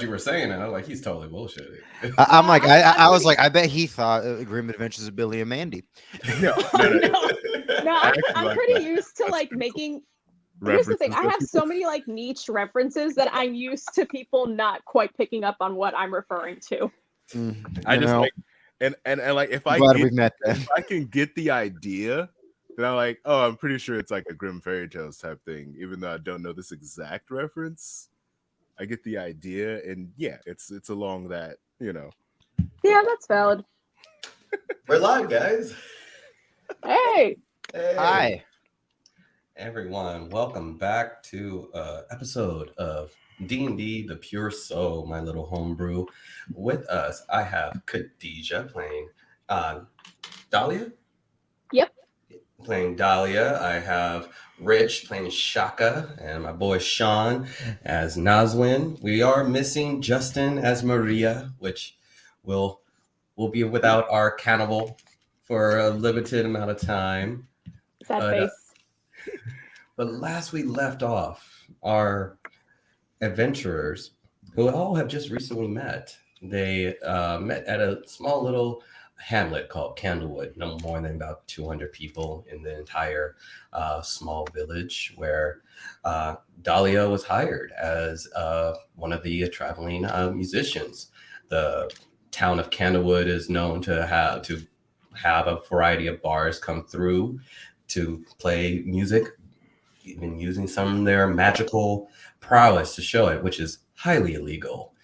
you were saying it, I'm like, he's totally bullshitting. I'm No, like, I'm I was pretty. like, I bet he thought Grim Adventures of Billy and Mandy. No, Oh, no, no. no, I I'm, actually I'm like pretty that. used to That's like pretty cool. making. Here's the thing: References I that have people. so many like niche references that I'm used to people not quite picking up on what I'm referring to. I You just know, like, and like if I'm I glad get we've met then. if I can get the idea, then I'm like, oh, I'm pretty sure it's like a Grimm fairy tales type thing, even though I don't know this exact reference. I get the idea, and yeah, it's along that, Yeah, that's valid. We're live, guys. Hey, Hey, Hi. everyone. Welcome back to episode of D&D, The Pure Soul, my little homebrew. With us, I have Khadijah playing Dahlia. yep. Playing Dahlia. I have Rich playing Shaka, and my boy Sean as Nazwin. We are missing Justin as Maria, which will be without our cannibal for a limited amount of time. Sad But face. but last we left off, our adventurers, who all have just recently met, they met at a small little hamlet called Candlewood, no more than about 200 people in the entire small village, where Dahlia was hired as one of the traveling musicians. The town of Candlewood is known to have a variety of bars come through to play music, even using some of their magical prowess to show it, which is highly illegal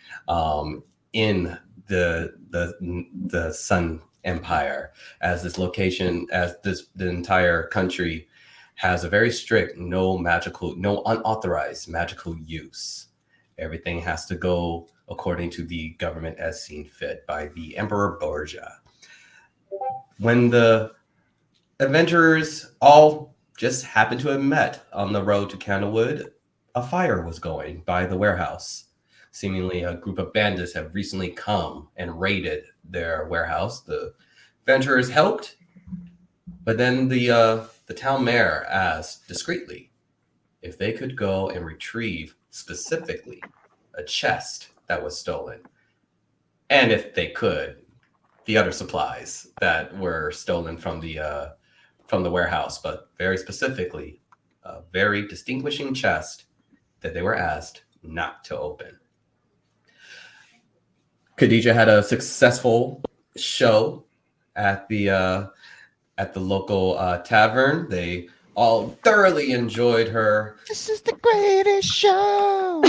in the Sun Empire, as this location, as the entire country has a very strict no unauthorized magical use. Everything has to go according to the government as seen fit by the Emperor Borgia. When the adventurers all just happened to have met on the road to Candlewood, a fire was going by the warehouse. Seemingly, a group of bandits have recently come and raided their warehouse. The adventurers helped, but then the town mayor asked discreetly if they could go and retrieve specifically a chest that was stolen, and if they could, the other supplies that were stolen from the warehouse, but very specifically, a very distinguishing chest that they were asked not to open. Khadijah had a successful show at the local tavern. They all thoroughly enjoyed her. This is the greatest show.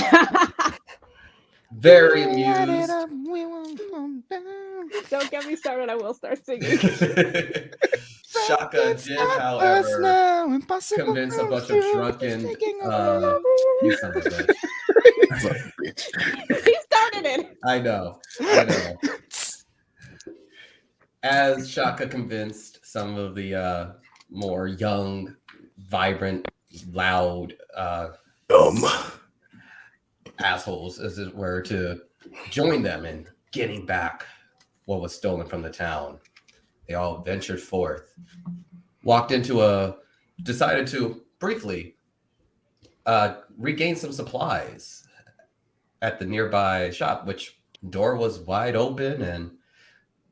Very We light it amused. up, we won't come down. Don't get me started. I will start singing. Shaka It's did, not us however, now. Impossible convince a comes bunch of true. drunken It's taking over. you son of a bitch. He started it. I know. As Shaka convinced some of the more young, vibrant, loud assholes, as it were, to join them in getting back what was stolen from the town, they all ventured forth, decided to briefly regain some supplies at the nearby shop, which door was wide open, and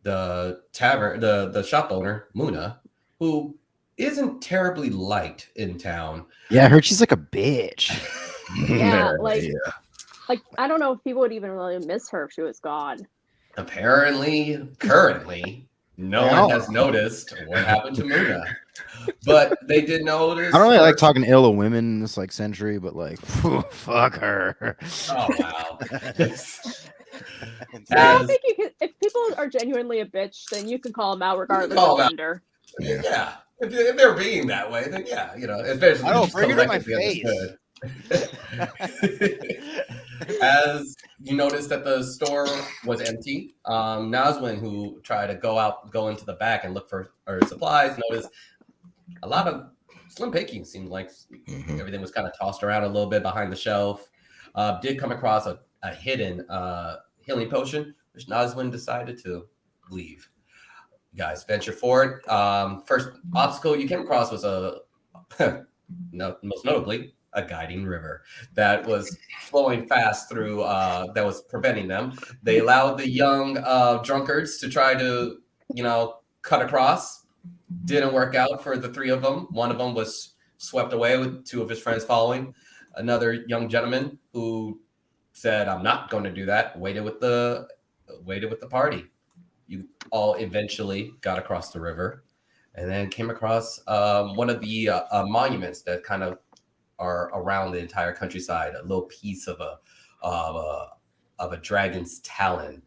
the tavern, the shop owner, Muna, who isn't terribly liked in town. Yeah, I heard she's like a bitch. Yeah, like I don't know if people would even really miss her if she was gone. Apparently, currently, no one has noticed what happened to Muna. But they did notice. I don't really like talking ill of women in this like century, but like, fuck her. Oh wow. Yeah, I think you can, if people are genuinely a bitch, then you can call them out regardless of gender. Yeah. If they're being that way, then yeah, especially I don't bring it in my face. As you noticed that the store was empty, Nazwin, who tried to go into the back and look for supplies, noticed a lot of slim pickings. Seemed like everything was kind of tossed around a little bit behind the shelf. Did come across a hidden healing potion, which Nazwin decided to leave. You guys venture forward. First obstacle you came across was most notably a guiding river that was flowing fast through, that was preventing them. They allowed the young drunkards to try to, cut across. Didn't work out for the three of them. One of them was swept away with two of his friends following. Another young gentleman who said, "I'm not going to do that." Waited with the party. You all eventually got across the river, and then came across one of the monuments that kind of are around the entire countryside. A little piece of a dragon's talon.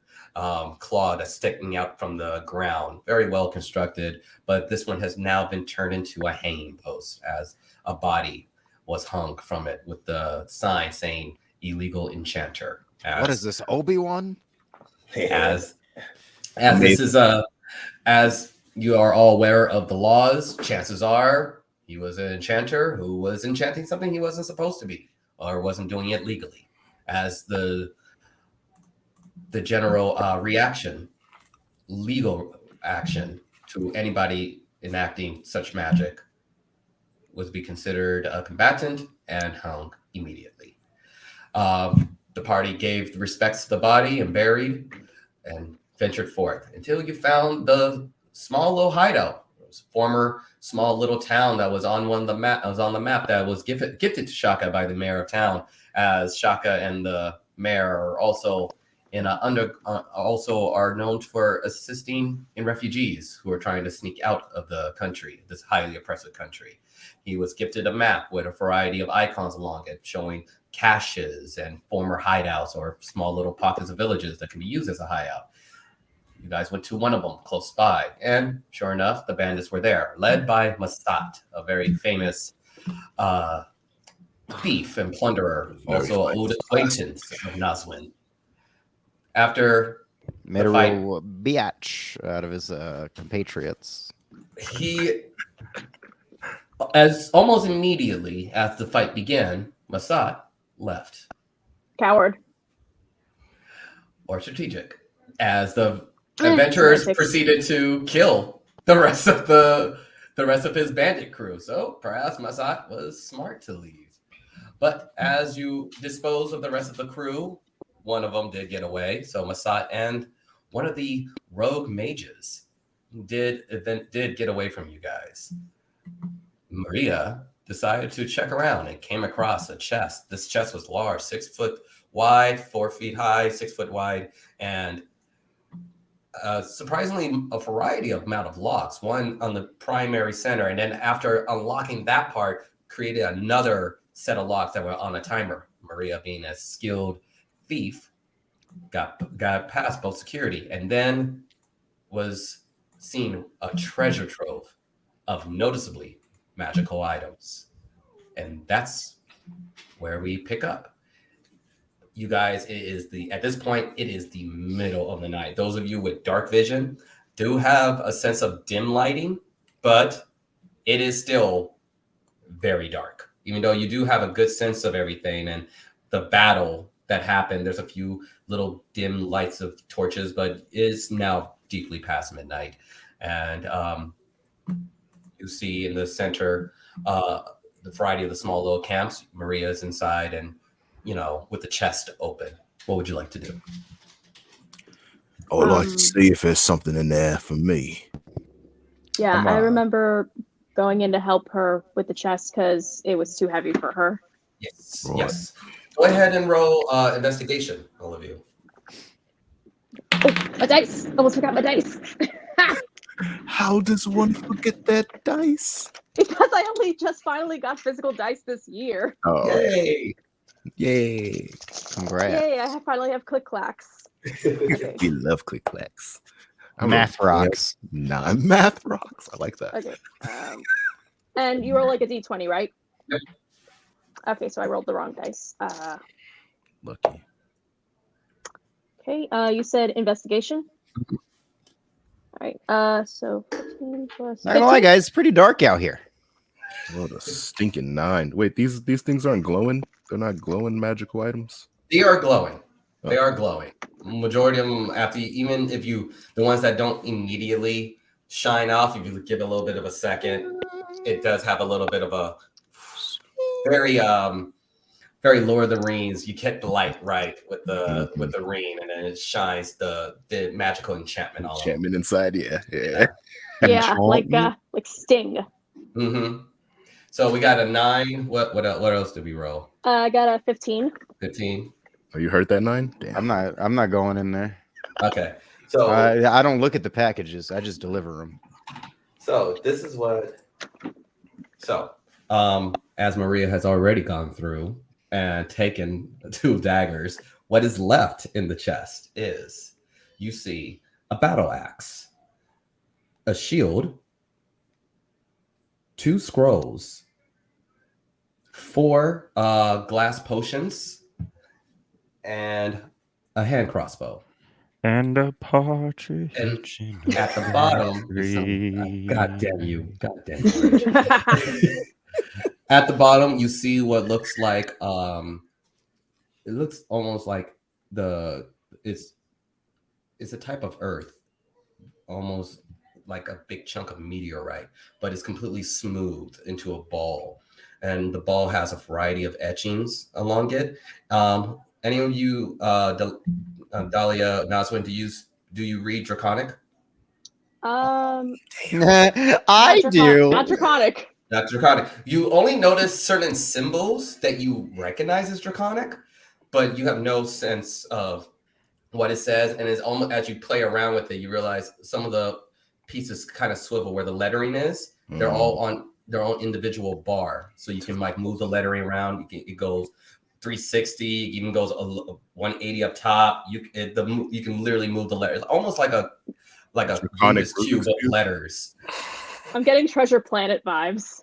Claw that's sticking out from the ground. Very well constructed, but this one has now been turned into a hanging post as a body was hung from it with the sign saying "illegal enchanter." What is this, Obi-Wan? As this is as you are all aware of the laws, chances are he was an enchanter who was enchanting something he wasn't supposed to be or wasn't doing it legally. As the general legal action to anybody enacting such magic was be considered a combatant and hung immediately. The party gave the respects to the body and buried and ventured forth until you found the small little hideout. It was a former small little town that was on the map that was gifted to Shaka by the mayor of town, as Shaka and the mayor are also also are known for assisting in refugees who are trying to sneak out of the country, this highly oppressive country. He was gifted a map with a variety of icons along it, showing caches and former hideouts or small little pockets of villages that can be used as a hideout. You guys went to one of them close by, and sure enough, the bandits were there, led by Masat, a very famous thief and plunderer, also an old acquaintance of Nazwin. After made a real biatch out of his compatriots. He, as almost immediately as the fight began, Masat left. Coward. Or strategic. As the adventurers proceeded to kill the rest of his bandit crew. So perhaps Masat was smart to leave. But as you dispose of the rest of the crew, one of them did get away. So Masat and one of the rogue mages did get away from you guys. Maria decided to check around and came across a chest. This chest was large, 6 foot wide, 4 feet high, 6 foot wide, and surprisingly a variety of amount of locks. One on the primary center, and then after unlocking that part, created another set of locks that were on a timer. Maria, being a skilled thief, got past both security, and then was seen a treasure trove of noticeably magical items. And that's where we pick up. You guys, at this point, it is the middle of the night. Those of you with dark vision do have a sense of dim lighting, but it is still very dark. Even though you do have a good sense of everything and the battle that happened, there's a few little dim lights of torches, but it is now deeply past midnight. And you see in the center the variety of the small little camps. Maria's inside and, with the chest open. What would you like to do? I would like to see if there's something in there for me. Yeah, I remember going in to help her with the chest because it was too heavy for her. Yes, Right. yes. Go ahead and roll investigation, all of you. Oh, my dice! Almost forgot my dice. How does one forget that dice? Because I only just finally got physical dice this year. Oh, Yay! yay. Congrats. Yay, I finally have click clacks. Okay. We love click clacks. Math rocks. Math rocks. I like that. Okay. And you roll like a d20, right? Yep. Okay, so I rolled the wrong dice. Lucky. Okay, you said investigation? All right, so 15 plus Not gonna lie, 15? guys, it's pretty dark out here. What a stinking 9. Wait, these things aren't glowing? They're not glowing magical items? They are glowing. They Okay. are glowing. Majority of them, even if the ones that don't immediately shine off, if you give it a little bit of a second, it does have a little bit of a very very Lord of the Rings. You get the light right with the ring, and then it shines the magical enchantment all over. Enchantment inside, yeah. Yeah, like Sting. Mm-hmm. So we got a 9. What else did we roll? I got a 15. 15. Oh, you heard that 9? Damn. I'm not going in there. Okay. So I don't look at the packages. I just deliver them. So this is what. So as Maria has already gone through and taken 2 daggers, what is left in the chest is you see a battle axe, a shield, 2 scrolls, 4 glass potions, and a hand crossbow. And a partridge. And at the bottom, God damn you. At the bottom, you see what looks like it looks almost like it's a type of earth, almost like a big chunk of meteorite, but it's completely smoothed into a ball. And the ball has a variety of etchings along it. Any of you, Dahlia, Naswin, do you read Draconic? I do. Not Draconic. Not Draconic. You only notice certain symbols that you recognize as Draconic, but you have no sense of what it says. And it's almost as you play around with it, you realize some of the pieces kind of swivel where the lettering is. They're all on their own individual bar, so you can like move the lettering around. It goes 360, even goes 180 up top. You can literally move the letters, almost like a Rubik's cube of letters. I'm getting Treasure Planet vibes.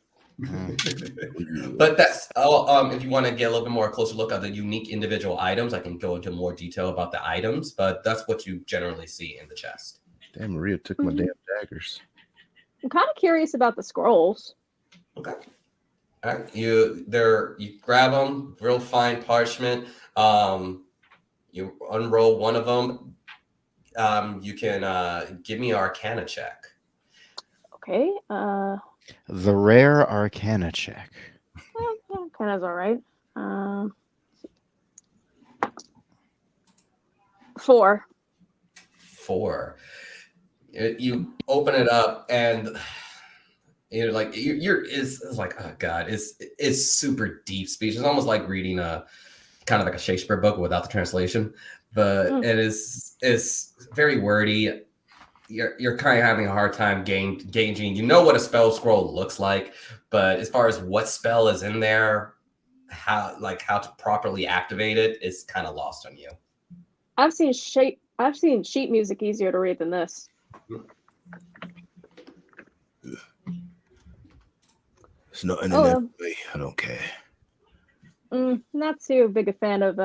But that's if you want to get a little bit more closer look at the unique individual items, I can go into more detail about the items, but that's what you generally see in the chest. Damn, Maria took my damn daggers. I'm kind of curious about the scrolls. Okay. All right. You grab them, real fine parchment. You unroll one of them. You can give me an Arcana check. Okay. The rare Arcana check. Arcana's all right. 4. 4. You open it up and you're like it's like, oh god, it's super deep speech. It's almost like reading a kind of like a Shakespeare book without the translation, but it's very wordy. You're kind of having a hard time gauging. You know what a spell scroll looks like, but as far as what spell is in there, how to properly activate it is kind of lost on you. I've seen sheet music easier to read than this. It's not in every way. I don't care. Not too big a fan of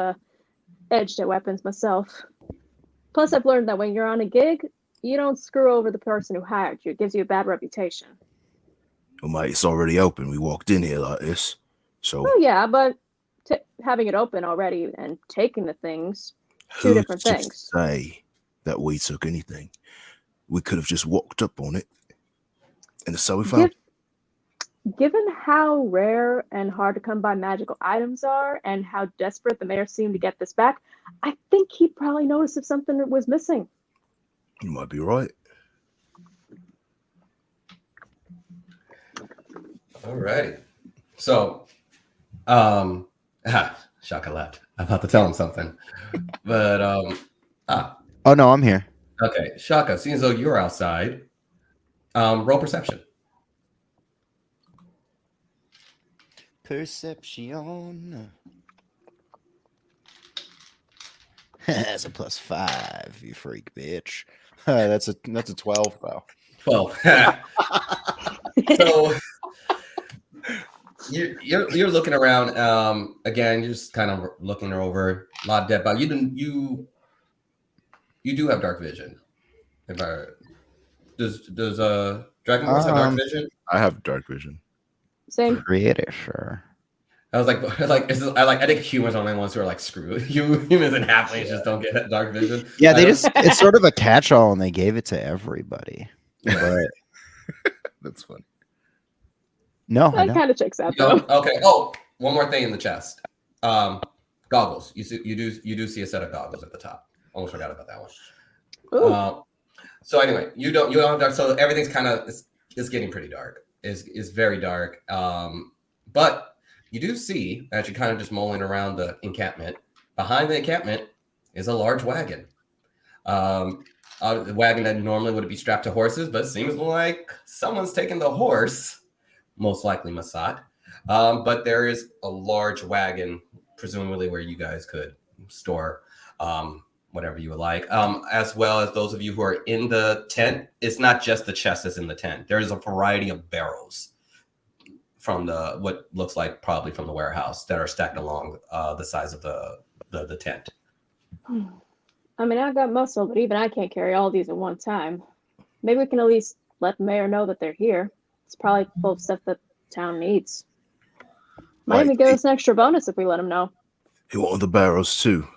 edged weapons myself. Plus, I've learned that when you're on a gig, you don't screw over the person who hired you. It gives you a bad reputation. Well, mate, it's already open. We walked in here like this. So. Well, yeah, but having it open already and taking the things, two different things. Say that we took anything. We could have just walked up on it. And so we found. Given how rare and hard to come by magical items are and how desperate the mayor seemed to get this back, I think he'd probably notice if something was missing. You might be right. All right. So, Shaka left. I'm about to tell him something. But, Oh, no, I'm here. Okay. Shaka, seeing as though you're outside, roll perception. Perception. That's a +5, you freak bitch. That's a 12 though. 12. So you're looking around. Again, you're just kind of looking over a lot of dead bodies. You do have dark vision. Does Dragonborn have dark vision? I have dark vision. Same. Pretty sure. I was I think humans are the only ones who are like screwed. Humans and halflings just don't get dark vision. Yeah, it's sort of a catch-all and they gave it to everybody. But that's funny. No, that kind of checks out though. Okay. Oh, one more thing in the chest. Goggles. You do see a set of goggles at the top. Almost forgot about that one. Ooh. So anyway, you don't have, so everything's kind of it's getting pretty dark. Is very dark. But you do see as you're kind of just mulling around the encampment. Behind the encampment is a large wagon. The wagon that normally would be strapped to horses, but it seems like someone's taken the horse, most likely Masad. But there is a large wagon, presumably where you guys could store whatever you would like, as well as those of you who are in the tent. It's not just the chest that's in the tent. There's a variety of barrels from what looks like probably from the warehouse that are stacked along the sides of the tent. I mean, I've got muscle, but even I can't carry all these at one time. Maybe we can at least let the mayor know that they're here. It's probably full of stuff that town needs. Might even give us an extra bonus if we let him know. He wanted the barrels too.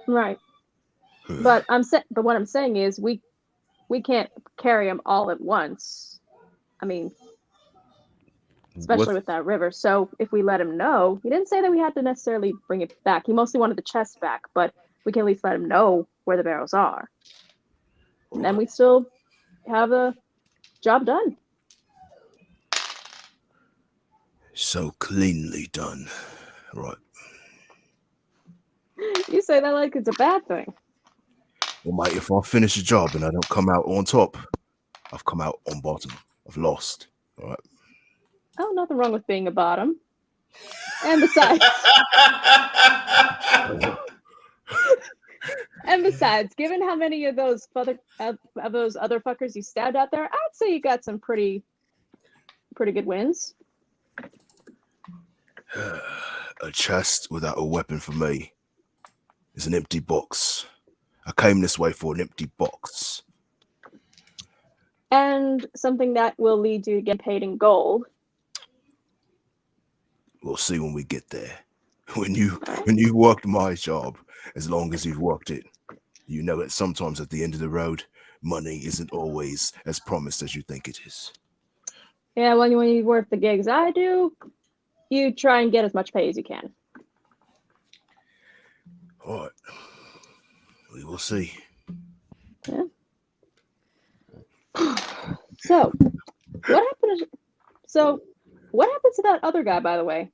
Right. But what I'm saying is we can't carry them all at once. I mean, especially with that river. So if we let him know, he didn't say that we had to necessarily bring it back. He mostly wanted the chest back, but we can at least let him know where the barrels are. And then we still have a job done. So cleanly done. Right. You say that like it's a bad thing. Well, mate, if I finish the job and I don't come out on top, I've come out on bottom. I've lost. All right. Oh, nothing wrong with being a bottom. And besides, given how many of those other fuckers you stabbed out there, I'd say you got some pretty good wins. A chest without a weapon for me is an empty box. I came this way for an empty box. And something that will lead you to get paid in gold. We'll see when we get there. When you've worked my job, as long as you've worked it, you know that sometimes at the end of the road, money isn't always as promised as you think it is. Yeah, when you work the gigs I do, you try and get as much pay as you can. All right. We will see. Yeah. So, what happened to that other guy, by the way?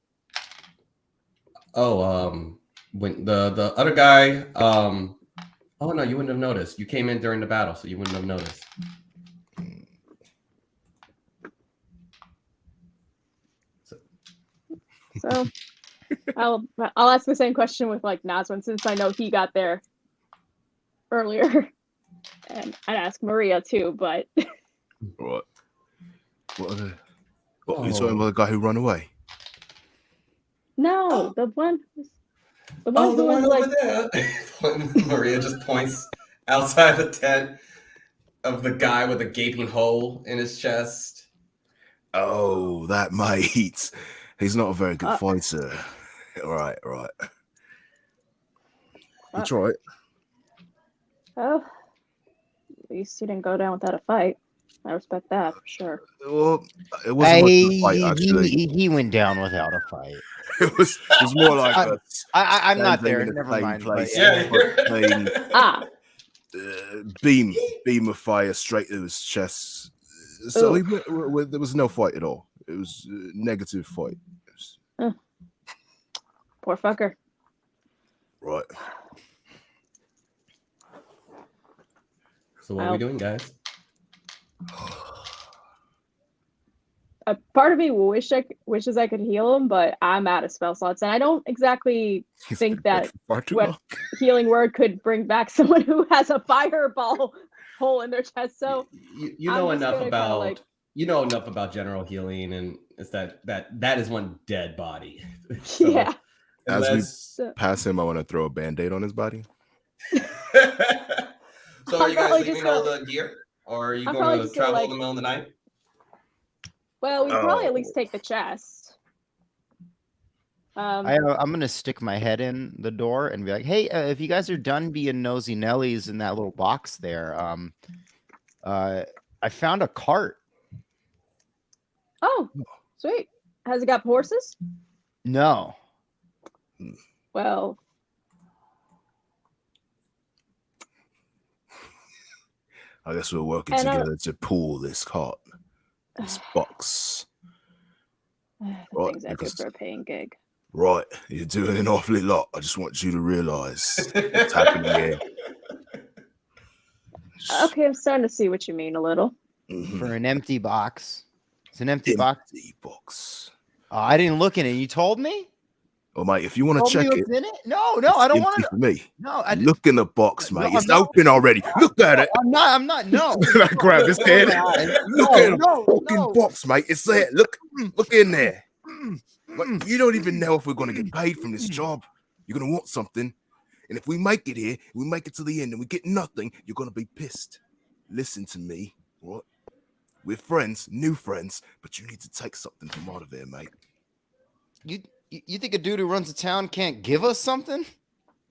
Oh, when the other guy, oh no, you wouldn't have noticed. You came in during the battle, so you wouldn't have noticed. So, I'll ask the same question with like Nazwin, since I know he got there earlier, and I'd ask Maria too. But What? What are you talking about? The guy who ran away? no, the one who Oh, the was one like, over there. Maria just points outside the tent of the guy with a gaping hole in his chest. Oh, that mate. He's not a very good fighter. Right. You try it. oh, at least he didn't go down without a fight. I respect that for sure. Well, it wasn't much of a fight, actually. He went down without a fight. It was more like I'm not there. in a Never plain mind. place. Yeah. Plain, beam of fire straight to his chest. So there was no fight at all. It was a negative fight. Poor fucker. Right. So what are we doing, guys? A part of me wishes I could heal him, but I'm out of spell slots, and I don't exactly think that what healing word could bring back someone who has a fireball hole in their chest. So you know enough about enough about general healing, and it's that is one dead body. So, yeah. As we pass him, I want to throw a band-aid on his body. So are you guys leaving all the gear, or are you going to travel in the middle of the night? Well, we probably at least take the chest. I'm gonna stick my head in the door and be like, "Hey, if you guys are done being nosy Nellies in that little box there, I found a cart." Oh, sweet. Has it got horses? No. Well, I guess we're working And, together to pull this cart, this box. the Right, things I do because- for a paying gig. Right, you're doing an awfully lot. I just want you to realize what's happening here. Okay, I'm starting to see what you mean a little. Mhm. For an empty box. It's an empty box. Empty box. Oh, I didn't look in it. You told me? Oh, mate, if you want to Told me check it it, was in it? No, I don't want empty to. for me. No, I didn't. Look in the box, No, mate. I'm It's not. open already. Look at it. I'm not. No. I grabbed his head. Look No, at the no, fucking no. box, mate. It's there. Look in there. Like, you don't even know if we're going to get paid from this job. You're going to want something. And if we make it here, we make it to the end and we get nothing, you're going to be pissed. Listen to me. What? We're friends, new friends, but you need to take something from out of here, mate. You think a dude who runs a town can't give us something?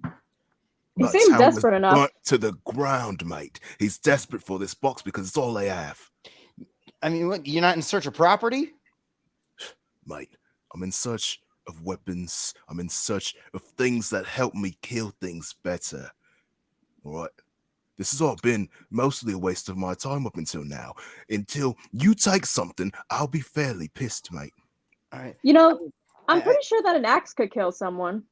He That seemed town was desperate enough. burnt to the ground, mate. He's desperate for this box because it's all they have. I mean, what, you're not in search of property? Mate, I'm in search of weapons. I'm in search of things that help me kill things better. All right? This has all been mostly a waste of my time up until now. Until you take something, I'll be fairly pissed, mate. All right. You know, I'm I- pretty sure that an axe could kill someone.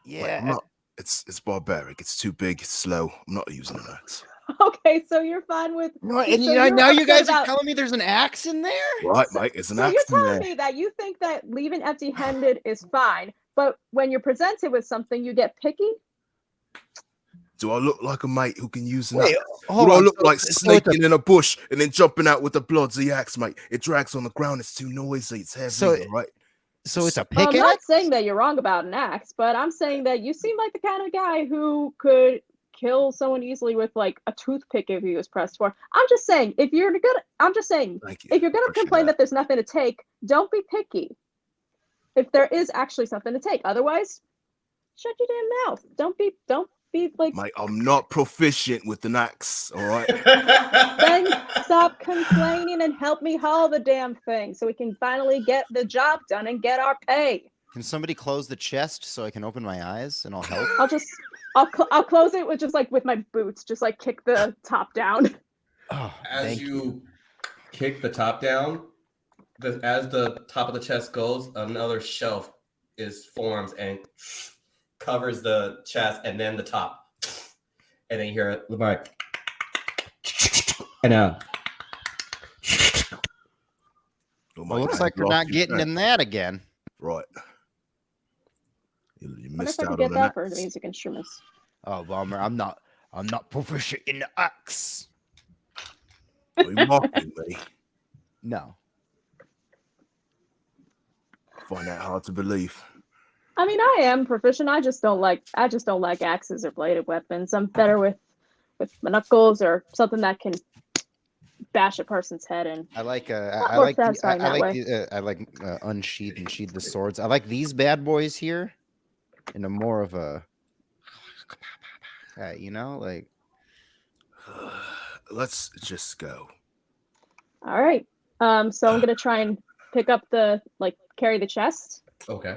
Like, Yeah. I'm not, it's barbaric. It's too big. It's slow. I'm not using an axe. Okay, so you're fine with. No, and so you know, you're now you upset guys are about- telling me there's an axe in there? Right, mate. It's an So axe you're in telling there. me that you think that leaving empty-handed is fine, but when you're presented with something, you get picky? Do I look like a mate who can use an Wait, axe? hold Do I on. look So- like so it's a- snaking in a bush and then jumping out with the bloody axe, mate? It drags on the ground. It's too noisy. It's heavy, So- right? So it's a Well, I'm pickaxe? not saying that you're wrong about an axe, but I'm saying that you seem like the kind of guy who could kill someone easily with like a toothpick if he was pressed for. I'm just saying, if you're gonna, I'm just saying, Thank you. if you're gonna Appreciate complain that there's nothing to take, don't be picky. If there is actually something to take, otherwise, shut your damn mouth. Don't be like. Mate, I'm not proficient with an axe, all right? Then stop complaining and help me haul the damn thing so we can finally get the job done and get our pay. Can somebody close the chest so I can open my eyes and I'll help? I'll close it with just like with my boots, just like kick the top down. Oh, As thank you kick the top down, as the top of the chest goes, another shelf forms and covers the chest and then the top. And then you hear it like, and now. Oh, Well, looks God, like you we're lost not your getting track. in that again. Right. You I wonder missed if I out could on get an that for axe. the music instruments. Oh, bummer. I'm not proficient in the axe. Are you mocking me? No. I find that hard to believe. I mean, I am proficient. I just don't like axes or bladed weapons. I'm better with my knuckles or something that can bash a person's head in. I like Lot I more like satisfying that way. I like unsheath and sheath the swords. I like these bad boys here in a more of a you know, like Let's just go. All right. So I'm gonna try and pick up carry the chest. Okay.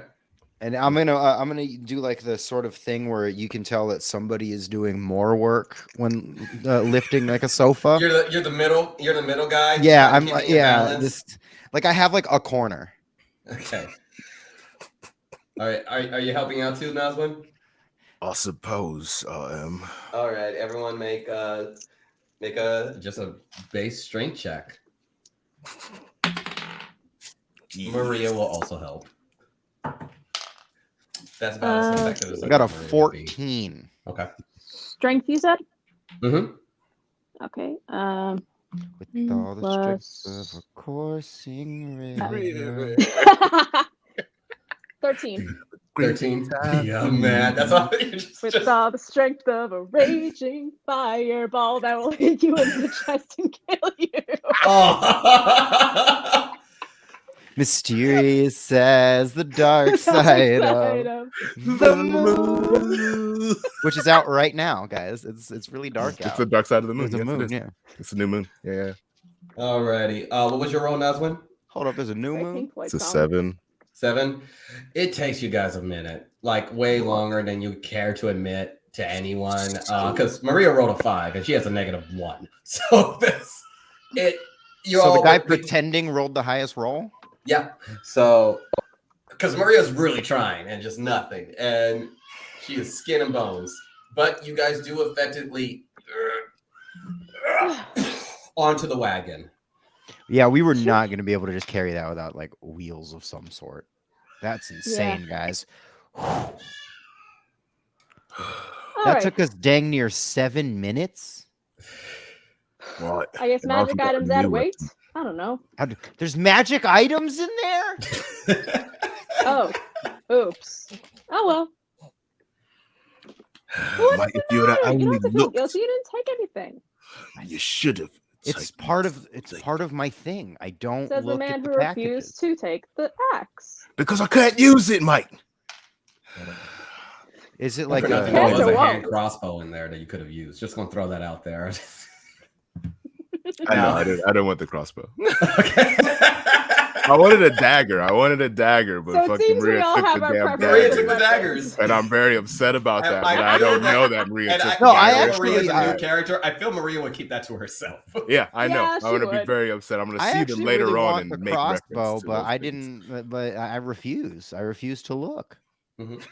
and I'm gonna do like the sort of thing where you can tell that somebody is doing more work when lifting like a sofa. You're the middle guy. Yeah, trying I'm to like keep it in yeah, balance? this like I have like a corner. Okay. All right. Are you helping out too, Nazwin? I suppose I am. All right. Everyone make a just a base strength check. Maria will also help. That's about as effective as I got a think Maria would be. 14. Okay. Strength, you said? Mm-hmm. Okay. With all the Plus- strength of a coursing river. 13. 13. Yeah, man. That's all. With all the strength of a raging fireball that will hit you in the chest and kill you. Oh. Mysterious as the dark side of the moon, which is out right now, guys. It's really dark It's out. the dark side of the moon. There's a Yes, it moon, is. yeah. It's a new moon. Yeah. Alrighty. What was your roll, Nazwin? Hold up, there's a new Great moon. Pink Floyd It's a song. 7. 7. It takes you guys a minute, like way longer than you care to admit to anyone. Because Maria rolled a 5 and she has a -1. So So the guy pretending rolled the highest roll. Yeah. So because Maria's really trying and just nothing, and she is skin and bones. But you guys do effectively onto the wagon. Yeah, we were not going to be able to just carry that without like wheels of some sort. That's insane, guys. All That right. took us dang near 7 minutes. Right. I guess And I've magic got a items add new weight. weapon. I don't know. There's magic items in there? Oh, oops. Oh well. What's Mate, the if you would have matter? You don't only have to feel looked, guilty. You didn't take anything. you should have. It's taken part of something. part of my thing. I don't Says the look man at the who packages. refused to take the axe. Because I can't use it, mate. Is it Like like for nothing, a, there was a Whoa. hand crossbow in there that you could have used. Just gonna throw that out there. I know. No. I didn't want the crossbow. Okay. I wanted a dagger. But So it fucking seems we Maria all took have the our damn preferences. Maria dagger. took the daggers. And I'm very upset about that. But I I don't feel know that- that Maria And took I, the No, I dagger. actually- Maria's a I- new character. I feel Maria would keep that to herself. Yeah, I know. Yeah, I'm she gonna be would. very upset. I'm gonna I see them actually later really on want and the make crossbow, reference to but those I things. didn't. But I refuse. I refuse to look. Mhm.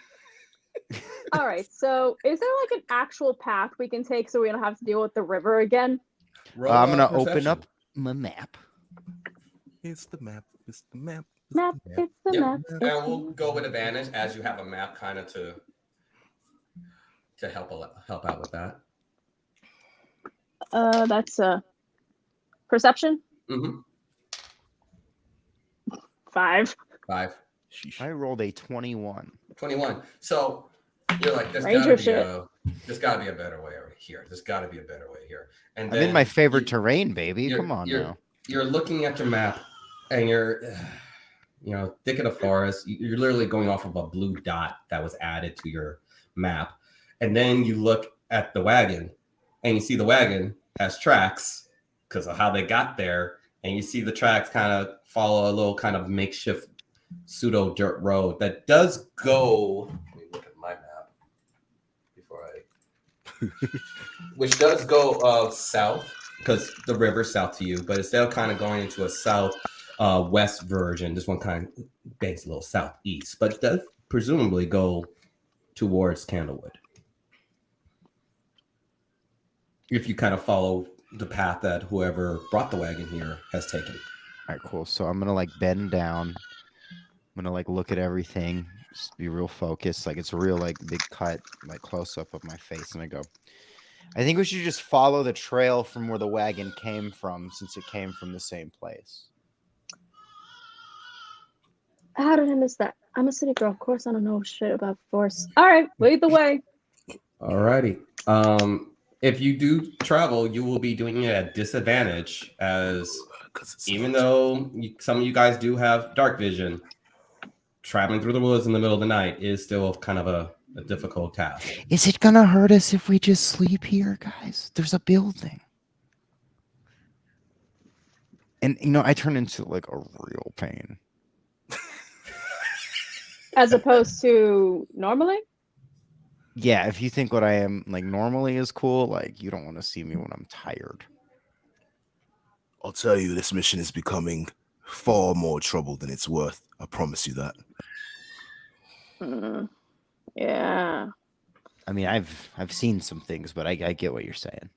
All right. So is there like an actual path we can take so we don't have to deal with the river again? Roll, I'm gonna perception. open up my map. It's the map. It's the map. Map. It's the Yep. map. And It's the we'll map. go with advantage as you have a map kind of to help out with that. That's perception. Mm-hmm. 5. 5. I rolled a 21. 21. So you're like, there's Ranger gotta be a better way over here. There's gotta be a better way here. And I'm in my favorite you- terrain, baby. you're- Come on you're- now. You're looking at your map, and you're, thick in a forest. You're literally going off of a blue dot that was added to your map, and then you look at the wagon, and you see the wagon has tracks because of how they got there, and you see the tracks kind of follow a little kind of makeshift pseudo dirt road that does go. Let me look at my map before which does go south. Because the river's south to you, but it's still kind of going into a south west version. This one kind of banks a little southeast, but does presumably go towards Candlewood. If you kind of follow the path that whoever brought the wagon here has taken. All right, cool. So I'm gonna like bend down. I'm gonna like look at everything. Just be real focused. Like it's a real like big cut, like close up of my face, and I go. I think we should just follow the trail from where the wagon came from, since it came from the same place. How did I miss that? I'm a city girl. Of course, I don't know shit about force. All right, lead the way. Alrighty. If you do travel, you will be doing it at disadvantage, as even though some of you guys do have dark vision, traveling through the woods in the middle of the night is still kind of a difficult task. Is it gonna hurt us if we just sleep here, guys? There's a building. And I turn into like a real pain. As opposed to normally? Yeah, if you think what I am like normally is cool, like you don't want to see me when I'm tired. I'll tell you, this mission is becoming far more trouble than it's worth. I promise you that. Yeah. I mean, I've seen some things, but I get what you're saying.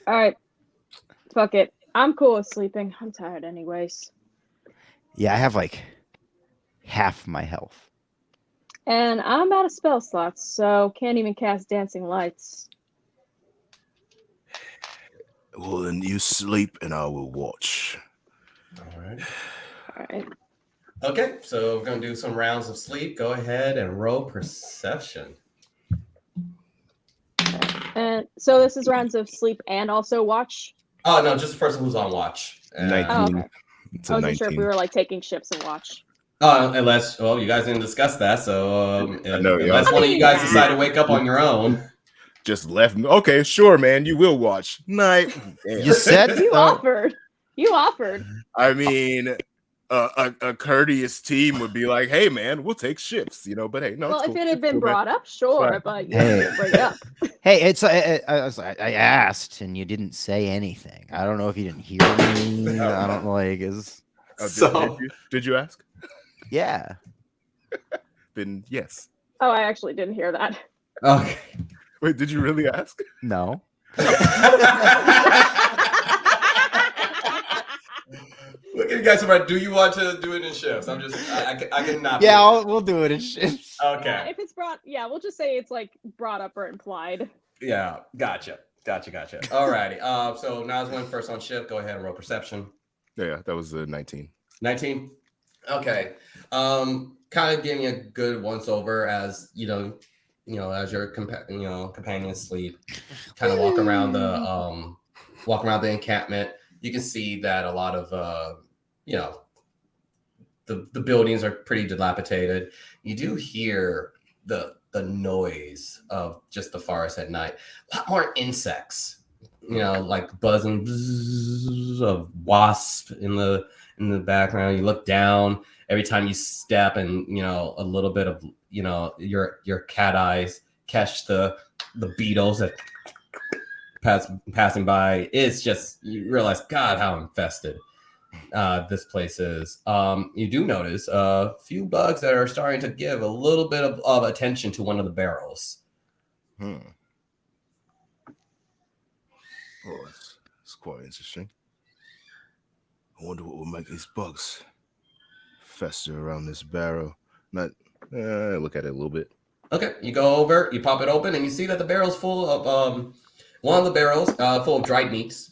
All right. Fuck it. I'm cool with sleeping. I'm tired anyways. Yeah, I have like half my health. And I'm out of spell slots, so can't even cast dancing lights. Well, then you sleep and I will watch. All right. All right. Okay, so we're going to do some rounds of sleep. Go ahead and roll perception. And so this is rounds of sleep and also watch. Oh, no, just the person who's on watch. 19. Oh, okay. It's I a wasn't sure if 19. we were like taking ships and watch. Unless, well, you guys didn't discuss that, so I know, yeah. unless one of you guys I mean, decide to wake up on your own. just left. Okay, sure, man. You will watch. Night. Damn. You said You so. offered. You offered. I mean, a courteous team would be like, "Hey, man, we'll take shifts," But hey, no. Well, it's if cool. it had It's been cool, man. brought up, sure, Fine. but you Hey. didn't bring it up. Hey, I asked and you didn't say anything. I don't know if you didn't hear me. I don't like is Oh, So- did you ask? yeah. Then yes. Oh, I actually didn't hear that. Okay. Wait, did you really ask? No. Look at you guys. About, do you want to do it in shifts? I cannot. Yeah, we'll do it in shit. Okay. If it's brought, yeah, we'll just say it's like brought up or implied. Yeah. Gotcha. Alrighty. So Nas went first on shift. Go ahead and roll perception. Yeah, that was 19. 19. Okay. Kind of giving you a good once over as as your companions sleep. Kind of walk around the encampment. You can see that a lot of the buildings are pretty dilapidated. You do hear the noise of just the forest at night. A lot more insects, like buzzing of wasp in the background. You look down every time you step, and a little bit of your cat eyes catch the beetles that passing by. It's just, you realize, God, how infested this place is. You do notice a few bugs that are starting to give a little bit of attention to one of the barrels. Oh, it's quite interesting. I wonder what will make these bugs fester around this barrel. Look at it a little bit. Okay, you go over, you pop it open, and you see that the barrel's full of one of the barrels full of dried meats.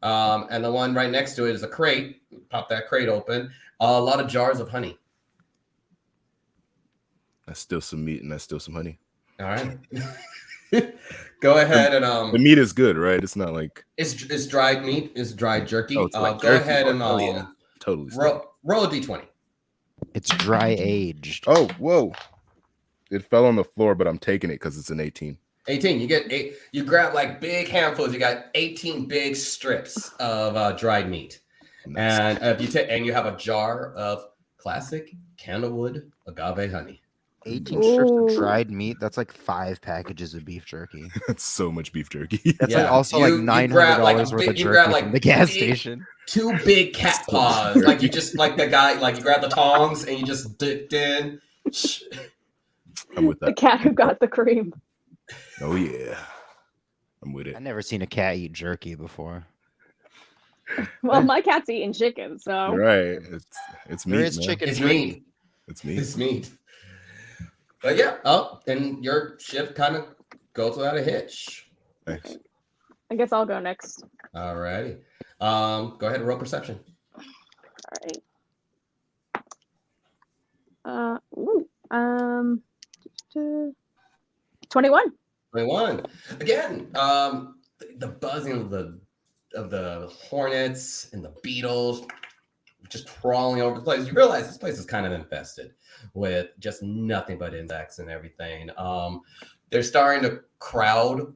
And the one right next to it is a crate. Pop that crate open. A lot of jars of honey. That's still some meat and that's still some honey. All right. Go ahead and The meat is good, right? It's not like it's dried meat. It's dried jerky. Oh, it's like go jerky. ahead and Oh, yeah. Totally. roll a d20. It's dry aged. Oh, whoa! It fell on the floor, but I'm taking it because it's an 18. 18. You get eight. You grab like big handfuls. You got 18 big strips of dried meat, Nice. and if you take, and you have a jar of classic candlewood agave honey. 18 strips of Ooh. dried meat. That's like 5 packages of beef jerky. That's so much beef jerky. That's Yeah, like also you like grab, $900 like, a worth big- of you jerky grab, like, from the gas big- station. 2 big cat So paws. Like you just like the guy. Like you grab the tongs and you just dipped in. I'm with The that. cat who got the cream. Oh yeah, I'm with it. I've never seen a cat eat jerky before. Well, my cat's eating chicken, so You're right. It's meat. There is man. chicken It's jerky. meat. It's meat. It's meat. But yeah, and your shift kind of goes without a hitch. Thanks. I guess I'll go next. Alrighty. Go ahead and roll perception. All right. 21. 21. Again, the buzzing of the hornets and the beetles just crawling over the place. You realize this place is kind of infested with just nothing but insects and everything. They're starting to crowd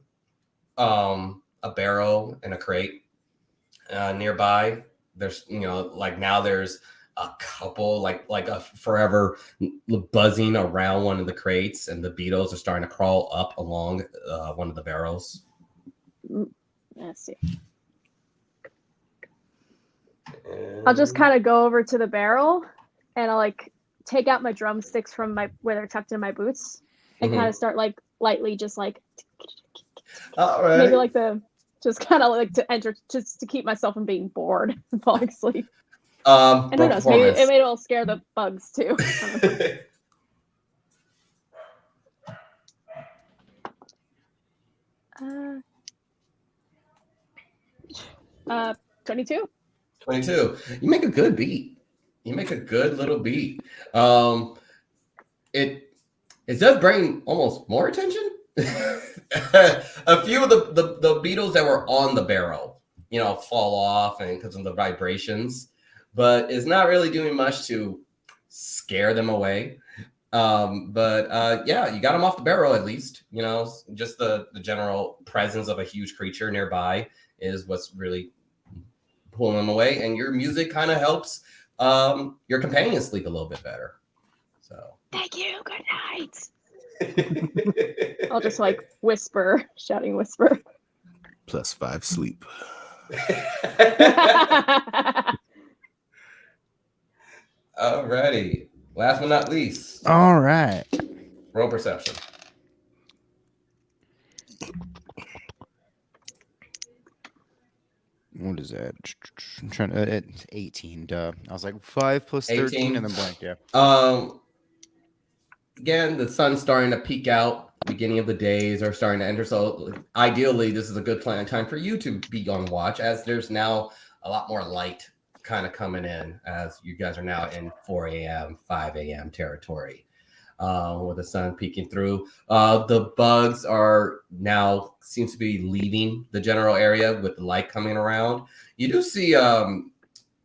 a barrel and a crate nearby. There's now there's a couple like a forever buzzing around one of the crates, and the beetles are starting to crawl up along one of the barrels. Let's see. I'll just kind of go over to the barrel and I'll like take out my drumsticks from where they're tucked in my boots and kind of start like lightly just like All right. maybe like just kind of like to enter just to keep myself from being bored and falling asleep. And who knows, maybe it'll scare the bugs too. 22. 22. You make a good beat. You make a good little beat. It does bring almost more attention. A few of the beetles that were on the barrel, fall off and because of the vibrations, but it's not really doing much to scare them away. Yeah, you got them off the barrel at least. You know, just the general presence of a huge creature nearby is what's really pulling them away, and your music kind of helps your companions sleep a little bit better. So Thank you. Good night. I'll just like whisper, shouting whisper. +5 sleep. Alrighty. Last but not least, All right. roll perception. What is that? I'm trying to. It's 18. Duh. I was like 5 plus 13 18. and then blank. Yeah. Again, the sun's starting to peek out. Beginning of the days are starting to enter. So ideally, this is a good time for you to be on watch, as there's now a lot more light kind of coming in, as you guys are now in 4 a.m., 5 a.m. territory. With the sun peeking through. The bugs are now seems to be leaving the general area with the light coming around. You do see one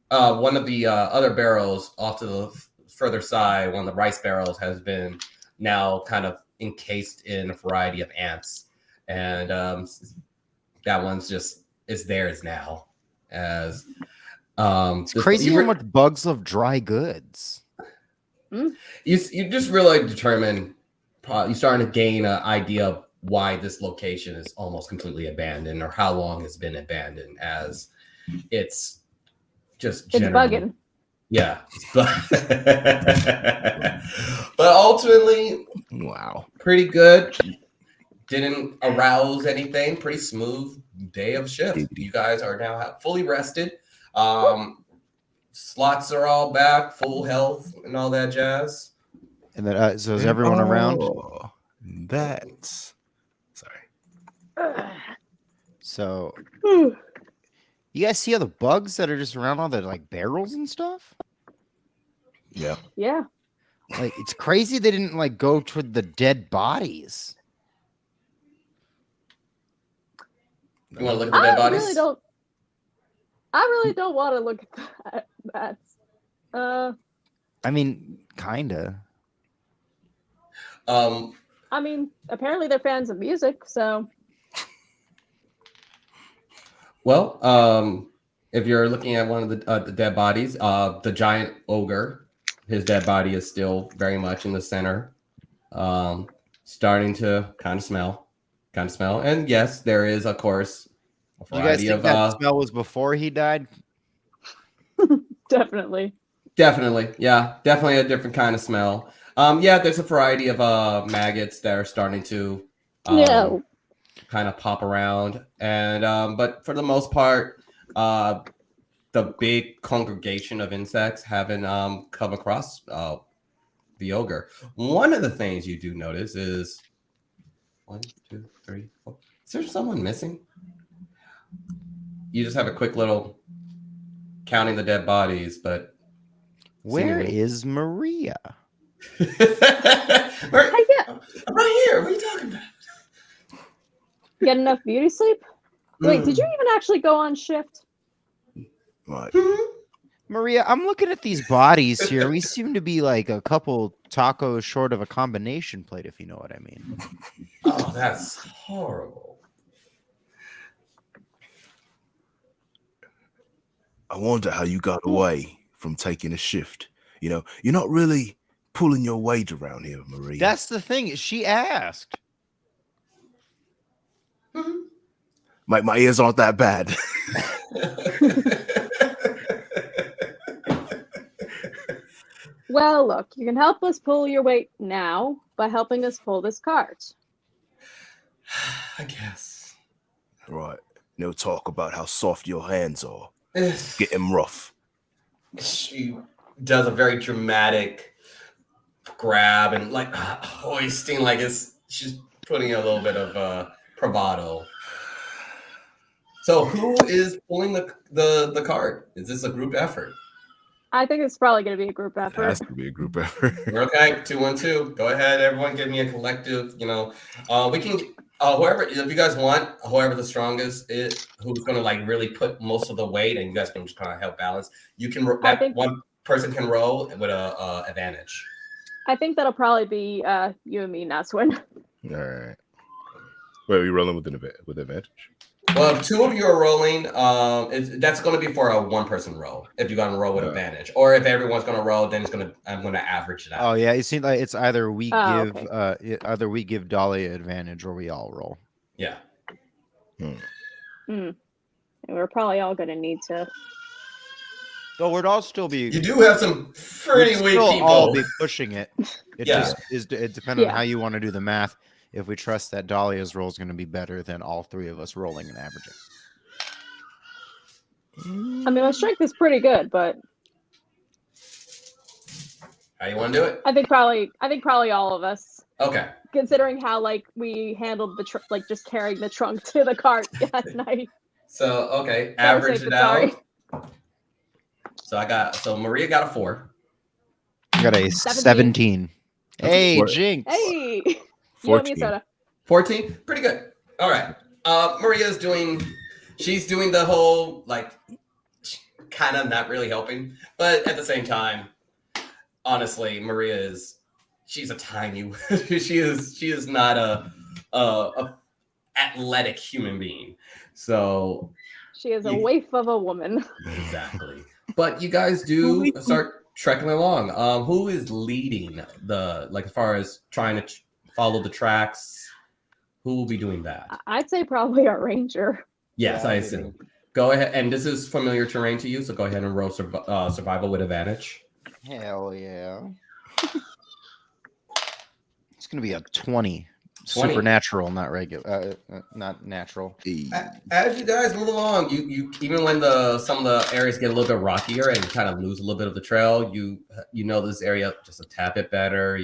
of the other barrels off to the further side. One of the rice barrels has been now kind of encased in a variety of amps, and that one's just is theirs now. As It's crazy how much bugs love dry goods. You just really determine, you're starting to gain an idea of why this location is almost completely abandoned, or how long it's been abandoned, as it's just bugging. Yeah. But ultimately, Wow. pretty good. Didn't arouse anything. Pretty smooth day of shift. You guys are now fully rested. Slots are all back, full health, and all that jazz. And then, so is everyone around? That's sorry. So, you guys see all the bugs that are just around all the like barrels and stuff? Yeah. Yeah. Like, it's crazy they didn't like go toward the dead bodies. You want to look at the dead bodies? I really don't want to look at that. I mean, kinda. I mean, apparently they're fans of music, so. Well, if you're looking at one of the dead bodies, the giant ogre, his dead body is still very much in the center, starting to kind of smell. And yes, there is, of course, a You guys variety think of that smell was before he died? Definitely. Yeah, definitely a different kind of smell. Yeah, there's a variety of maggots that are starting to No. kind of pop around, and but for the most part, the big congregation of insects haven't come across the ogre. One of the things you do notice is 1, 2, 3, 4. Is there someone missing? You just have a quick little counting the dead bodies, but Where seemingly... is Maria? right here. What are you talking about? Get enough beauty sleep? Wait, did you even actually go on shift? Right. Maria, I'm looking at these bodies here. We seem to be like a couple tacos short of a combination plate, if you know what I mean. Oh, that's horrible. I wonder how you got away from taking a shift. You know, you're not really pulling your weight around here, Maria. That's the thing. She asked. My ears aren't that bad. Well, look, you can help us pull your weight now by helping us pull this cart. I guess. Right. No talk about how soft your hands are. Get them rough. She does a very dramatic grab and like hoisting, like she's putting a little bit of bravado. So who is pulling the cart? Is this a group effort? I think it's probably going to be a group It effort. has to be a group effort. Okay, 2-1-2. Go ahead, everyone. Give me a collective. We can whoever, if you guys want, whoever the strongest is, who's going to like really put most of the weight, and you guys can just kind of help balance. You can one person can roll with a advantage. I think that'll probably be you and me, Naswin. All right. Wait, are we rolling with advantage? Well, if two of you are rolling, that's going to be for a one-person roll. If you're going to roll with advantage, or if everyone's going to roll, then I'm going to average it out. Oh yeah, it seems like it's either we give okay. either we give Dahlia advantage or we all roll. Yeah. We're probably all gonna need to. So we'd all still be. You do have some pretty weak still people. all be pushing it. It Yeah. just is. It depends on how you want to do the math. If we trust that Dahlia's roll is going to be better than all three of us rolling and averaging. I mean, my strength is pretty good, but How you want to do it? I think probably all of us. Okay. Considering how we handled the just carrying the trunk to the cart last night. So okay, Better average safe it than sorry. out. So Maria got a 4. I got a 17. Hey, Jinx. Hey, you owe me a soda. 14, pretty good. All right. Maria's she's doing the whole kind of not really helping, but at the same time, honestly, she's a tiny. she is not a athletic human being. So she is a waif of a woman. Exactly. But you guys do start trekking along. Who is leading as far as trying to follow the tracks? Who will be doing that? I'd say probably our ranger. Yes, Yeah, I assume. Go ahead, and this is familiar terrain to you, so go ahead and roll survival with advantage. Hell yeah. It's going to be a 20. 20. Supernatural, not regular, not natural. As you guys move along, you even when some of the areas get a little bit rockier and you kind of lose a little bit of the trail, you know this area just a tad bit better.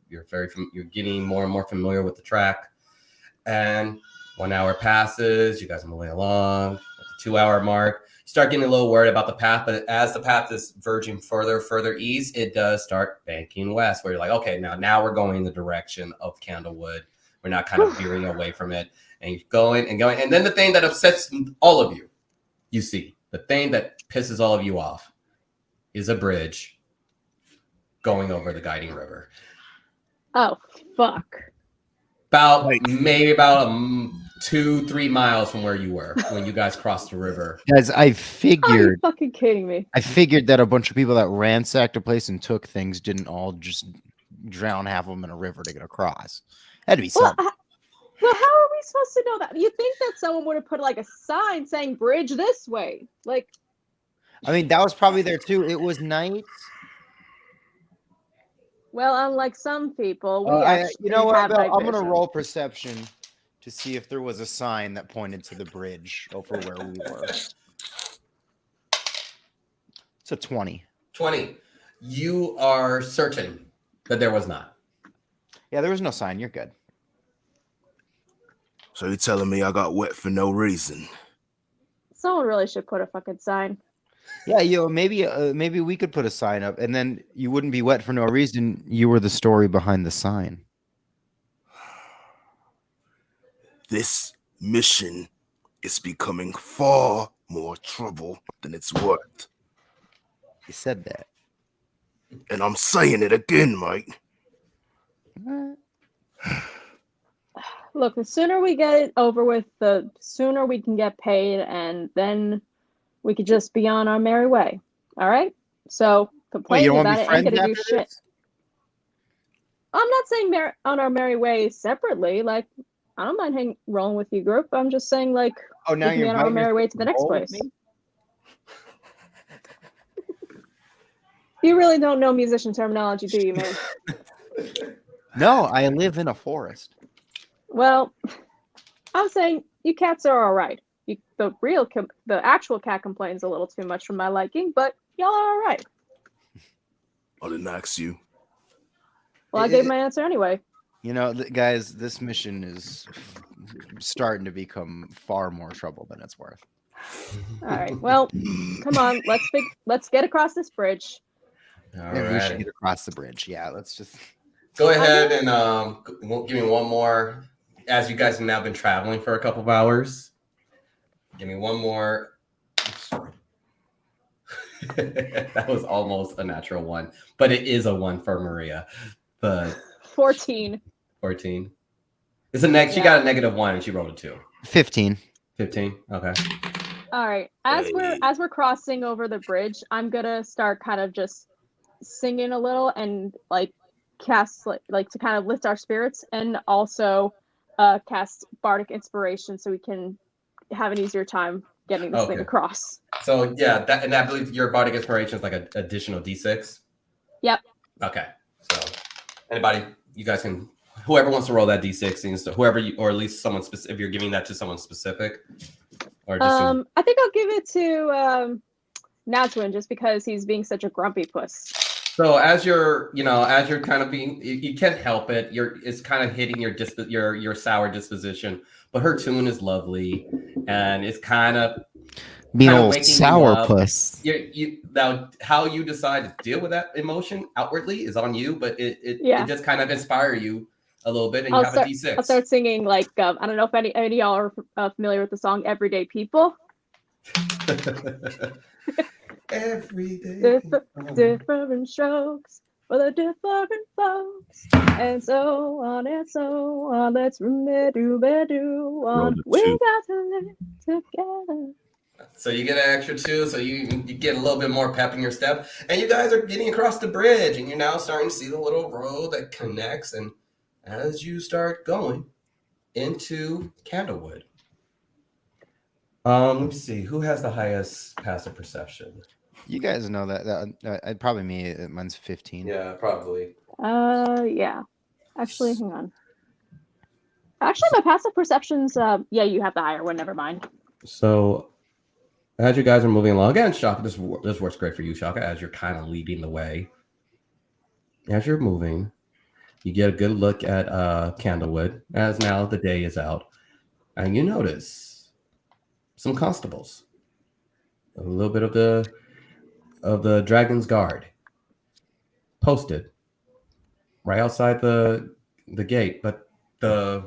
You're getting more and more familiar with the track, and 1 hour passes. You guys are moving along. At the 2 hour mark, you start getting a little worried about the path, but as the path is verging further east, it does start banking west, where you're like, okay, now we're going in the direction of Candlewood. We're not kind of veering away from it, and you're going. And then the thing that upsets all of you, the thing that pisses all of you off is a bridge going over the guiding river. Oh, fuck. Maybe about 2-3 miles from where you were when you guys crossed the river. Guys, I Are you figured fucking kidding me? that a bunch of people that ransacked a place and took things didn't all just drown half of them in a river to get across. Had to be something. Well, how are we supposed to know that? You think that someone would have put a sign saying "bridge this way"? I mean, that was probably there too. It was night. Well, unlike some people, you know what? I'm gonna roll perception to see if there was a sign that pointed to the bridge over where we were. It's a 20. 20. You are certain that there was not. Yeah, there was no sign. You're good. So you're telling me I got wet for no reason? Someone really should put a fucking sign. Yeah, maybe we could put a sign up, and then you wouldn't be wet for no reason. You were the story behind the sign. This mission is becoming far more trouble than it's worth. You said that. And I'm saying it again, mate. Look, the sooner we get it over with, the sooner we can get paid, and then we could just be on our merry way. All right? So complaining about it ain't gonna do shit. I'm not saying on our merry way separately. I don't mind rolling with you, group. I'm just saying, now we can be on our merry way to the next place. You really don't know musician terminology, do you, man? No, I live in a forest. Well, I'm saying you cats are all right. The actual cat complains a little too much for my liking, but y'all are all right. I didn't ask you. Well, I gave my answer anyway. You know, guys, this mission is starting to become far more trouble than it's worth. All right. Well, come on. Let's get across this bridge. All Maybe right. we should get across the bridge. Yeah, let's just go ahead and give me one more. As you guys have now been traveling for a couple of hours, give me one more. That was almost a natural one, but it is a 1 for Maria. but 14. 14. It's a neg. She got a -1 and she rolled a 2. 15. 15. Okay. All right. As we're crossing over the bridge, I'm gonna start kind of just singing a little and like cast like to kind of lift our spirits, and also cast bardic inspiration so we can have an easier time getting this thing Okay. across. So yeah, and I believe your bardic inspiration is like an additional D6. Yep. Okay. So anybody, you guys can, whoever wants to roll that D6 seems to, whoever you, or at least someone specific, if you're giving that to someone specific, or just I think I'll give it to Natwin just because he's being such a grumpy puss. so as you're kind of being, you can't help it. It's kind of hitting your sour disposition, but her tune is lovely, and it's kind of Being kind a of little waking you sour up. puss. Now how you decide to deal with that emotion outwardly is on you, but it just kind of inspire you a little bit, and you have a D6. I'll start singing like I don't know if any of y'all are familiar with the song "Everyday People." Everyday Different strokes for the different folks, and so on and so on. Let's do on. We got to live together. So you get an extra 2, so you get a little bit more pep in your step, and you guys are getting across the bridge, and you're now starting to see the little road that connects. And as you start going into Candlewood, let me see who has the highest passive perception. You guys know that probably me. Mine's 15. Yeah, probably. Yeah. Actually, hang on. Actually, my passive perception's yeah, you have the higher one. Never mind. So, as you guys are moving along, again, Shaka, this works great for you, Shaka, as you're kind of leading the way. As you're moving, you get a good look at Candlewood, as now the day is out, and you notice some constables, a little bit of the Dragon's Guard posted right outside the gate, but their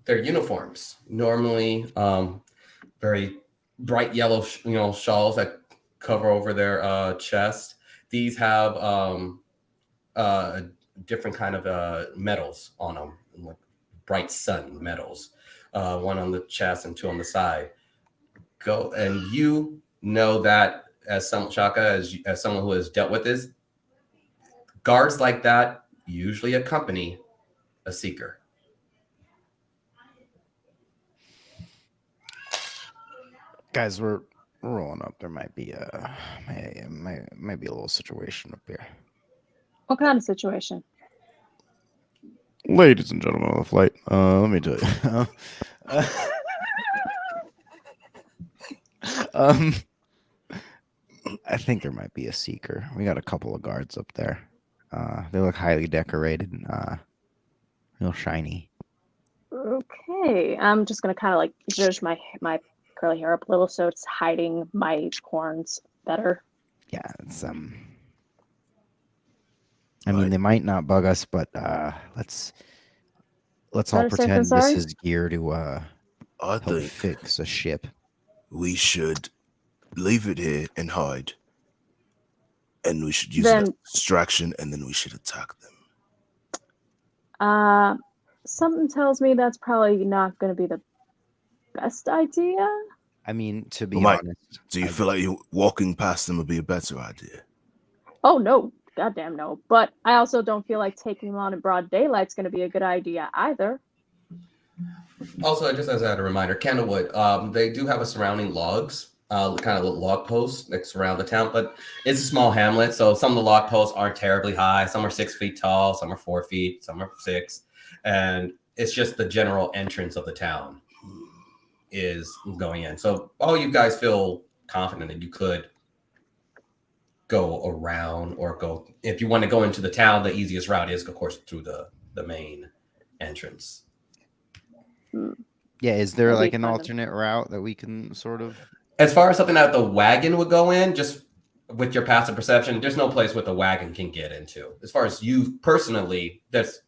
uniforms normally very bright yellow shawls that cover over their chest. These have different kind of medals on them, like bright sun medals, one on the chest and 2 on the side. Go, and you know that as someone who has dealt with this, guards like that usually accompany a seeker. Guys, we're rolling up. There might be might be a little situation up here. What kind of situation? Ladies and gentlemen of the flight, let me tell you. I think there might be a seeker. We got a couple of guards up there. They look highly decorated and real shiny. Okay, I'm just gonna kind of like zhuzh my curly hair up a little so it's hiding my horns better. Yeah, it's I mean, they might not bug us, but let's all pretend this is gear to I help think fix a ship. we should leave it here and hide. And we should use it as a distraction, and then we should attack them. Something tells me that's probably not going to be the best idea. I mean, to be honest, do you feel like walking past them would be a better idea? Oh no, goddamn no! But I also don't feel like taking them on in broad daylight's going to be a good idea either. Also, just as a reminder, Candlewood, they do have a surrounding logs. Kind of log posts that surround the town, but it's a small hamlet, so some of the log posts aren't terribly high. Some are 6 feet tall, some are 4 feet, some are 6, and it's just the general entrance of the town is going in. So all you guys feel confident that you could go around or go, if you want to go into the town, the easiest route is, of course, through the main entrance. Yeah, is there like an alternate route that we can sort of? As far as something that the wagon would go in, just with your passive perception, there's no place where the wagon can get into. As far as you personally, there's,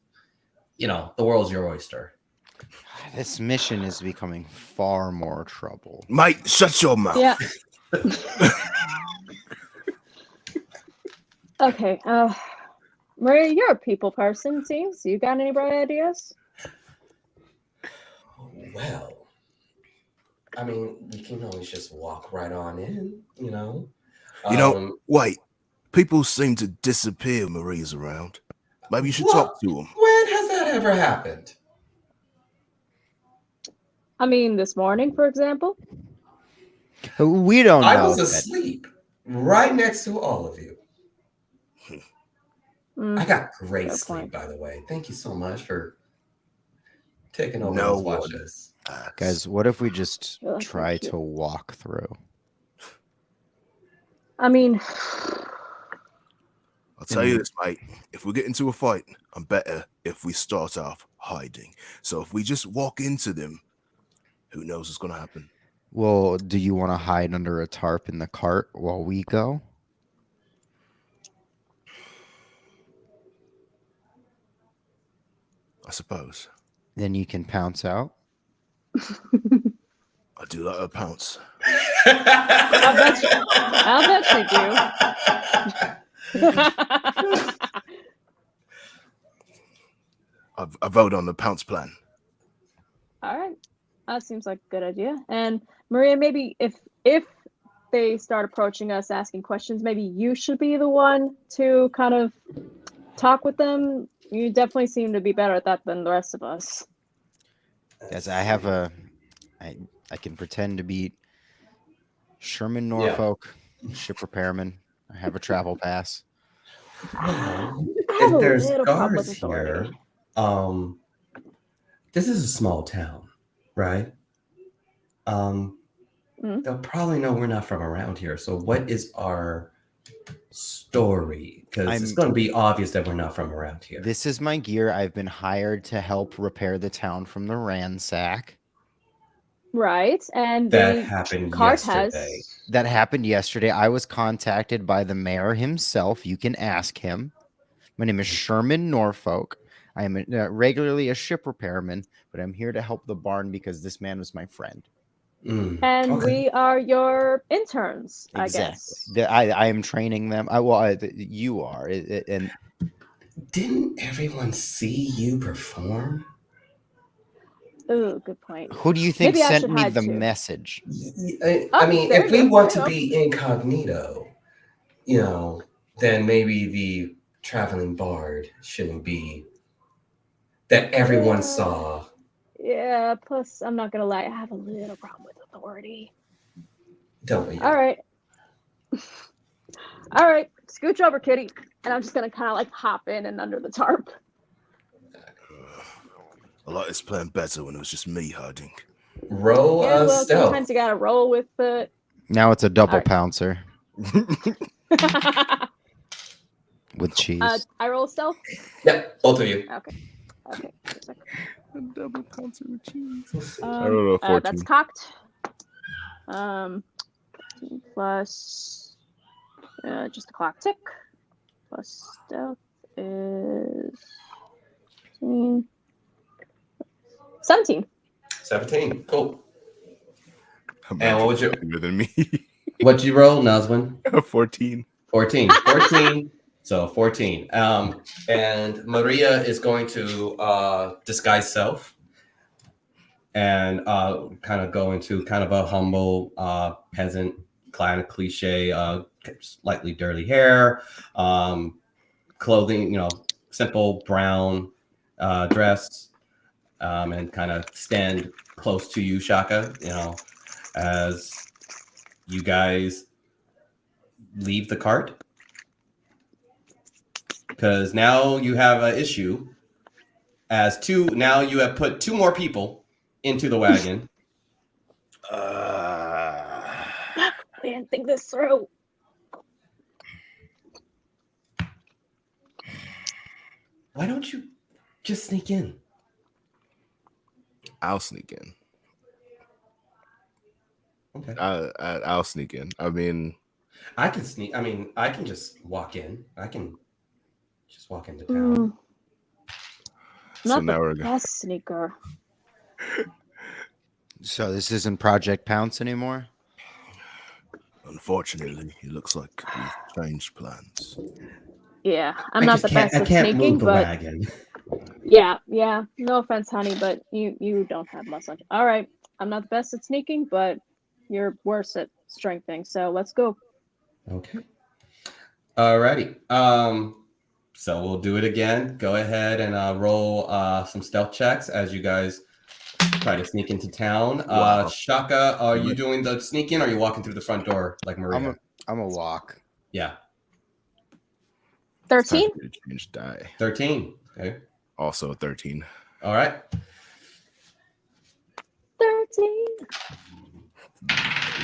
the world's your oyster. This mission is becoming far more trouble. Mate, shut your mouth. Yeah. Okay. Maria, you're a people person, it seems. You got any bright ideas? Well, I mean, we can always just walk right on in, you know. You know, Um, wait. People seem to disappear when Maria's around. Maybe you should what? talk to them. When has that ever happened? I mean, this morning, for example. We don't I know was that. asleep right next to all of you. Mm, I got great Good sleep, point. by the way. Thank you so much for taking over No those one. watches. Guys, what if we just You're like, try thank you. to walk through? I mean, I'll tell you this, mate. If we get into a fight, I'm better if we start off hiding. So if we just walk into them, who knows what's going to happen? Well, do you want to hide under a tarp in the cart while we go? I suppose. Then you can pounce out. I do like a pounce. I'll bet you do. I vote on the pounce plan. All right, that seems like a good idea. And Maria, maybe if they start approaching us asking questions, maybe you should be the one to kind of talk with them. You definitely seem to be better at that than the rest of us. Guys, I can pretend to be Sherman Norfolk, ship repairman. I have a travel pass. Well, I have if a there's little problem with guards authority. here, this is a small town, right? They'll probably know we're not from around here. So what is our story? Because it's going to be obvious that we're not from around here. This is my gear. I've been hired to help repair the town from the ransack. Right, and That the happened cart yesterday. That happened yesterday. I was contacted by the mayor himself. You can ask him. My name is Sherman Norfolk. I am regularly a ship repairman, but I'm here to help the barn because this man was my friend. And okay. we are your interns, I guess. I am training them. You are. And Didn't everyone see you perform? Ooh, good point. who do you think Maybe I sent should me hide the too. message? I mean, there if you we go, want there to you be incognito, you know, then maybe the traveling bard shouldn't be that everyone saw. Yeah, plus, I'm not gonna lie, I have a little problem with authority. Don't we? All right. All right, scooch over, kitty. And I'm just gonna kind of like hop in and under the tarp. I like this plan better when it was just me hiding. Roll Yeah, well, stealth. sometimes you gotta roll with the. Now it's a double Alright. pouncer with cheese. I roll stealth. Yep, both of you. Okay. Okay. Just a second. A double pouncer with cheese. I don't know, 14. That's cocked. Plus just a clock tick. Plus stealth is 17. 17. Cool. I'm And what was your bigger than me. what'd you roll, Nazwin? 14. 14. 14. So 14. And Maria is going to disguise self and kind of go into kind of a humble peasant kind of cliche, slightly dirty hair, clothing, simple brown dress, and kind of stand close to you, Shaka, as you guys leave the cart. Because now you have an issue now you have put 2 more people into the wagon. I didn't think this through. Why don't you just sneak in? I'll sneak in. Okay. I'll sneak in. I mean, I can sneak. I mean, I can just walk in. I can just walk into town. so Not now the we're going. best sneaker. So this isn't Project Pounce anymore? Unfortunately, it looks like we've changed plans. Yeah, I'm not the best I at can't move sneaking, the but wagon. yeah. No offense, honey, but you don't have much. All right, I'm not the best at sneaking, but you're worse at strengthening. So let's go. Okay. Alrighty. So we'll do it again. Go ahead and roll some stealth checks as you guys try to sneak into town. Wow. Shaka, are you doing the sneaking or are you walking through the front door like Maria? I'm a walk. Yeah. It's time 13. for me to change die. 13. Okay. Also 13. All right. 13.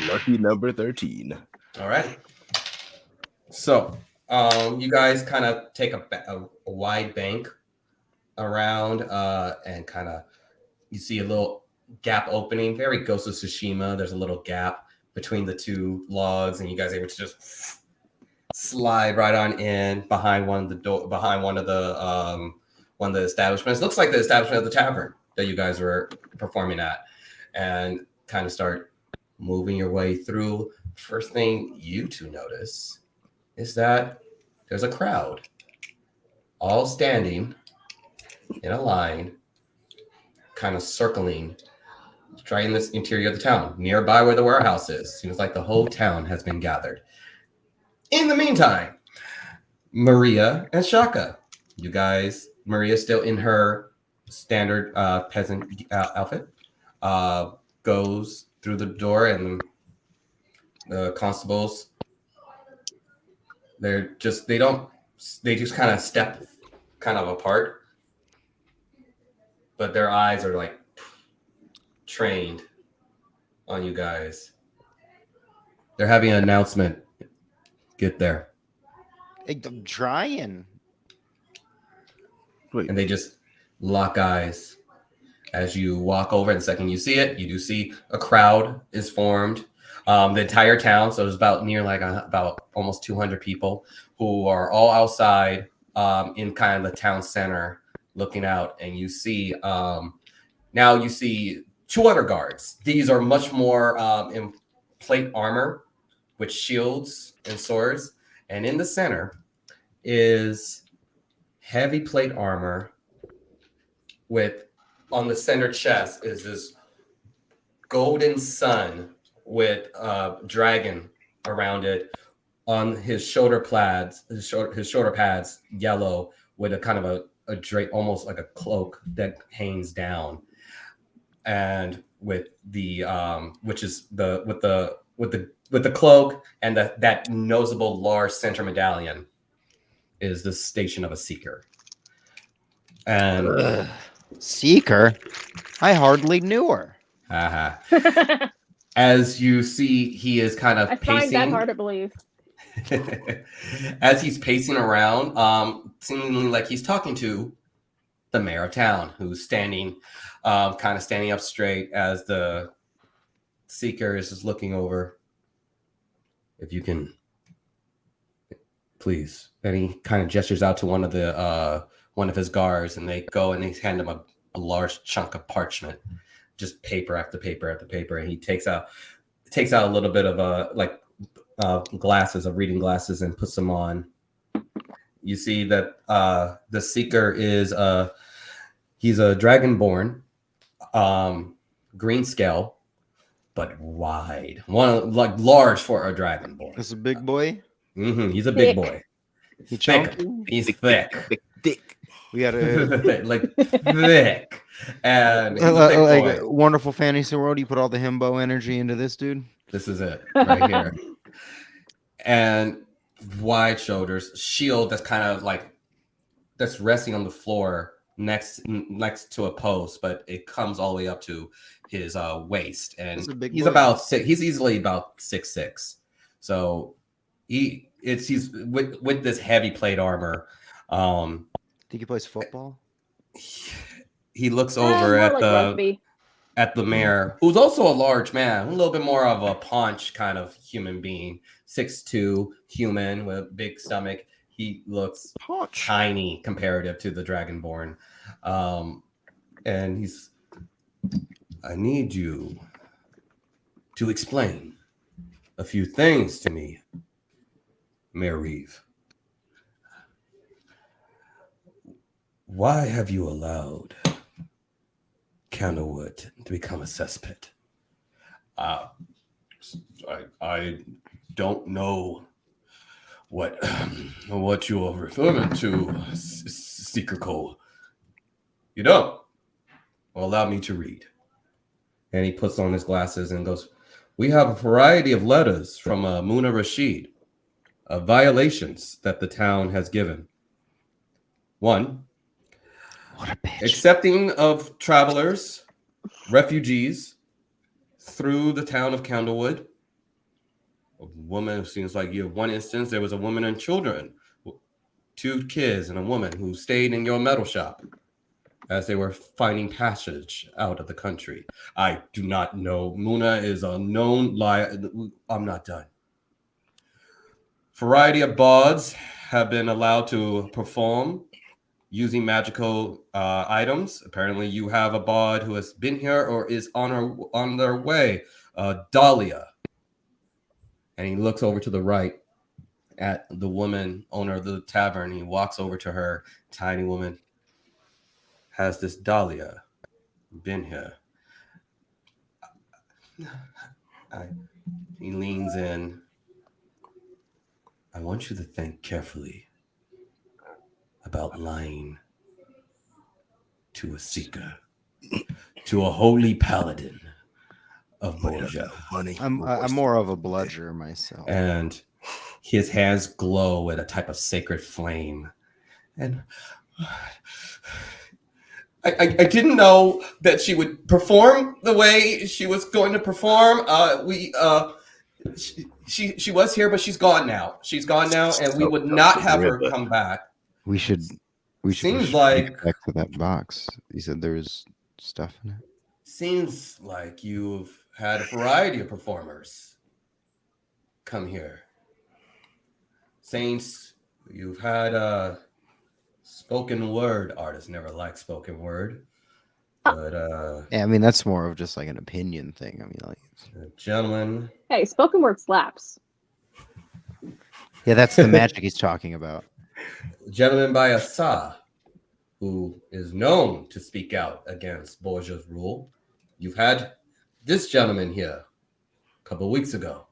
Lucky number 13. All right. So, you guys kind of take a wide bank around, and kind of you see a little gap opening. Very Ghost of Tsushima. There's a little gap between the two logs, and you guys are able to just slide right on in behind one of the establishments. Looks like the establishment of the tavern that you guys were performing at, and kind of start moving your way through. First thing you two notice is that there's a crowd all standing in a line, kind of circling, right in this interior of the town, nearby where the warehouse is. Seems like the whole town has been gathered. In the meantime, Maria and Shaka, you guys, Maria's still in her standard peasant outfit, goes through the door, and the constables, they just kind of step kind of apart, but their eyes are like trained on you guys. They're having an announcement. Get there. I'm trying. Wait, And they just lock eyes as you walk over. And the second you see it, you do see a crowd is formed. The entire town, so there's about about almost 200 people who are all outside, in kind of the town center looking out. And you see, now you see two other guards. These are much more in plate armor with shields and swords. And in the center is heavy plate armor with, on the center chest is this golden sun with a dragon around it. On his shoulder pads, yellow with a kind of a drape, almost like a cloak that hangs down, and with the which is with the cloak and that noticeable large center medallion is the station of a seeker. And Seeker? I hardly knew her. as you see, he is kind of I pacing. find that hard to believe. As he's pacing around, seemingly like he's talking to the mayor of town, who's standing, kind of standing up straight as the seeker is just looking over. If you can, please. And he kind of gestures out to one of his guards, and they go and they hand him a large chunk of parchment, just paper after paper after paper, and he takes out a little bit of reading glasses, and puts them on. You see that the seeker is he's a dragonborn, green scale, but wide, like large for a dragonborn. This is a big boy. He's a big Thick. boy. He Thick. chunky? He's thick. Thick. We got a like thick, and he's a thick like boy. a wonderful fantasy world. You put all the himbo energy into this dude. This is it right here. And wide shoulders, shield that's kind of like that's resting on the floor next to a post, but it comes all the way up to his waist, and That's a big he's boy. about six. He's easily about 6'6". So he's with this heavy plate armor. Think he plays football? He looks More over like at rugby. the mayor, who's also a large man, a little bit more of a paunch kind of human being, 6'2", human with a big stomach. He looks tiny comparative to the dragonborn, and he's. I need you to explain a few things to me, Mayor Reeve. Why have you allowed Candlewood to become a cesspit? I don't know what you are referring to, Seeker Cole. You don't? Well, allow me to read. And he puts on his glasses and goes, we have a variety of letters from Muna Rashid of violations that the town has given. 1, What a bitch. accepting of travelers, refugees through the town of Candlewood. A woman, seems like you have one instance, there was a woman and children, 2 kids and a woman who stayed in your metal shop as they were finding passage out of the country. I do not know. Muna is a known liar. I'm not done. Variety of bards have been allowed to perform using magical items. Apparently, you have a bard who has been here or is on their way, Dahlia. And he looks over to the right at the woman, owner of the tavern. He walks over to her, tiny woman. Has this Dahlia been here? He leans in. I want you to think carefully about lying to a seeker, to a holy paladin of Borgia. Money. I'm more of a bludger myself. And his hands glow with a type of sacred flame. And I didn't know that she would perform the way she was going to perform. She was here, but she's gone now. She's gone now, and we would not have her come back. We should Seems like- get back to that box. You said there was stuff in it. Seems like you've had a variety of performers come here. Saints, you've had spoken word artists. Never liked spoken word. But Yeah, I mean that's more of just like an opinion thing. I mean, like, gentlemen, Hey, spoken word slaps. yeah, that's the magic he's talking about. gentleman by Asa, who is known to speak out against Borgia's rule. You've had this gentleman here a couple of weeks ago.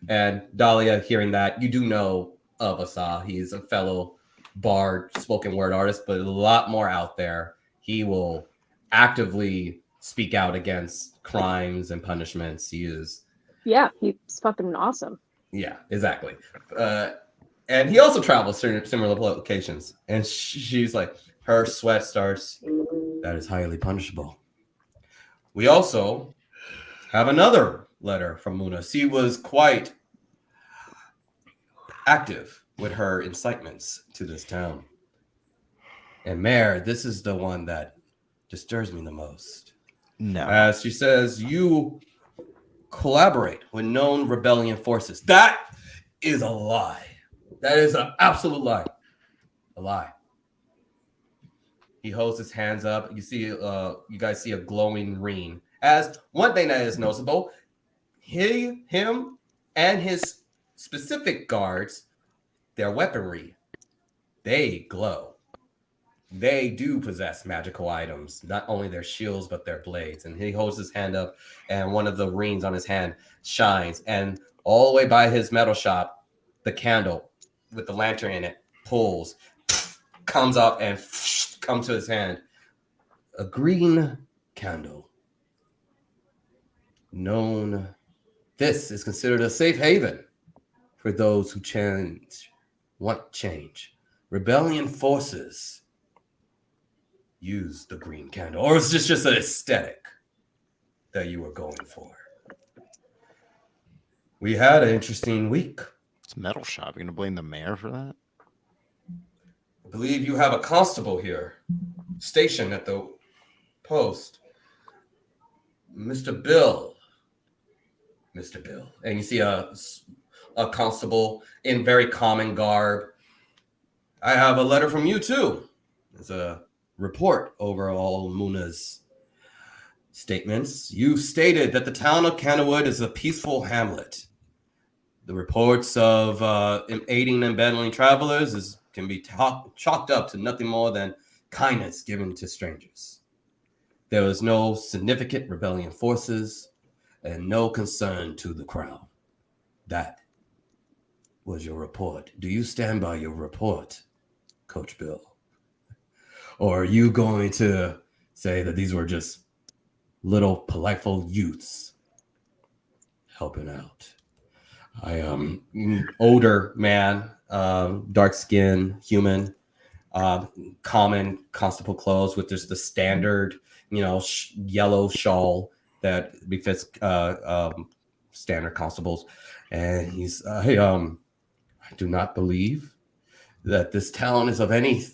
And Dahlia, hearing that, you do know of Asa. He's a fellow bard, spoken word artist, but a lot more out there. He will actively speak out against crimes and punishments. He is... Yeah, he's fucking awesome. Yeah, exactly. And he also travels to similar locations. And she's like, her sweat starts. That is highly punishable. We also have another letter from Muna. She was quite active with her incitements to this town. And Mayor, this is the one that disturbs me the most. No. As she says, you collaborate with known rebellion forces. That is a lie. That is an absolute lie. A lie. He holds his hands up. You see, you guys see a glowing ring. As one thing that is noticeable, him and his specific guards, their weaponry, they glow. They do possess magical items, not only their shields, but their blades. And he holds his hand up, and one of the rings on his hand shines. And all the way by his metal shop, the candle with the lantern in it pulls, comes up, and comes to his hand. A green candle. This is considered a safe haven for those who want change. Rebellion forces use the green candle, or is this just an aesthetic that you were going for? We had an interesting week. It's metal shop. You're gonna blame the mayor for that? I believe you have a constable here stationed at the post. Mr. Bill. And you see a constable in very common garb. I have a letter from you too. It's a report over all Muna's statements. You've stated that the town of Candlewood is a peaceful hamlet. The reports of aiding and embezzling travelers can be chalked up to nothing more than kindness given to strangers. There was no significant rebellion forces and no concern to the crown. That was your report. Do you stand by your report, Coach Bill? Or are you going to say that these were just little politeful youths helping out? I am older man, dark skin, human, common constable clothes with just the standard, yellow shawl that befits standard constables. And he's, I do not believe that this town is of any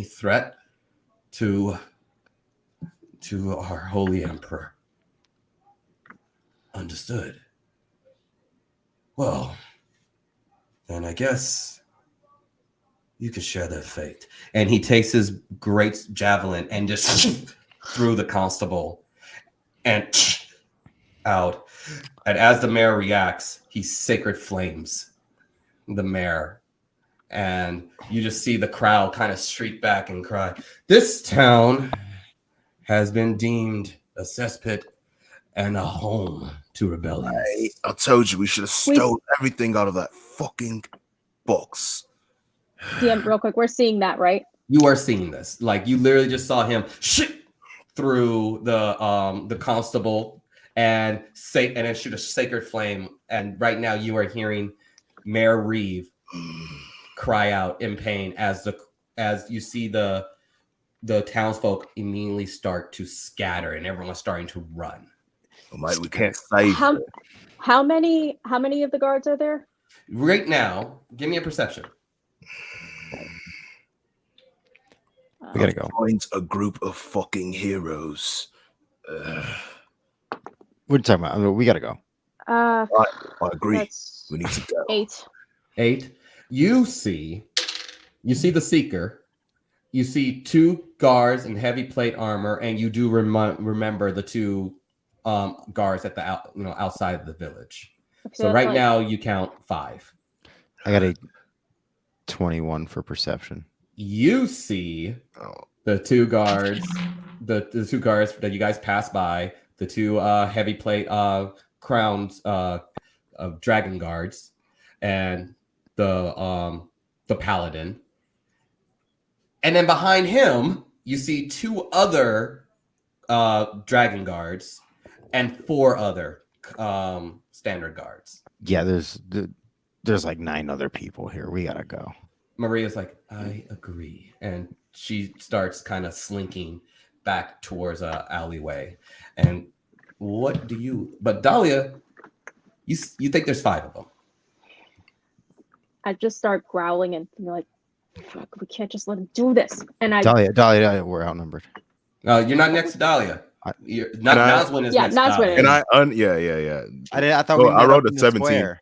threat to our holy emperor. Understood. Well, then I guess you can share their fate. And he takes his great javelin and just through the constable and out. And as the mayor reacts, he sacred flames the mayor. And you just see the crowd kind of shriek back and cry. This town has been deemed a cesspit and a home to rebellions. I told you we should have stolen everything out of that fucking box. DM, real quick, we're seeing that, right? You are seeing this. Like, you literally just saw him through the constable and then shoot a sacred flame. And right now you are hearing Mayor Reeve cry out in pain as you see the townsfolk immediately start to scatter and everyone's starting to run. Well, mate, we can't save how many of the guards are there? Right now, give me a perception. We gotta go. Find a group of fucking heroes. We're talking about. I mean, we gotta go. I agree. That's We need to go. 8. 8. You see the Seeker. You see 2 guards in heavy plate armor, and you do remember the 2 guards at the outside of the village. So right now you count 5. I got a 21 for perception. You see the 2 guards, the 2 guards that you guys passed by, the 2 heavy plate crowns of dragon guards, and the paladin. And then behind him, you see 2 other dragon guards and 4 other standard guards. Yeah, there's like 9 other people here. We gotta go. Maria's like, I agree. And she starts kind of slinking back towards an alleyway. And but Dahlia, you think there's 5 of them. I just start growling and be like, fuck, we can't just let him do this. And Dahlia, we're outnumbered. You're not next to Dahlia. Nazwin is next to Dahlia. And I thought I met rolled up a in the 17. square.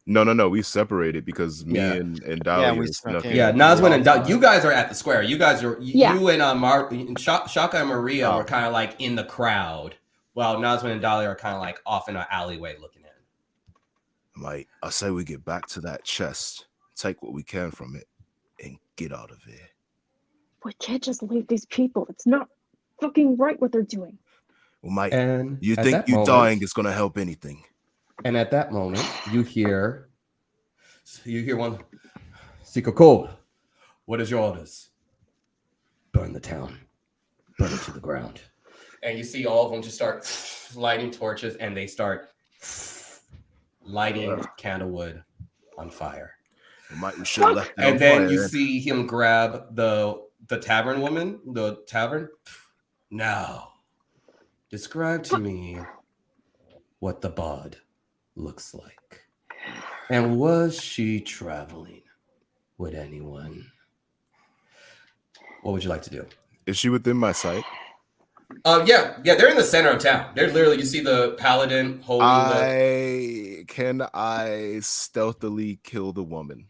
No. We separated because me and Dahlia. we is snuck nothing. in. Yeah, Nazwin and Dahlia. You guys are at the square. You guys are you and Shaka and Maria were kind of like in the crowd, while Nazwin and Dahlia are kind of like off in an alleyway looking in. Mate, I say we get back to that chest, take what we can from it, and get out of here. We can't just leave these people. It's not fucking right what they're doing. Well, mate, And you at think that you moment- dying is going to help anything? And at that moment, you hear one, Seeker Cole, what is your orders? Burn the town. Burn it to the ground. And you see all of them just start lighting torches, and they start lighting candlewood on fire. Well, mate, we should have left it And on then fire, you see him grab the tavern woman, the tavern. Now, describe to me what the bod looks like. And was she traveling with anyone? What would you like to do? Is she within my sight? Yeah, they're in the center of town. They're literally, you see the paladin holding Can I stealthily kill the woman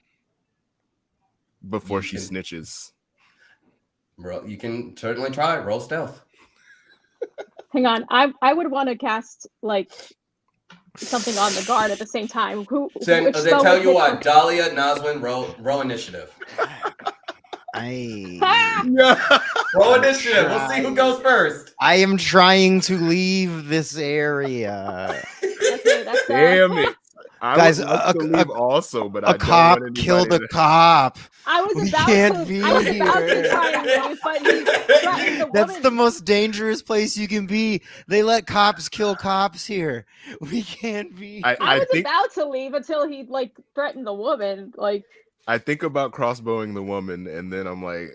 before You she can- snitches? You can certainly try. Roll stealth. Hang on. I would want to cast like something on the guard at the same time. Then which spell tell would you hit what, first? Dahlia, Nazwin, roll initiative. I Roll initiative. We'll see who goes first. I am trying to leave this area. Okay, that's Damn it. I Guys, would love to leave also, but I A don't cop want killed a anybody to- cop. I was We about can't to. be I was about to here. try and leave, but he threatened the That's woman. the most dangerous place you can be. They let cops kill cops here. We can't be. I was think about to leave until he like threatened the woman. Like, I think about crossbowing the woman, and then I'm like,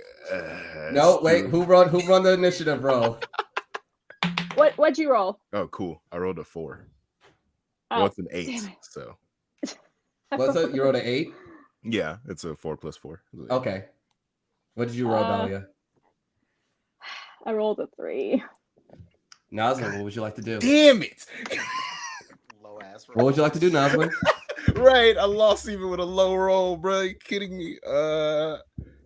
No, wait. Who run the initiative roll? what'd you roll? Oh, cool. I rolled a 4. Oh, Well, it's an damn 8. it. So What's it? You rolled an 8? yeah, it's a 4 plus 4. Okay. What did you roll, Dahlia? I rolled a 3. Naslin, what would you like to do? Damn it! Low ass What would you like to do, Naslin? Right, I lost even with a low roll, bro. You kidding me?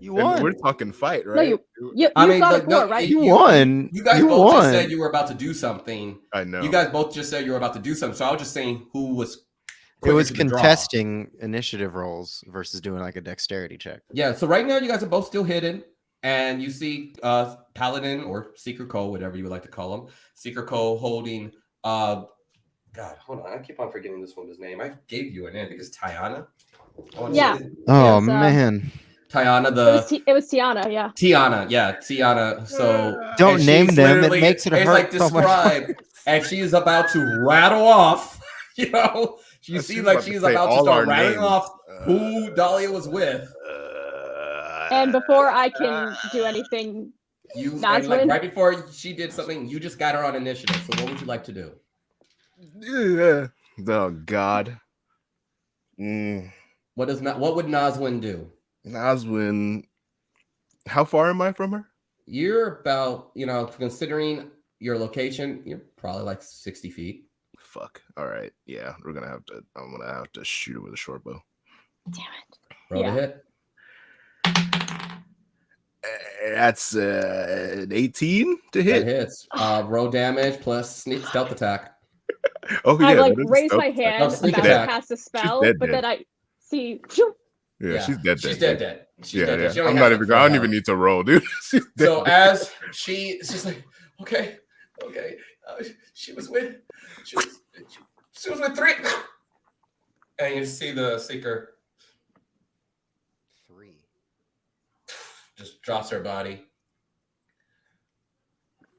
You and won. we're talking fight, No, right? you I mean, got like, a 4, no, right? You won. You guys You both just won. said you were about to do something. I know. You guys both just said you were about to do something. So I was just saying who was. It quicker was to the draw. contesting initiative rolls versus doing like a dexterity check. Yeah. So right now you guys are both still hidden, and you see Paladin or Seeker Cole, whatever you would like to call him, Seeker Cole holding. God, hold on. I keep on forgetting this woman's name. I gave you an name. I think it's Tiana. I wanna Yeah. say- Oh Yes, man! Tiana It was Tiana, yeah. Tiana, yeah, Tiana. So Don't and name she's them. It literally- makes it it's hurt like so much. described, and she is about to rattle off. You know, you She's see, like about to she's say about to all our start rattling names. off who Dahlia was with. And before I can do anything, You and Naslin? like right before she did something, you just got her on initiative. So what would you like to do? Oh God. What would Nazwin do? Naswin. How far am I from her? You're about, considering your location, you're probably like 60 feet. Fuck. All right. Yeah, I'm gonna have to shoot her with a short bow. damn it. Roll Yeah. the hit. That's an 18 to That hit. hits. Roll damage plus sneak stealth attack. Oh yeah. I like that is a raise stealth my attack. hand Oh, sneak about to attack. cast a spell, dead, but dead. then I see. phew, Yeah, she's dead. She's dead. She's Yeah, dead. yeah. She only I'm has, not like, even. 4 I don't health. even need to roll, dude. She's dead. So as she's just like, okay, she was with 3, and you see the Seeker 3. just drops her body.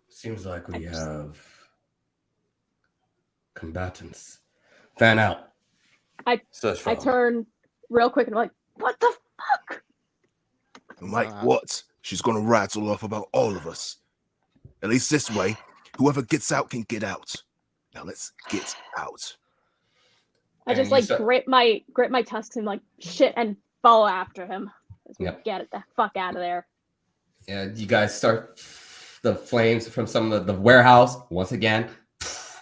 Seems like we have combatants. Fan out. I turn real quick and I'm like, what the fuck? I'm like, what? She's gonna rattle off about all of us. At least this way, whoever gets out can get out. Now let's get out. I And just you like start- grip my tusks and like shit and follow after him. As we Yep. get it the fuck out of there. And you guys start the flames from some of the warehouse once again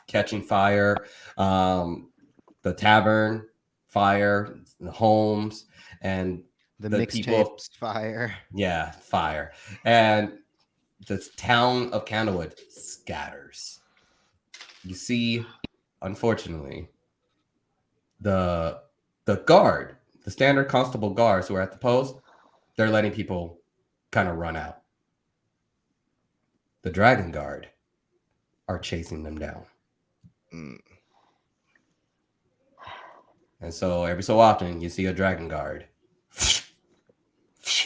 catching fire. The tavern fire, the homes, and The The people- mixtapes fire. yeah, fire. And the town of Candlewood scatters. You see, unfortunately, the guard, the standard constable guards who are at the post, they're letting people kind of run out. The dragon guard are chasing them down. Mm. And so every so often you see a dragon guard.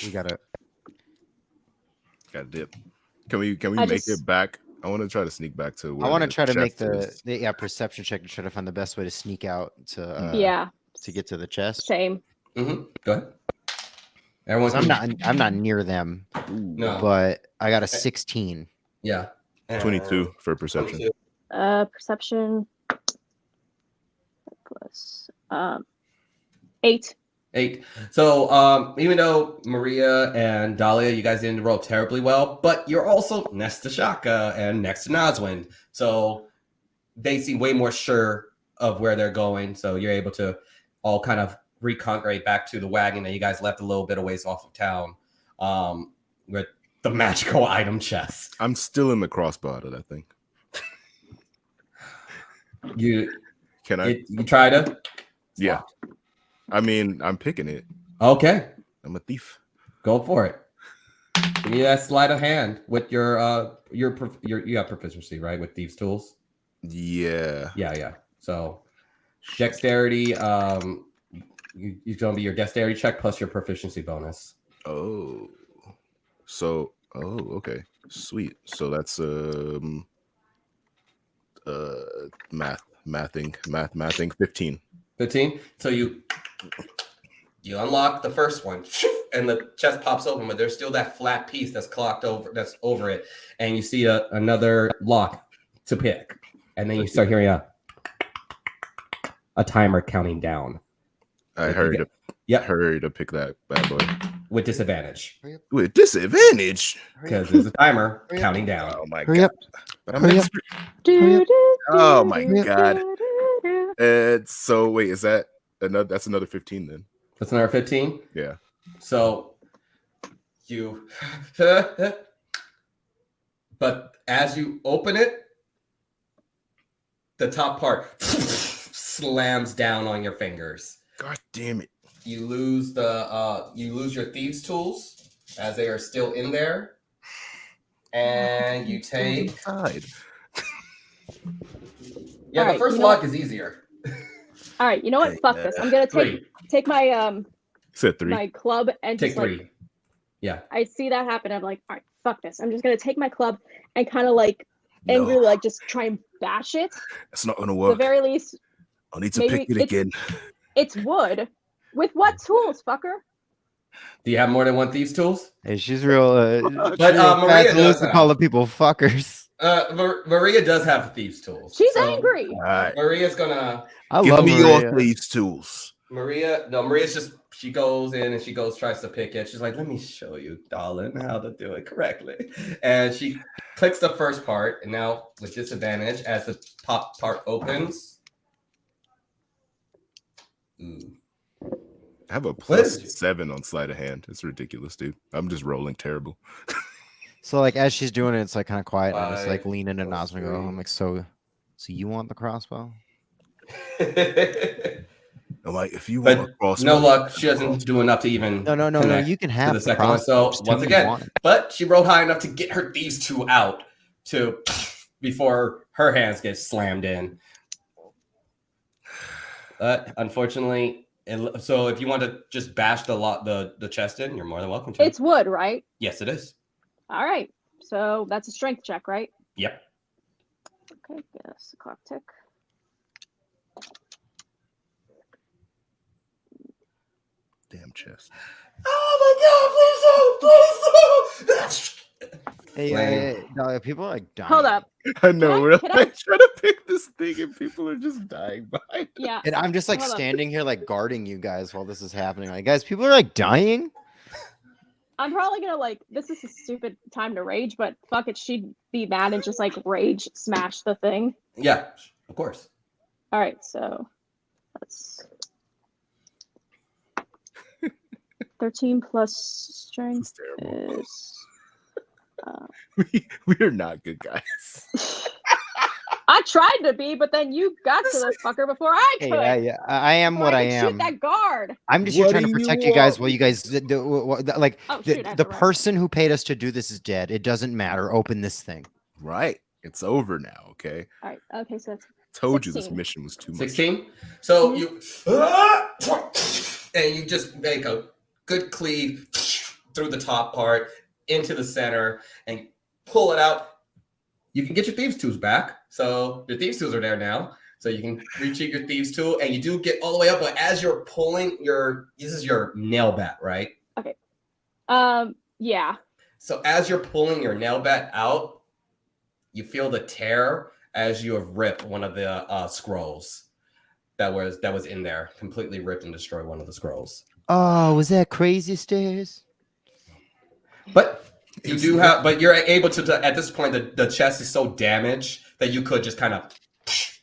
We gotta. Got dip. Can we I make just- it back? I want to try to sneak back to. I want to try to make chest the is. perception check to try to find the best way to sneak out to Yeah, to get to the chest. same. Mm-hmm. Go ahead. Everyone, 'Cause I'm not near them, No. but I got a 16. Yeah. 22 for perception. 22. Perception plus 8. 8. So even though Maria and Dahlia, you guys didn't roll terribly well, but you're also next to Shaka and next to Nazwin. So they seem way more sure of where they're going. So you're able to all kind of recongregate back to the wagon that you guys left a little bit of ways off of town with the magical item chest. I'm still in the crossbar of that thing. You Can I? you try to? Yeah. I mean, I'm picking it. Okay. I'm a thief. Go for it. Give me that sleight of hand with your you got proficiency, right, with thieves tools. Yeah. Yeah. So dexterity, you're gonna be your dexterity check plus your proficiency bonus. Oh. So. Oh. Okay. Sweet. So that's mathing 15. 15. So you unlock the first one, and the chest pops open, but there's still that flat piece that's over it, and you see another lock to pick, and then you start hearing a timer counting down. I Like, hurry to Yep, hurry to pick that bad boy with disadvantage with disadvantage. because there's a timer Hurry up. counting down. Oh my Hurry god! up. But I'm Hurry up. Hurry up. Oh my god! God. So wait, is that another? That's another 15 then. That's another 15. Yeah. So you, but as you open it, the top part slams down on your fingers. God damn it! You lose your thieves tools as they are still in there, and you take Side. the Alright, first you know lock is easier. All right, you know what? Hey, Fuck this. I'm gonna take my Said 3. my club and Take just like 3. Yeah. I see that happen. I'm like, all right, fuck this. I'm just gonna take my club and kind of like No, angrily like just try and bash it. that's not gonna At the work. very least, I need to maybe pick it again. it's wood. With what tools, fucker? Do you have more than one thieves tools? Hey, she's real. But, She's real Maria fast does loose to have- call the people fuckers. Maria does have thieves tools. She's angry. All right, Maria's gonna. I give love me Maria. your thieves tools. Maria's just, she goes in and tries to pick it. She's like, let me show you, darling, how to do it correctly. And she clicks the first part, and now with disadvantage, as the top part opens. Ooh. I have a What plus is- 7 on sleight of hand. It's ridiculous, dude. I'm just rolling terrible. So like as she's doing it, it's like kind of quiet. And I just like 5 lean in and plus Nazma go. 3. I'm like, so you want the crossbow? I'm like, if you want But a crossbow, no luck. She doesn't do enough to even. No. connect You can to have the the second one. crossbow. So Just tell once me you again, want it. but she rolled high enough to get her thieves 2 out to before her hands get slammed in. But unfortunately, so if you want to just bash the chest in, you're more than welcome to. It's wood, right? Yes, it is. All right. So that's a strength check, right? Yep. Okay, yes, the clock tick. Damn chest. Oh my God! Please don't! Hey, no, people are like dying. Hold up. I know. We're Can like I- trying to pick this thing, and people are just dying behind. Yeah. And I'm just like Hold up. standing here like guarding you guys while this is happening. Like, guys, people are like dying. I'm probably gonna like this is a stupid time to rage, but fuck it, she'd be mad and just like rage smash the thing. Yeah, of course. All right, so that's 13 plus strength This is terrible. is We are not good guys. I tried to be, but then you got to this fucker before I could. Hey, yeah, I am Before what I could am. Shoot that guard. I'm just here What trying to do you protect you guys want? while you guys like Oh shoot, I the have to run. person who paid us to do this is dead. It doesn't matter. Open this thing. Right. It's over now. Okay. All right, okay, so that's Told you this 16. mission was too much. 16. So you and you just make a good cleave through the top part into the center and pull it out. You can get your thieves tools back. So your thieves tools are there now. So you can retrieve your thieves tool, and you do get all the way up. But as you're pulling this is your nail bat, right? yeah. So as you're pulling your nail bat out, you feel the tear as you have ripped one of the scrolls that was in there, completely ripped and destroyed one of the scrolls. Oh, was that crazy stairs? But you do have, but you're able to at this point the chest is so damaged that you could just kind of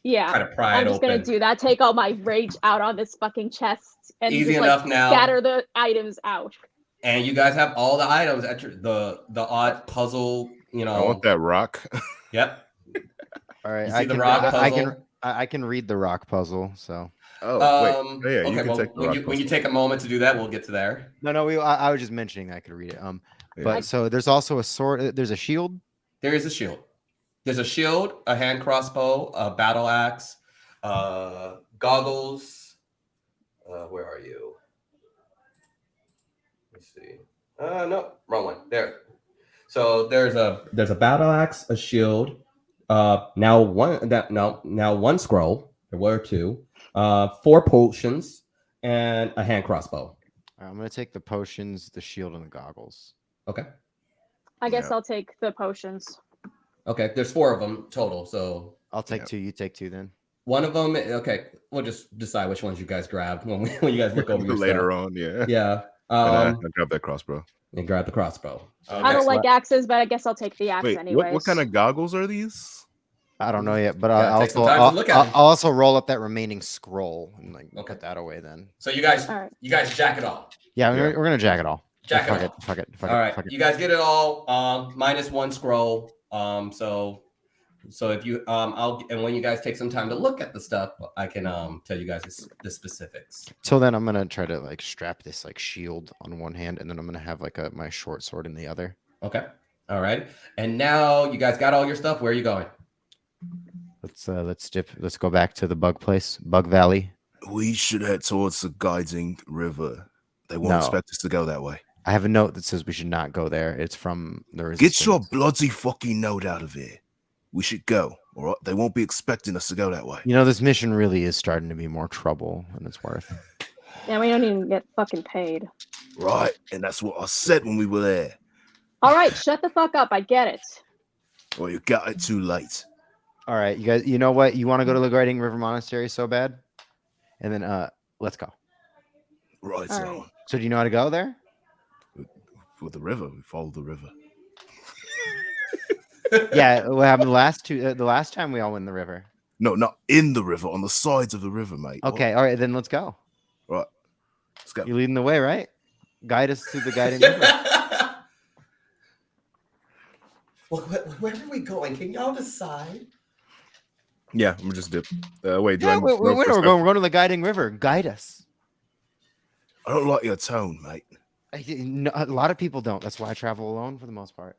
Yeah. pry I'm it just open. gonna do that. Take all my rage out on this fucking chest and Easy just, enough like, now. scatter the items out. And you guys have all the items at the odd puzzle. You I know. want that rock. Yep. All right, You I see the can, rock I puzzle. can I can read the rock puzzle. So Oh, wait. Oh, yeah, you okay. can Well, take the when rock you puzzle. take a moment to do that, we'll get to there. no, I was just mentioning I could read it. Yeah. But so there's also a sword. There's a shield. There is a shield. There's a shield, a hand crossbow, a battle axe, goggles. Where are you? Let's see. No, wrong one. There. So there's a battle axe, a shield. Now one scroll. There were two. 4 potions and a hand crossbow. I'm gonna take the potions, the shield, and the goggles. Okay. I guess Yeah. I'll take the potions. Okay. There's 4 of them total. So I'll take Yeah. 2. You take 2 then. one of them. Okay. We'll just decide which ones you guys grabbed when you guys look over your Later stuff. on, yeah. Yeah. And I grab that crossbow. And grab the crossbow. I don't like axes, but I guess I'll take the axe Wait, anyways. what kind of goggles are these? I don't know yet, but Yeah, I'll take some also time to look at I'll it. also roll up that remaining scroll and like Okay. put that away then. So you guys All right. jack it all. Yeah, Yeah. we're gonna jack it all. Jack fuck it it. all. Fuck it. Fuck All it. right, Fuck it. you guys get it all. Minus 1 scroll. So if you and when you guys take some time to look at the stuff, I can tell you guys the specifics. So then I'm gonna try to like strap this like shield on one hand, and then I'm gonna have like my short sword in the other. Okay. All right. And now you guys got all your stuff. Where are you going? Let's go back to the bug place, Bug Valley. We should head towards the guiding river. They won't No. expect us to go that way. I have a note that says we should not go there. It's from the Get resistance. your bloody fucking note out of here. We should go, all right? They won't be expecting us to go that way. You know, this mission really is starting to be more trouble than it's worth. Yeah, we don't even get fucking paid. Right, and that's what I said when we were there. All right, shut the fuck up. I get it. Well, you got it too late. All right, you guys. You know what? You want to go to the Guiding River Monastery so bad, and then let's go. Right, All so right. So do you know how to go there? with the river, we follow the river. Yeah, what happened the last time we all went in the river. No, not in the river, on the sides of the river, mate. What? Okay, all right, then let's go. Right, let's go. You're leading the way, right? Guide us to the Guiding River. Where are we going? Can y'all decide? Yeah, I'm just dip. Wait, do Yeah, I we're go first? going to the Guiding River. Guide us. I don't like your tone, mate. A lot of people don't. That's why I travel alone for the most part.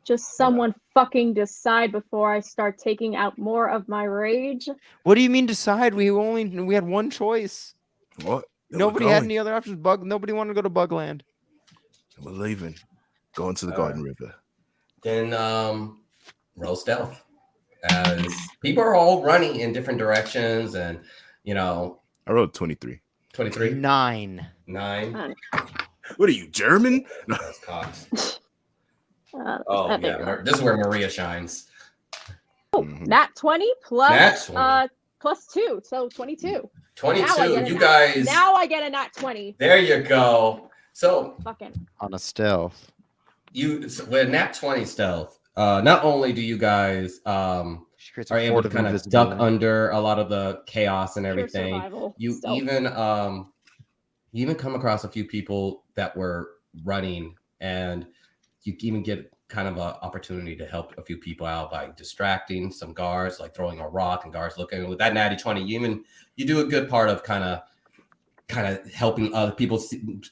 Just someone fucking decide before I start taking out more of my rage. What do you mean decide? We had one choice. What? Then Nobody we're had going. any other options. Nobody wanted to go to Bugland. We're leaving. Going to the All guiding river. Then roll stealth. As people are all running in different directions, and I rolled 23. 23, 9. 9. What are you, German? No. That's cocked. Oh, This is where Maria shines. Mhm. Nat 20 plus Nat 20. plus 2, so 22. 22. You guys. Now I get a nat 20. There you go. So Fucking. On a stealth. with Nat 20 stealth, not only do you guys She creates are a able fort to of kind of duck invisibility. under a lot of the chaos and Pure everything. survival You stealth. even come across a few people that were running, and you even get kind of an opportunity to help a few people out by distracting some guards, like throwing a rock and guards looking. With that natty 20, you do a good part of kind of helping other people,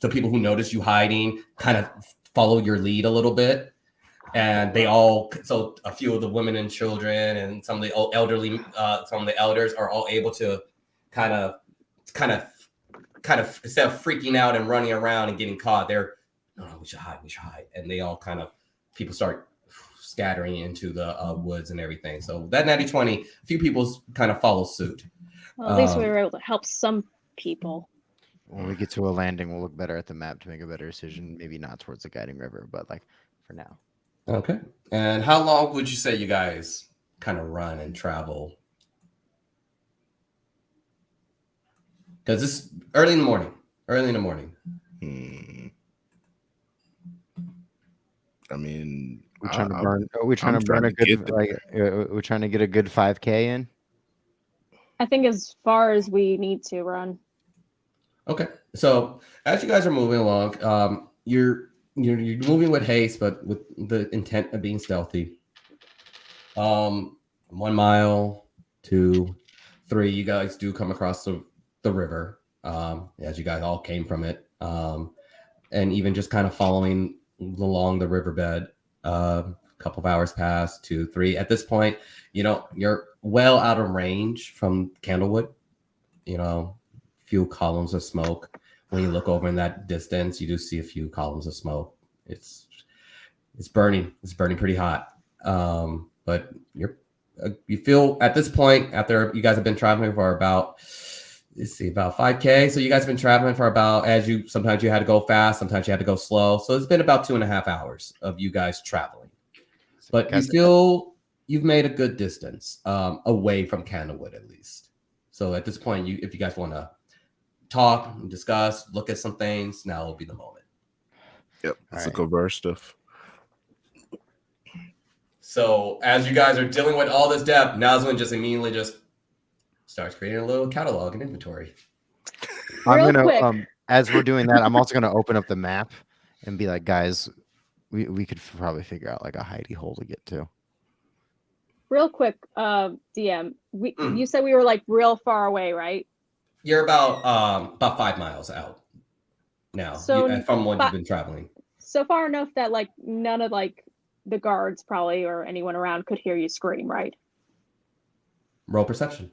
the people who notice you hiding, kind of follow your lead a little bit. And so a few of the women and children and some of the elderly, some of the elders are all able to kind of instead of freaking out and running around and getting caught, they're no, we should hide. And they all people start scattering into the woods and everything. So that natty 20, a few people kind of follow suit. Well, at least we were able to help some people. When we get to a landing, we'll look better at the map to make a better decision. Maybe not towards the Guiding River, but like for now. Okay. And how long would you say you guys kind of run and travel? Because it's early in the morning. I mean, We're trying to I- burn. We're trying I'm to burn trying a to good. get Like, we're trying to get a good 5K in. I think as far as we need to run. Okay. So as you guys are moving along, you're moving with haste, but with the intent of being stealthy. 1 mile, 2, 3, you guys do come across the river, as you guys all came from it. And even just kind of following along the riverbed. A couple of hours pass, 2, 3. At this point, you're well out of range from Candlewood. Few columns of smoke. When you look over in that distance, you do see a few columns of smoke. It's burning. It's burning pretty hot. But you feel at this point, after you guys have been traveling for about 5K. So you guys have been traveling for about, sometimes you had to go fast, sometimes you had to go slow. So it's been about 2.5 hours of you guys traveling. But you feel you've made a good distance away from Candlewood, at least. So at this point, if you guys want to talk and discuss, look at some things, now will be the moment. Yep, let's look over our stuff. So as you guys are dealing with all this depth, Nazwin just immediately starts creating a little catalog and inventory. Real quick. As we're doing that, I'm also gonna open up the map and be like, guys, we could probably figure out like a hidey hole to get to. Real quick, DM. You said we were like real far away, right? You're about 5 miles out now from when you've been traveling. So far enough that like none of like the guards probably or anyone around could hear you scream, right? Roll perception.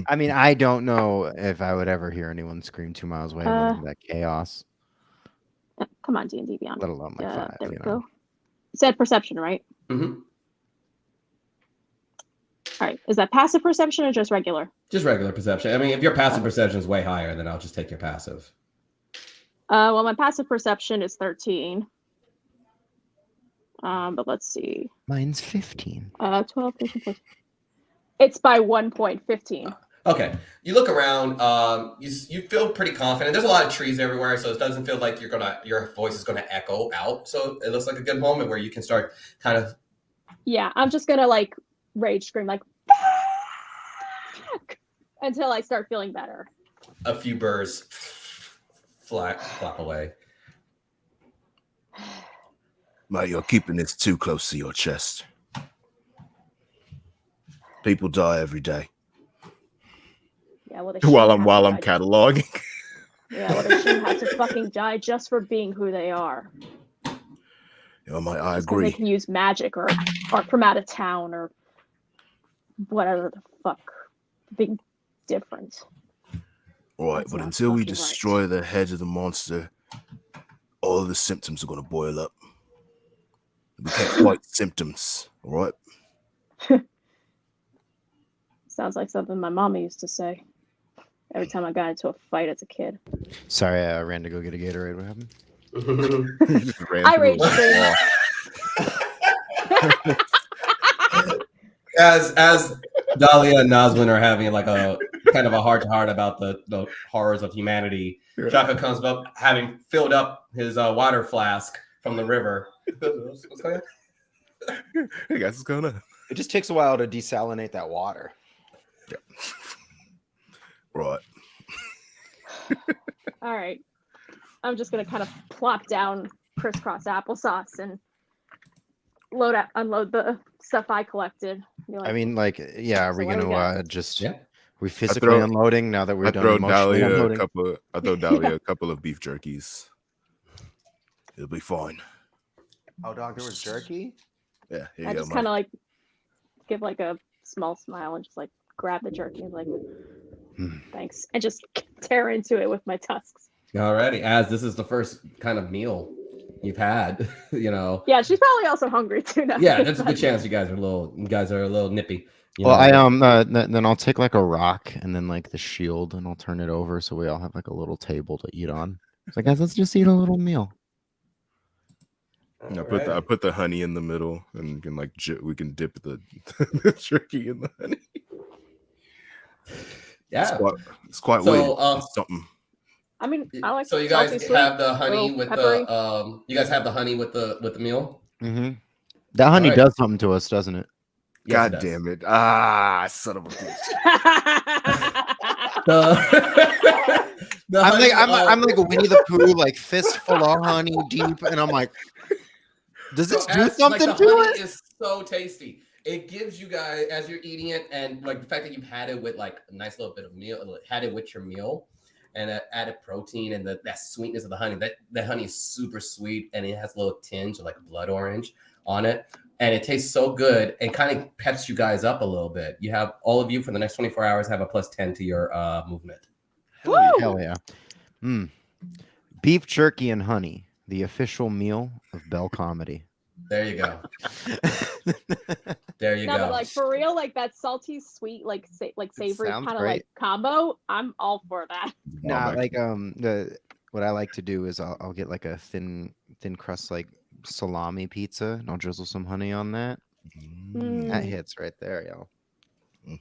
I mean, I don't know if I would ever hear anyone scream 2 miles away in that chaos. Come on, D&D Beyond. Let alone like 5. There we go. You said perception, right? Mm-hmm. All right. Is that passive perception or just regular? Just regular perception. I mean, if your passive perception is way higher, then I'll just take your passive. Well, my passive perception is 13. But let's see. Mine's 15. 12, 13, 14. It's by 1 point, 15. Okay. You look around. You feel pretty confident. There's a lot of trees everywhere, so it doesn't feel like your voice is gonna echo out. So it looks like a good moment where you can start kind of. Yeah, I'm just gonna like rage scream like fuck until I start feeling better. A few birds flap away. Mate, you're keeping this too close to your chest. People die every day. Yeah, well, While I'm cataloging. Yeah, well, they shouldn't have to fucking die just for being who they are. Yeah, mate, I Just agree. They can use magic or from out of town or whatever the fuck. Being different. Right, That's but not until we fucking destroy the head of the monster, all of the symptoms are going to boil up. We can't fight symptoms, all right? Sounds like something my mama used to say every time I got into a fight as a kid. Sorry, I ran to go get a Gatorade. What happened? I rage As Dahlia and Nazwin are having like a kind of a heart-to-heart about the horrors of humanity, Shaka comes up having filled up his water flask from the river. What's going on? Hey guys, what's going on? It just takes a while to desalinate that water. Yeah. Right. All right. I'm just going to kind of plop down crisscross applesauce and unload the stuff I collected. I mean, like, yeah, are we what do we going to got? just... Yeah. We physically unloading now that we're done emotionally unloading? I throw Dahlia a couple of beef jerkies. It'll be fine. Oh, dog, there was jerky? Yeah, here I you go, just mate. kind of like give like a small smile and just like grab the jerky and like, thanks. And just tear into it with my tusks. Alrighty, as this is the first kind of meal you've had, Yeah, she's probably also hungry too now. Yeah, there's a good chance you guys are a little nippy. Well, then I'll take like a rock and then like the shield and I'll turn it over so we all have like a little table to eat on. It's like, guys, let's just eat a little meal. I put the honey in the middle and we can dip the jerky in the honey. Yeah, it's quite So, weird. It's something. I mean, I like. So you guys salty, sweet, have the honey with peppery. the you guys have the honey with the meal. Mm-hmm. That honey All right. does something to us, doesn't it? Yes, God it does. damn it. Ah, son of a bitch. The I'm honey, I'm like a Winnie the Pooh, like fistful of honey deep, and I'm like, does this do something the to honey it? is so tasty. It gives you guys, as you're eating it, and like the fact that you've had it with like a nice little bit of meal, had it with your meal, and that added protein and that sweetness of the honey. That honey is super sweet, and it has a little tinge of like blood orange on it. And it tastes so good and kind of peps you guys up a little bit. You have all of you for the next 24 hours have a +10 to your movement. Hell yeah. Beef jerky and honey, the official meal of Bell Comedy. There you go. There you No, go. but like for real, like that salty, sweet, like savory sounds kind of great. like combo. I'm all for that. Nah, like what I like to do is I'll get like a thin crust like salami pizza and I'll drizzle some honey on that. That hits right there, yo.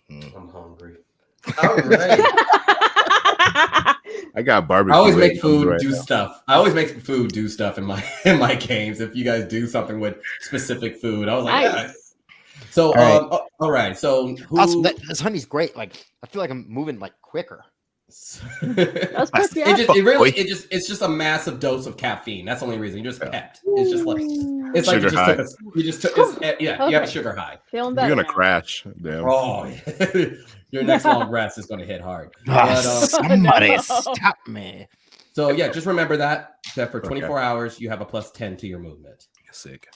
I'm hungry. All right. I got barbecue. I always make wings food right do now. stuff. I always make food do stuff in my games. If you guys do something with specific food, I was like, yeah. Nice. So All right. So who? Also, this honey's great. Like I feel like I'm moving like quicker. That's quick, yeah. It's just a massive dose of caffeine. That's the only reason. You're just pepped. It's just like it's like Sugar high. you just took you have a Okay. sugar high. Feeling You're better. gonna now. crash. Damn. Oh, your next long rest is going to hit hard. Ah, But, somebody No. stop me. so yeah, just remember that for 24 Okay. hours you have a +10 to your movement. Sick.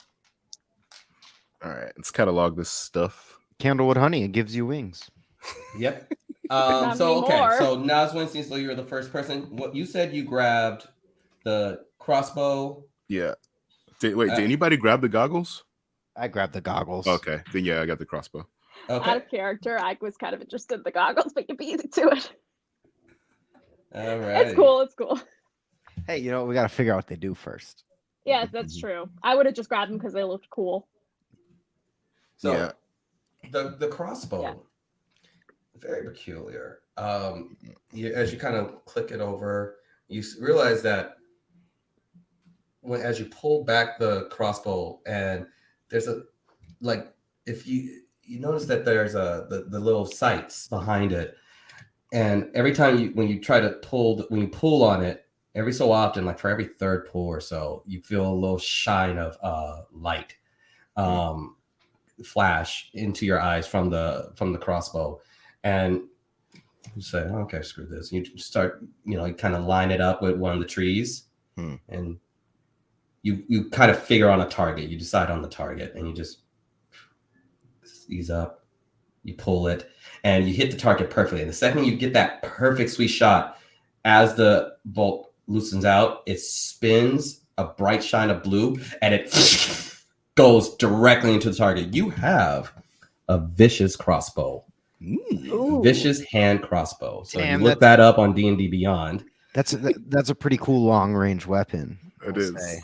All right, let's catalog this stuff. Candlewood honey, it gives you wings. Yep. Not So okay, anymore. so Nas since you were the first person. What you said you grabbed the crossbow. Yeah. Did anybody grab the goggles? I grabbed the goggles. Okay, then yeah, I got the crossbow. Out Okay. of character, I was kind of interested in the goggles, but you beat it to it. All right. It's cool. It's cool. Hey, you know we got to figure out what they do first. Yeah, that's true. I would have just grabbed them because they looked cool. So Yeah. the crossbow, Yeah. very peculiar. As you kind of click it over, you realize that as you pull back the crossbow, and there's if you notice that there's the little sights behind it, and every time when you pull on it, every so often, like for every third pull or so, you feel a little shine of light flash into your eyes from the crossbow, and you say, okay, screw this. And you start, you kind of line it up with one of the trees, and you kind of figure on a target. You decide on the target, and you just ease up. You pull it, and you hit the target perfectly. And the second you get that perfect sweet shot, as the bolt loosens out, it spins a bright shine of blue, and it goes directly into the target. You have a vicious crossbow. Ooh. Vicious hand crossbow. So Damn, you look that up on D&D Beyond. That's a pretty cool long range weapon. It I'll is. say.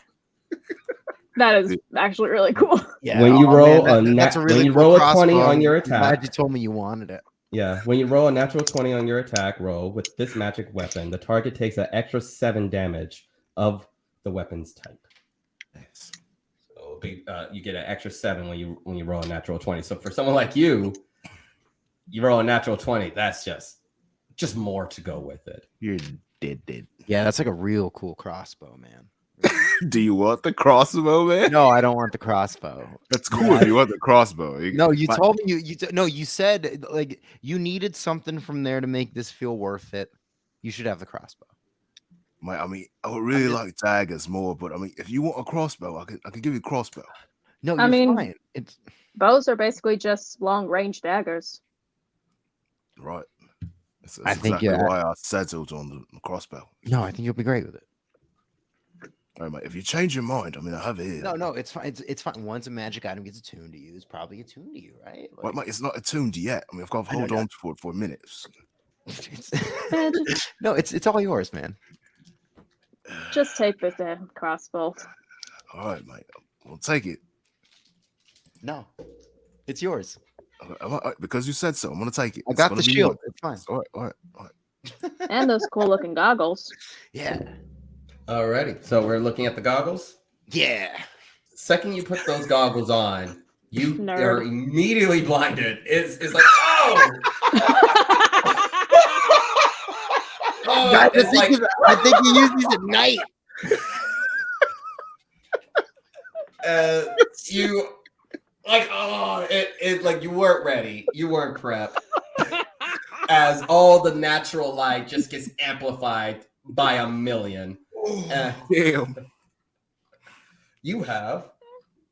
That is actually really cool. Yeah. When you roll that's a really when you cool roll a crossbow. 20 on your I'm glad attack, you told me you wanted it. yeah, when you roll a natural 20 on your attack roll with this magic weapon, the target takes an extra 7 damage of the weapon's type. Nice. So you get an extra 7 when you roll a natural 20. So for someone like you roll a natural 20. That's just more to go with it. You're dead. Yeah, that's like a real cool crossbow, man. Do you want the crossbow, man? No, I don't want the crossbow. That's cool if you want the crossbow. No, you told me you said like you needed something from there to make this feel worth it. You should have the crossbow. I would really like daggers more, but if you want a crossbow, I can give you a crossbow. No, I you're mean- fine. It's Bows are basically just long range daggers. Right. That's I think, exactly yeah. why I settled on the crossbow. no, I think you'll be great with it. All right, mate. If you change your mind, I have it here. No, it's fine. It's fine. Once a magic item gets attuned to you, it's probably attuned to you, right? Wait, mate, it's not attuned yet. I've got to hold on for it for a minute. No, it's all yours, man. Just take the damn crossbow. All right, mate. We'll take it. No, it's yours. Because you said so. I'm gonna take it. I It's got gonna the be shield. mine. It's fine. All right. And those cool looking goggles. Yeah. Alrighty. So we're looking at the goggles. Yeah. Second you put those goggles on, you Nerd. are immediately blinded. It's like, oh! Oh, I it's like, think you use these at night. you like, oh, it like you weren't ready. You weren't prepped. as all the natural light just gets amplified by a million. Damn. You have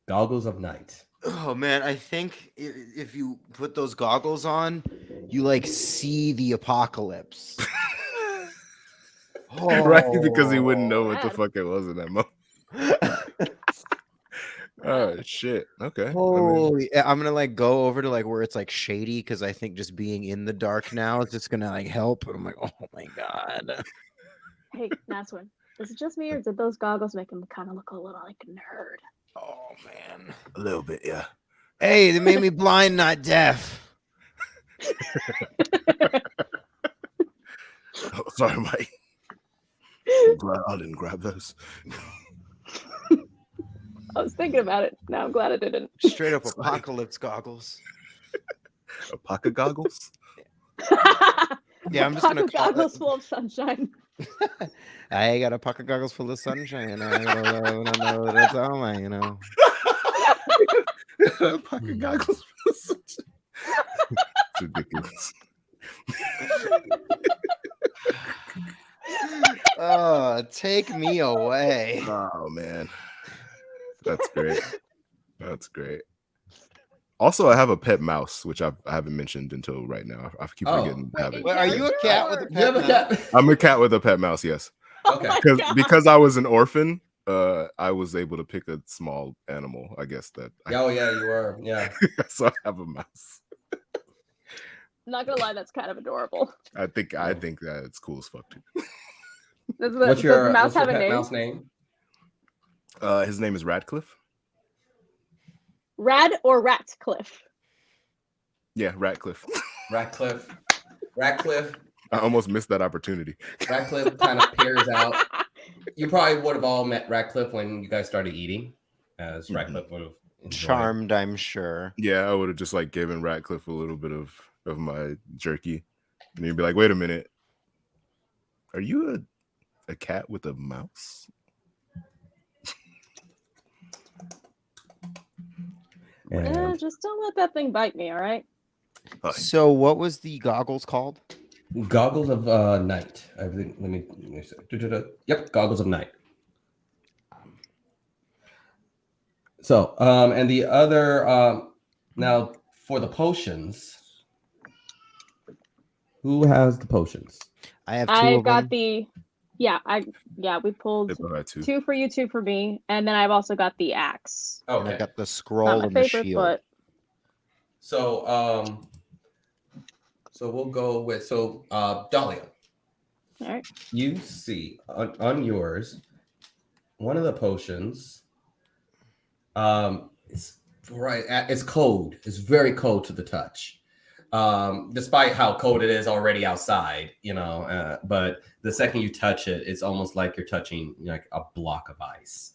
goggles of night. Oh man, I think if you put those goggles on, you like see the apocalypse. Right, because he wouldn't know Oh. what the fuck it was in that moment. Oh shit. Okay. I mean, Holy, I'm gonna like go over to like where it's like shady because I think just being in the dark now is just gonna like help. And I'm like, oh my god. Hey, Naswin, is it just me or did those goggles make him kind of look a little like a nerd? Oh man. A little bit, yeah. Hey, they made me blind, not deaf. Oh, sorry, mate. I'm glad I didn't grab those. I was thinking about it. Now I'm glad I didn't. Straight up apocalypse goggles. Pocket goggles. Yeah, I'm just gonna Pocket call goggles it. full of sunshine. I got a pocket goggles full of sunshine. I don't know what it's all like, you know. Pocket goggles. It's ridiculous. Oh, take me away. Oh man, that's great. That's great. Also, I have a pet mouse, which I haven't mentioned until right now. I keep forgetting to have it. Wait, are you a cat with a You have pet a mouse? cat? I'm a cat with a pet mouse. Yes, Okay. because I was an orphan. I was able to pick a small animal. I guess that. Oh yeah, you were. Yeah. So I have a mouse. Not gonna lie, that's kind of adorable. I think that it's cool as fuck too. Does the What's your mouse have a pet name? mouse name? His name is Radcliffe. Rad or Ratcliffe? Yeah, Radcliffe. Ratcliffe. I almost missed that opportunity. Ratcliffe kind of peers out. You probably would have all met Ratcliffe when you guys started eating, as Ratcliffe would have enjoyed. Charmed, I'm sure. Yeah, I would have just like given Radcliffe a little bit of my jerky, and he'd be like, "Wait a minute, are you a cat with a mouse?" Yeah, just don't let that thing bite me, all right? Hi. So, what was the goggles called? Goggles of night. I think. Let me see. Yep, goggles of night. So, and the other now for the potions. Who has the potions? I have two I of got them. the we pulled If I had to. 2 for you, 2 for me, and then I've also got the axe. And I Okay. got the Not scroll my and the favorite, shield. but So so we'll go with Dahlia. all right. You see on yours one of the potions. It's right. It's cold. It's very cold to the touch. Despite how cold it is already outside, but the second you touch it, it's almost like you're touching like a block of ice.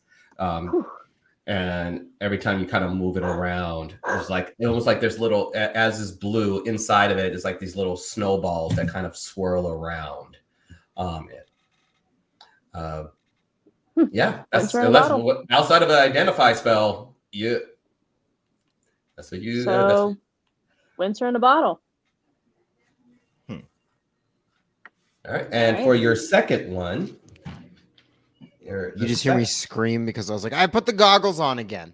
And every time you kind of move it around, it's like almost like there's little, as is blue inside of it is like these little snowballs that kind of swirl around it. Yeah, that's outside of an identify spell. That's what you. So, winter in a bottle. All right, and for your second one, You just hear me scream because I was like, I put the goggles on again.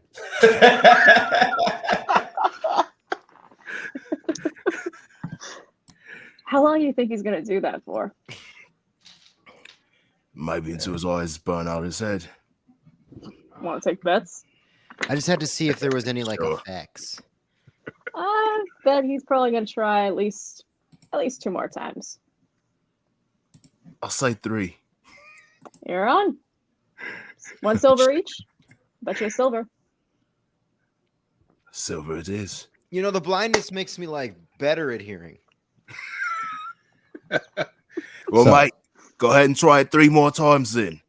How long do you think he's gonna do that for? Maybe until his eyes burn out his head. Want to take bets? I just had to see if there was any like Sure. effects. I bet he's probably gonna try at least 2 more times. I'll say 3. You're on. 1 silver each. Bet you a silver. Silver it is. You know, the blindness makes me like better at hearing. Well, mate, go ahead and try it 3 more times then.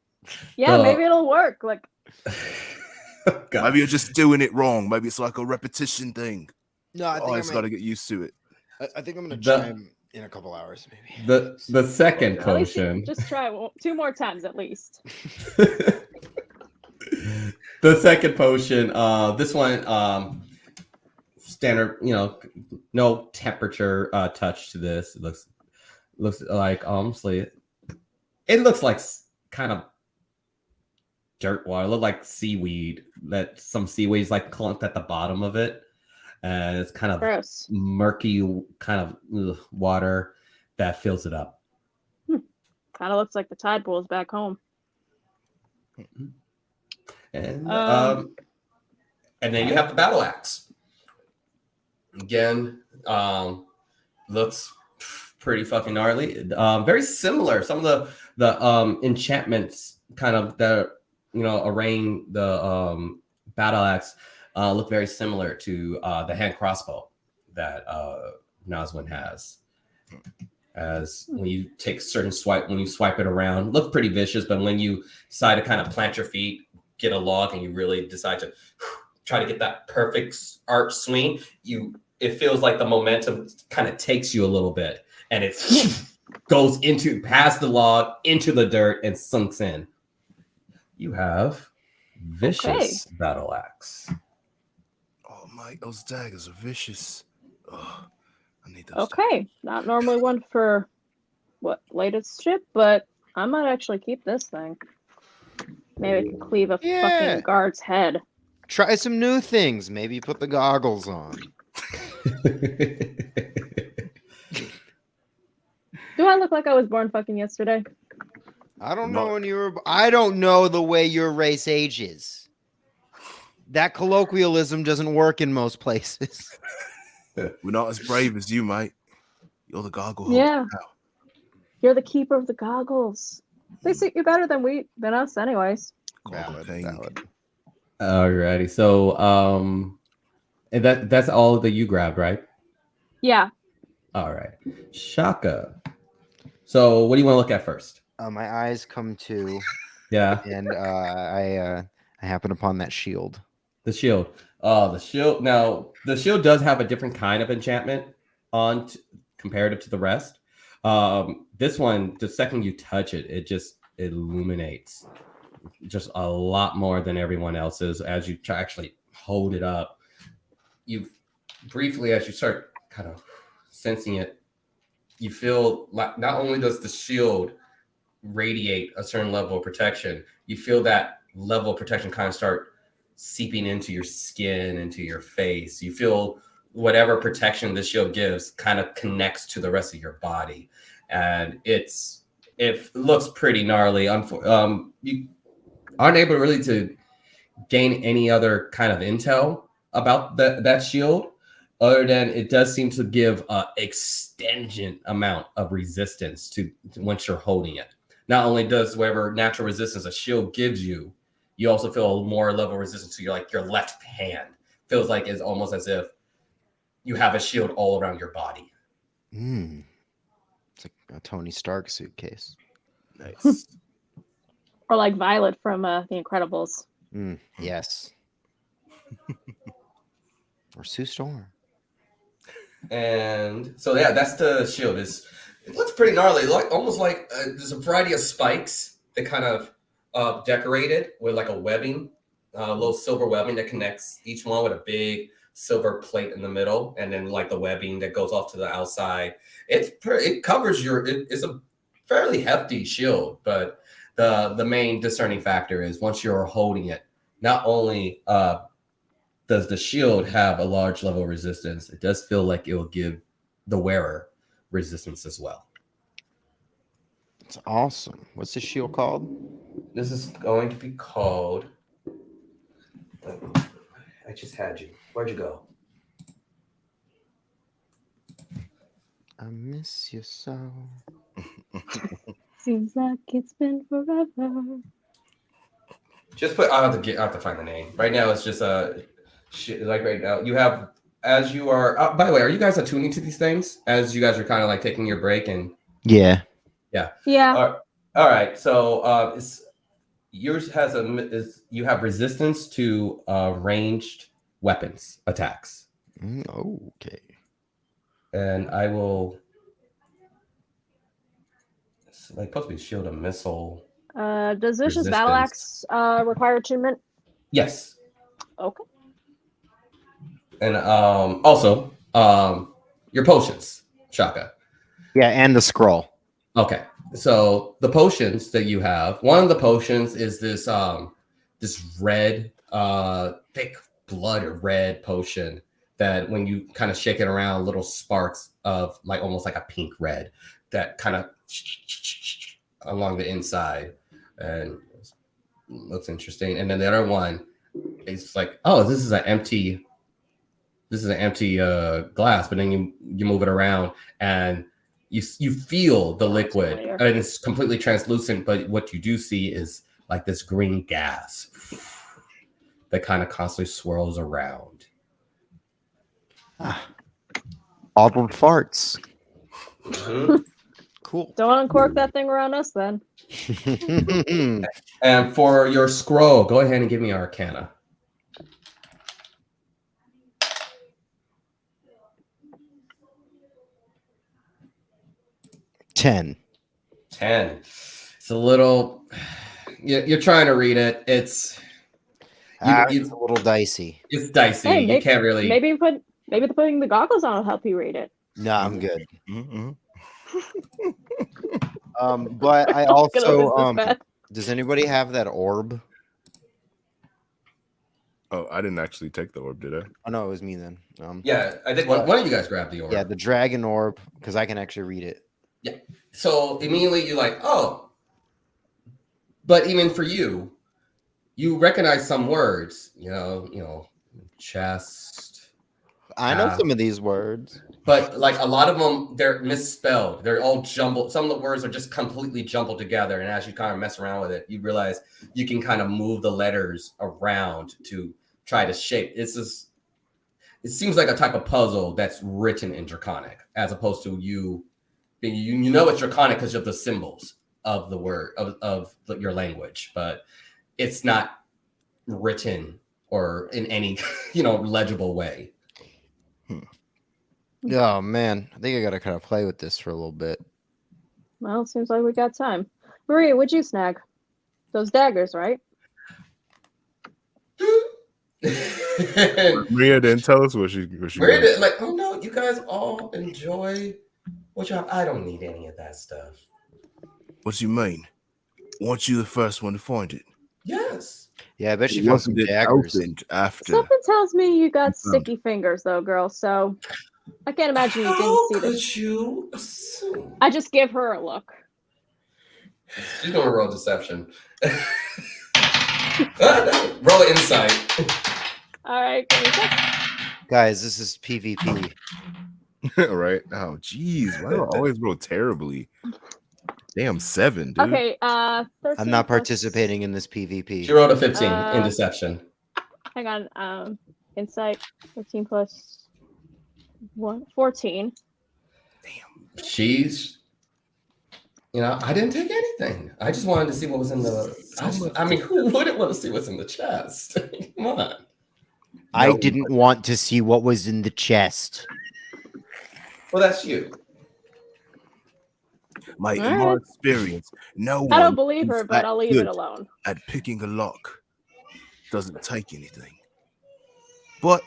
Yeah, maybe it'll work. Like, Maybe you're just doing it wrong. Maybe it's like a repetition thing. No, I think I I just got to get used to it. I think I'm gonna try him in a couple hours, maybe. the second at least potion. just try 2 more times at least. The second potion. This one standard, no temperature touch to this. It looks like honestly, it looks like kind of dirt water. It looks like seaweed. That some seaweed's like clumped at the bottom of it, and it's kind of Gross. murky, kind of water that fills it up. Kind of looks like the tide pools back home. And Um, and then you have the battle axe. Again, looks pretty fucking gnarly. Very similar. Some of the enchantments kind of that arraign the battle axe look very similar to the hand crossbow that Nazwin has. As when you take a certain swipe, when you swipe it around, look pretty vicious. But when you decide to kind of plant your feet, get a log, and you really decide to try to get that perfect arch swing, it feels like the momentum kind of takes you a little bit, and it goes past the log into the dirt and sinks in. You have vicious battle axe. Oh, Mike, those daggers are vicious. Oh, I need those. Okay, not normally one for latest ship, but I might actually keep this thing. Maybe I can cleave a fucking guard's head. Try some new things. Maybe put the goggles on. Do I look like I was born fucking yesterday? I don't know when you were. I don't know the way your race ages. That colloquialism doesn't work in most places. We're not as brave as you, mate. You're the gargle holder. Yeah. You're the keeper of the goggles. They suit you better than us, anyways. Valid. Alrighty, so and that's all that you grabbed, right? Yeah. All right, Shaka. So what do you want to look at first? My eyes come to, Yeah, and I happen upon that shield. the shield. The shield. Now the shield does have a different kind of enchantment on comparative to the rest. This one, the second you touch it, it just illuminates just a lot more than everyone else's. As you actually hold it up, you briefly, as you start kind of sensing it, you feel like not only does the shield radiate a certain level of protection, you feel that level of protection kind of start seeping into your skin, into your face. You feel whatever protection the shield gives kind of connects to the rest of your body, and it looks pretty gnarly. You aren't able really to gain any other kind of intel about that shield, other than it does seem to give an extended amount of resistance to once you're holding it. Not only does whatever natural resistance a shield gives you, you also feel more level of resistance to your left hand. Feels like it's almost as if you have a shield all around your body. It's like a Tony Stark suitcase. Nice. Or like Violet from The Incredibles. Yes. Or Sue Storm. And so yeah, that's the shield. It looks pretty gnarly, almost like there's a variety of spikes that kind of decorated with like a webbing, a little silver webbing that connects each one with a big silver plate in the middle, and then like the webbing that goes off to the outside. It covers it's a fairly hefty shield, but the main discerning factor is once you're holding it, not only does the shield have a large level of resistance, it does feel like it will give the wearer resistance as well. It's awesome. What's the shield called? This is going to be called. I just had you. Where'd you go? I miss you so. Seems like it's been forever. Just put. I have to find the name. Right now, it's just like right now you have as you are. By the way, are you guys attuning to these things as you guys are kind of like taking your break and? Yeah. All right. So yours has you have resistance to ranged weapons attacks. Okay. And I will. It's like supposed to be shield and missile. Does Vicious Battle Axe require attunement? Yes. Okay. And also your potions, Shaka. Yeah, and the scroll. Okay, so the potions that you have, one of the potions is this red, thick blood red potion that when you kind of shake it around, little sparks of like almost like a pink red that kind of along the inside, and looks interesting. And then the other one is like, oh, this is an empty glass, but then you move it around and you feel the liquid familiar. and it's completely translucent, but what you do see is like this green gas that kind of constantly swirls around. Bottled farts. Mhm. Cool. Don't uncork that thing around us then. And for your scroll, go ahead and give me Arcana. $10. 10. It's a little. You're trying to read it. It's It's a little dicey. it's dicey. Hey, You can't really. maybe putting the goggles on will help you read it. No, I'm good. Mm-hmm. But I Don't get also this bad. does anybody have that orb? Oh, I didn't actually take the orb, did I? Oh no, it was me then. Yeah, I think one of you guys grabbed the orb. Yeah, the dragon orb, because I can actually read it. So immediately you're like, oh. But even for you, you recognize some words. You know, chest. I know some of these words. But like a lot of them, they're misspelled. They're all jumbled. Some of the words are just completely jumbled together. And as you kind of mess around with it, you realize you can kind of move the letters around to try to shape. It seems like a type of puzzle that's written in Draconic, as opposed to you know it's Draconic because of the symbols of the word of your language, but it's not written or in any legible way. Oh man, I think I gotta kind of play with this for a little bit. Well, seems like we got time. Maria, what'd you snag? Those daggers, right? Maria didn't tell us what she Maria did, like, oh no, you guys all enjoy what you have. I don't need any of that stuff. What do you mean? Weren't you the first one to find it? Yes. Yeah, I bet she found some Wasn't it daggers. opened after? Something tells me you got Confirmed. sticky fingers, though, girl. So I can't imagine you How didn't see could this. you assume? I just give her a look. She's gonna roll deception. Roll insight. All right, give me a sec. Guys, this is PvP. Right? Oh, geez. Why do I always roll terribly? Damn, 7, dude. Okay, 13 I'm not plus- participating in this PvP. She rolled a 15 in deception. Hang on. Insight 13 plus 1, 14. She's, I didn't take anything. I just wanted to see what was in the. Who wouldn't want to see what's in the chest? Come on. I No. didn't want to see what was in the chest. Well, that's you. Mate, in All my right. experience, no one I don't believe her, who's but that I'll leave it good alone. at picking a lock doesn't take anything. But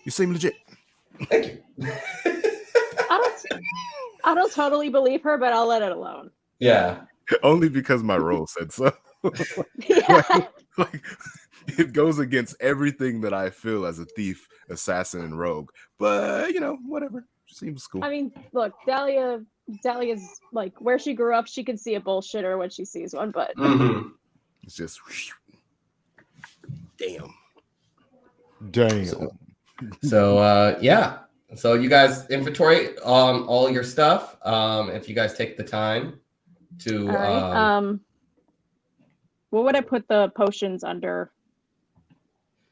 you seem legit. Thank you. I don't totally believe her, but I'll let it alone. Yeah. Only because my roll said so. Yeah. Like, it goes against everything that I feel as a thief, assassin, and rogue. But, whatever. Seems cool. I mean, look, Dahlia's like where she grew up. She can see a bullshitter when she sees one, but Mm-hmm. It's just, Damn. Damn. So yeah. So you guys inventory all your stuff. If you guys take the time to all right. What would I put the potions under?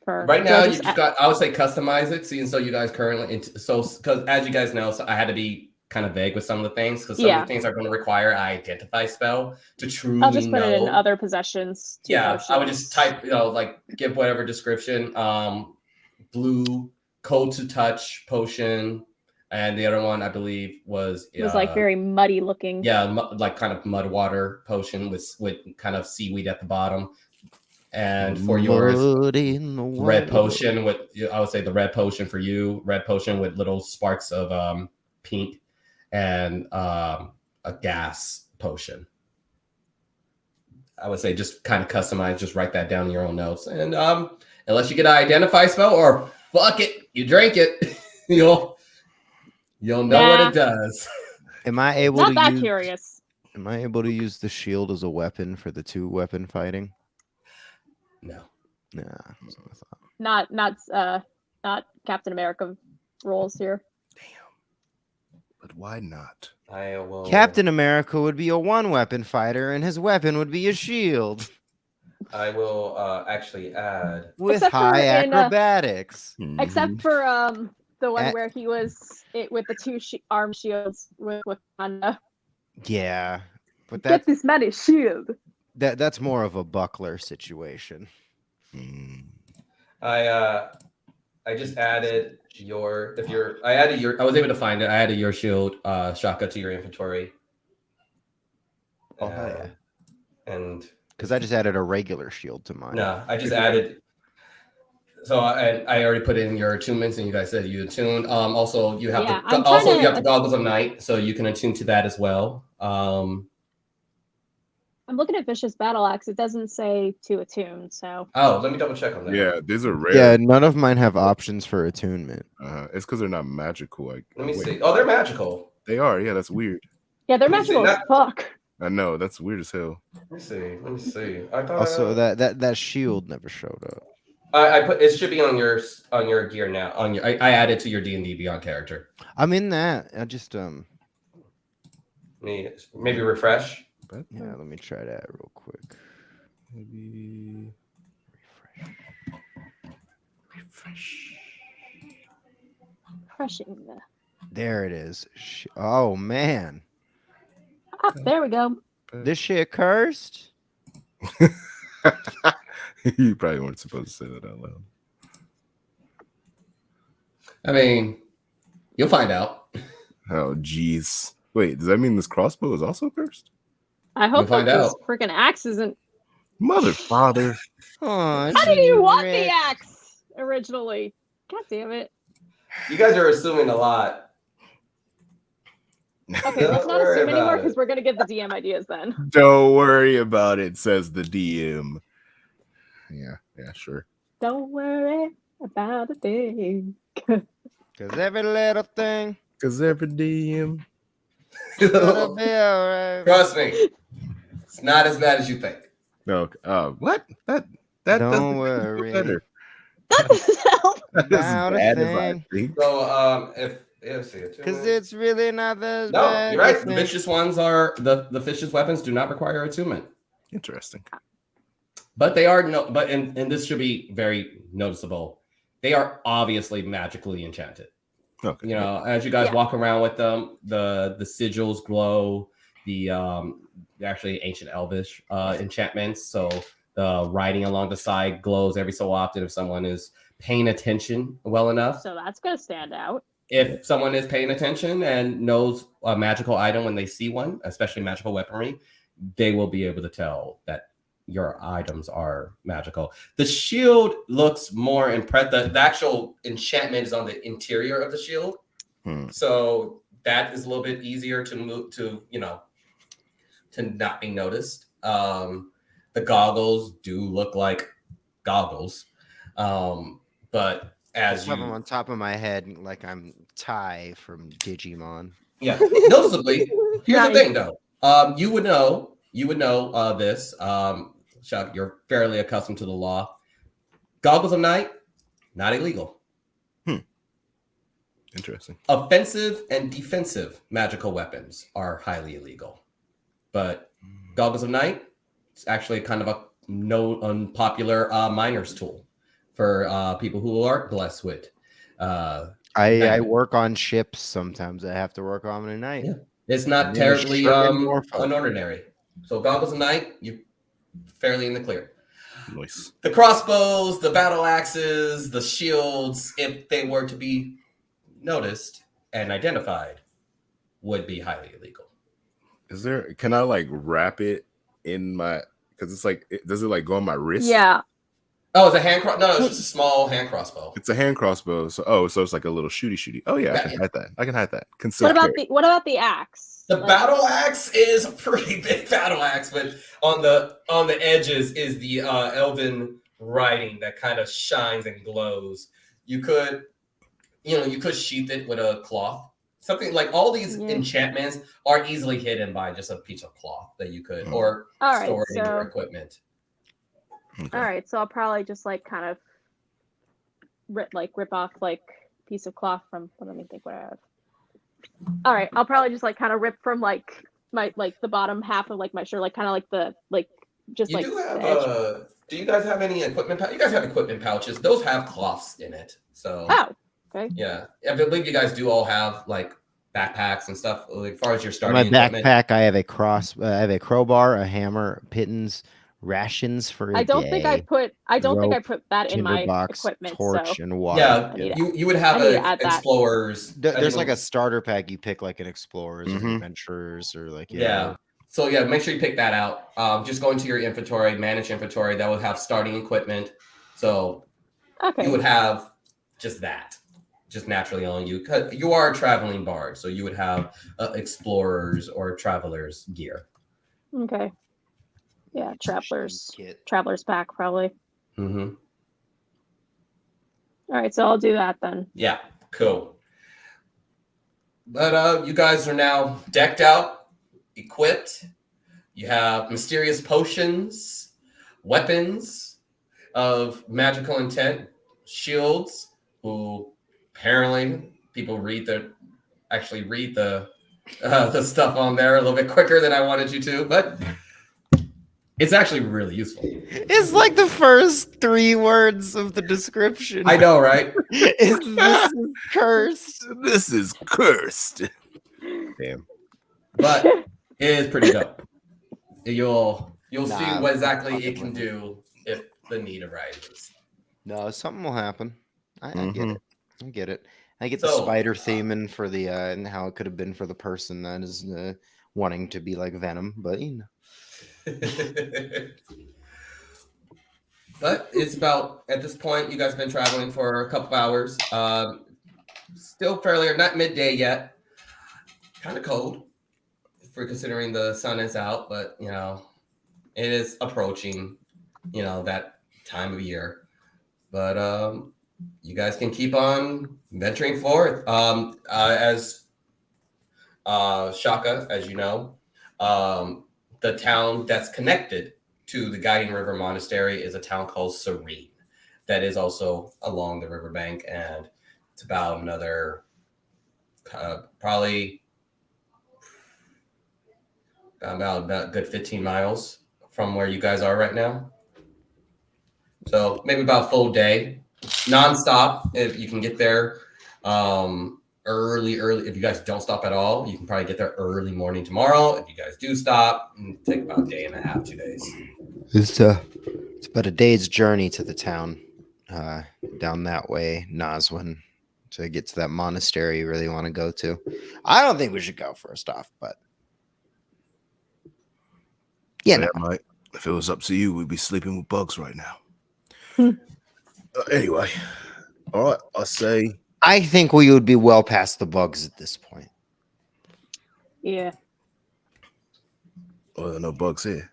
For right do I now, you just just got. I would say customize it. So you guys currently, because as you guys know, so I had to be kind of vague with some of the things because some of the things are going to require an identify spell to truly. I'll just put it in know. other possessions. Yeah, I would just type, like give whatever description. Blue cold to touch potion, and the other one I believe was It was like very muddy looking. like kind of mud water potion with kind of seaweed at the bottom. And for yours, Mud in the red water. potion with, I would say the red potion for you, red potion with little sparks of pink, and a gas potion. I would say just kind of customize, just write that down in your own notes. And unless you get an identify spell, or fuck it, you drink it, you'll know what it does. Am I able Not to that use? curious. Am I able to use the shield as a weapon for the 2-weapon fighting? No. Nah. That's what I thought. Not Captain America roles here. But why not? I will. Captain America would be a 1-weapon fighter, and his weapon would be a shield I will actually add. with Except for high in, acrobatics. Except for the one Eh. where he was with the two arm shields with Wakanda. Yeah, but Get this man a shield. that's more of a buckler situation. Hmm. I just added your. I was able to find it. I added your shield, Shaka, to your inventory. Oh, hell yeah. And Because I just added a regular shield to mine. no, I just added. So I already put in your attunements, and you guys said you attuned. Also, you have Yeah, you have the goggles of night, so you can attune to that as well. I'm looking at Vicious Battle Axe. It doesn't say to attune, so Oh, let me double check on that. Yeah, these are rare. Yeah, none of mine have options for attunement. It's because they're not magical. Like, Let me wait, see. Oh, they're magical. They are. Yeah, that's weird. yeah, they're Let me see, magical as fuck. I know that's weird as hell. Let me see. Let me see. I thought Also, that shield never showed up. I put it should be on your gear now. I added to your D&D Beyond character. I'm in that. I just Maybe refresh. But yeah. Let me try that real quick. maybe Refresh. Crushing the. There it is. Oh man, Ah, there we go. this shit cursed. you probably weren't supposed to say that out loud. I mean, you'll find out. Oh, jeez. Wait, does that mean this crossbow is also cursed? I hope find that this out. freaking axe isn't. Mother, father. Oh, How did you want Rick. the axe originally? God damn it. You guys are assuming a lot. Okay, let's not worry assume anymore about because it. we're gonna give the DM ideas then. Don't worry about it, says the DM. Yeah, sure. Don't worry about a thing. Cause every little thing Because every DM. gonna be alright. Trust me, it's not as bad as you think. No, what? That Don't doesn't worry. better. That doesn't help. Not as About a bad as I thing. think. So let's see. Cause it's really not as no, bad. you're right. as The think. vicious ones are the vicious weapons do not require attunement, Interesting. but they are But and this should be very noticeable. They are obviously magically enchanted. Okay. You know, as you guys Yeah. walk around with them, the sigils glow. The actually ancient elvish enchantments. So the writing along the side glows every so often if someone is paying attention well enough. So that's gonna stand out. If someone is paying attention and knows a magical item when they see one, especially magical weaponry, they will be able to tell that your items are magical. The shield looks more impressive. The actual enchantment is on the interior of the shield. So that is a little bit easier to move to, to not be noticed. The goggles do look like goggles. But as I have them you on top of my head, like I'm Ty from Digimon. Yeah, noticeably. Here's the Nice. thing, though. You would know this. Chuck, you're fairly accustomed to the law. Goggles of night, not illegal. Interesting. Offensive and defensive magical weapons are highly illegal. But goggles of night, it's actually kind of a no unpopular miner's tool for people who aren't blessed with. I work on ships sometimes. I have to work on them at night. Yeah. It's not And then it's terribly sure more fun. unordinary. So goggles of night, you're fairly in the clear. Nice. The crossbows, the battle axes, the shields, if they were to be noticed and identified, would be highly illegal. Can I like wrap it in my? Because it's like, does it like go on my wrist? Yeah. Oh, it's a hand cross. No, it's just a small hand crossbow. It's a hand crossbow. So so it's like a little shooty. Oh yeah, I can hide that. I can hide that. Concealed carry. What about the axe? The battle axe is a pretty big battle axe, but on the edges is the elven writing that kind of shines and glows. You could sheath it with a cloth. Something like all these enchantments are easily hidden by just a piece of cloth that you could or store in your equipment. Okay. All right, so I'll probably just like kind of rip off like piece of cloth from. Let me think what I have. All right, I'll probably just like kind of rip from like my the bottom half of like my shirt, like kind of like the just you like. Do have do you guys have any equipment? You guys have equipment pouches. Those have cloths in it. So. Oh. Okay. Yeah, I believe you guys do all have like backpacks and stuff. Like, as far as your starting my equipment. Backpack, I have a crowbar, a hammer, pittance, rations for a I don't day, think I put that in my box, equipment. torch, and water. Yeah, you would have explorers. There's like a starter pack. You pick like an explorers or adventurers or like yeah. So yeah, make sure you pick that out. Just go into your inventory, manage inventory. That will have starting equipment. So you would have just that. Just naturally on you, because you are a traveling bard, so you would have explorers or travelers gear. Okay. Yeah, travelers pack probably. Mm-hmm. All right, so I'll do that then. Yeah, cool. But you guys are now decked out, equipped. You have mysterious potions, weapons of magical intent, shields. Who apparently people read the stuff on there a little bit quicker than I wanted you to, but it's actually really useful. It's like the first 3 words of the description. I know, right? This is cursed. This is cursed. Damn. But it is pretty dope. You'll see what exactly it can do if the need arises. No, something will happen. I get it. I get it. I get the spider theme and for the and how it could have been for the person that is wanting to be like Venom, but you know. But it's about at this point. You guys have been traveling for a couple hours. Still fairly not midday yet. Kind of cold for considering the sun is out, but you know it is approaching. You know that time of year, but you guys can keep on venturing forth. As Shaka, as you know, the town that's connected to the Guiding River Monastery is a town called Serene. That is also along the riverbank, and it's about another probably about a good 15 miles from where you guys are right now. So maybe about a full day. Non-stop if you can get there early if you guys don't stop at all, you can probably get there early morning tomorrow. If you guys do stop, take about a day and a half, 2 days. It's about a day's journey to the town down that way, Nazwin, to get to that monastery you really want to go to. I don't think we should go first off, but yeah, Mike, if it was up to you, we'd be sleeping with bugs right now. Anyway, all right, I'll say. I think we would be well past the bugs at this point. Yeah. Well, there are no bugs here.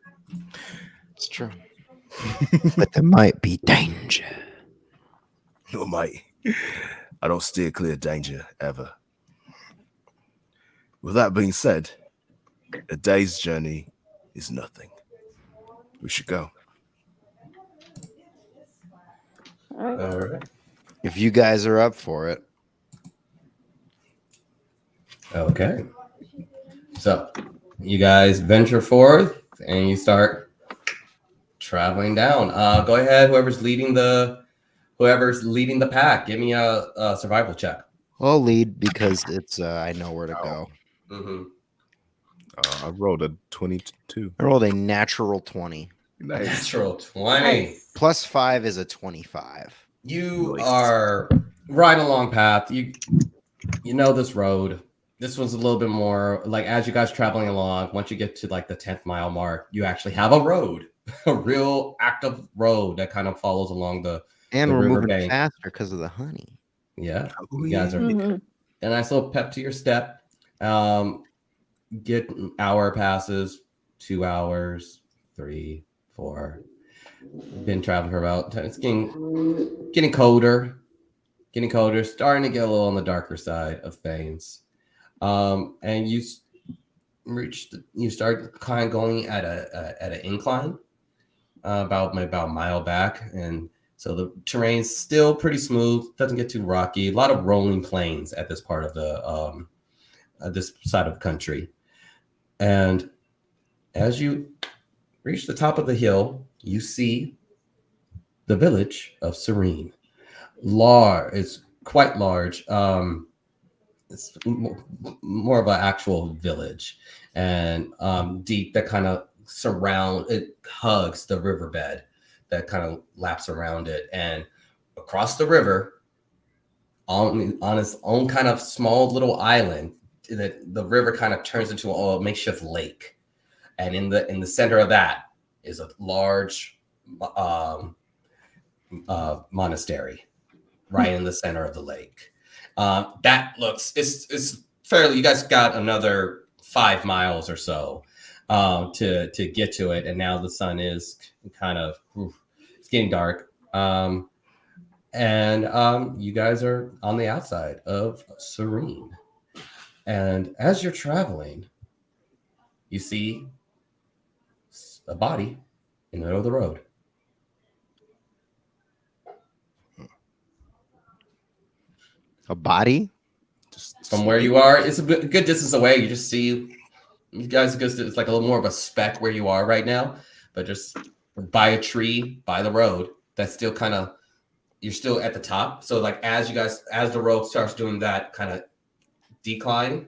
It's true. But there might be danger. No, mate. I don't steer clear of danger, ever. With that being said, a day's journey is nothing. We should go. All right. If you guys are up for it. Okay. So you guys venture forth and you start traveling down. Go ahead, whoever's leading the pack, give me a survival check. I'll lead because it's I know where to go. Mm-hmm. I rolled a 22. I rolled a natural 20. Nice. Natural 20. Nice. Plus 5 is a 25. You are right along path. You know this road. This one's a little bit more like as you guys traveling along. Once you get to like the 10th mile mark, you actually have a road a real active road that kind of follows along the And the we're river moving bank. faster because of the honey. Yeah, Oh, you guys are Mhm. a nice little pep to your step. Get hour passes, 2 hours, 3, 4. Been traveling for about 10. It's getting colder, starting to get a little on the darker side of things. And you start kind of going at an incline, about a mile back, and so the terrain's still pretty smooth, doesn't get too rocky. A lot of rolling plains at this part of this side of the country. And as you reach the top of the hill, you see the village of Serene. It's quite large. It's more of an actual village, and deep, that kind of hugs the riverbed that kind of laps around it, and across the river, on its own kind of small little island, that the river kind of turns into a makeshift lake, and in the center of that is a large um, monastery right in the center of the lake. That looks it's fairly. You guys got another 5 miles or so to get to it, and now the sun is kind of it's getting dark. And you guys are on the outside of Serene, and as you're traveling, you see a body in the middle of the road. A body? Just From where you are, it's a good distance away. You just see you guys, because it's like a little more of a speck where you are right now, but just by a tree, by the road, that's still kind of, you're still at the top. So like as the road starts doing that kind of decline,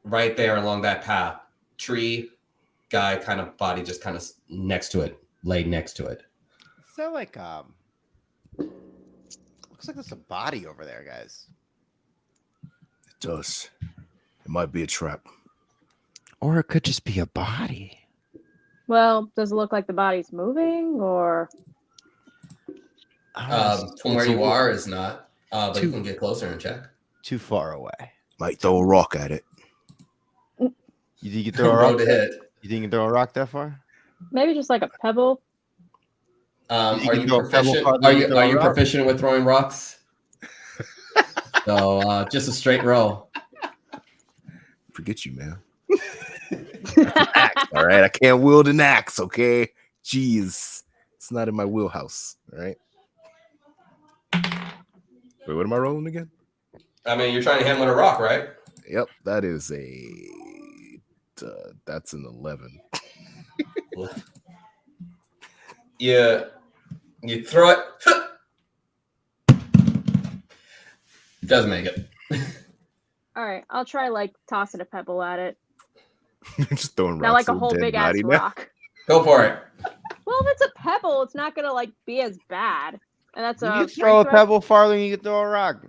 right there along that path, tree, guy kind of body just kind of next to it, laid next to it. So like looks like there's a body over there, guys. It does. It might be a trap. Or it could just be a body. Well, does it look like the body's moving, or From where you are is not, but you can get closer and check. Too far away. Might throw a rock at it. You think you throw a Roll rock? to hit. You think you throw a rock that far? maybe just like a pebble? Are You can you throw a pebble proficient? farther Are than you you throw a rock? proficient with throwing rocks? So just a straight roll. Forget you, man. Axe, all right, I can't wield an axe. Okay, jeez, it's not in my wheelhouse. All right. Wait, what am I rolling again? I mean, you're trying to hit him with a rock, right? Yep, that is that's an 11. You throw it. It does make it. All right, I'll try like tossing a pebble at it. Just throwing rocks. Not like a at whole dead big ass body now. rock. Go for it. Well, if it's a pebble, it's not gonna like be as bad. And that's You a can throw a strength, right? pebble farther than you can throw a rock.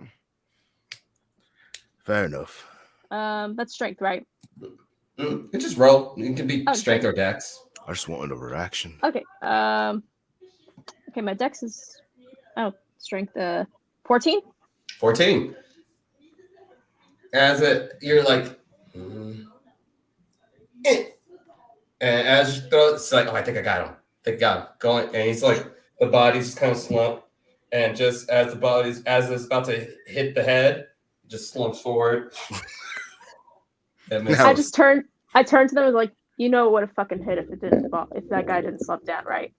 Fair enough. That's strength, right? You just roll. It can be Oh, strength or dex. I just want an overaction. Okay. Okay, my dex is strength 14. 14. You're like, eh. And as you throw, it's like, oh, I think I got him. Going, and he's like, the body's kind of slumped, and just as it's about to hit the head, just slumps forward. I turned to them and was like, you know what would have fucking hit if it didn't fall, if that guy didn't slump down, right?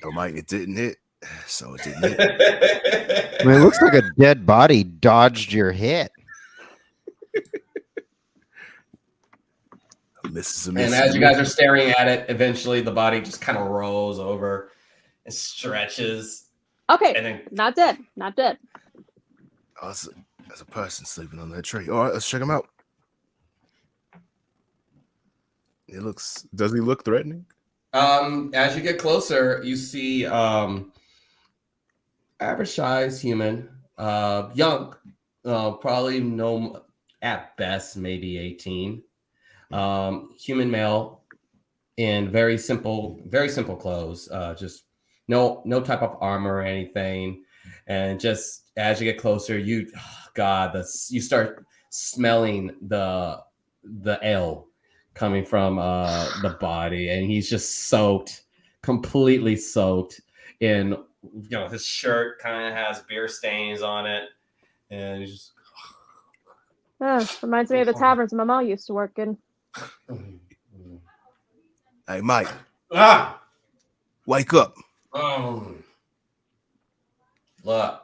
Oh, Mike, it didn't hit, so it didn't hit. I mean, it looks like a dead body dodged your hit. Misses a And miss. as you guys are staring at it, eventually the body just kind of rolls over and stretches. Okay, And then not dead. Oh, there's a person sleeping on that tree. All right, let's check him out. Does he look threatening? as you get closer, you see average size human, young, probably no, at best maybe 18. Human male, in very simple clothes, just no type of armor or anything. And just as you get closer, you start smelling the ale coming from the body, and he's just soaked, completely soaked in, his shirt kind of has beer stains on it, and he's just Reminds me of the taverns my mom used to work in. Hey, Mike, ah wake up. Look,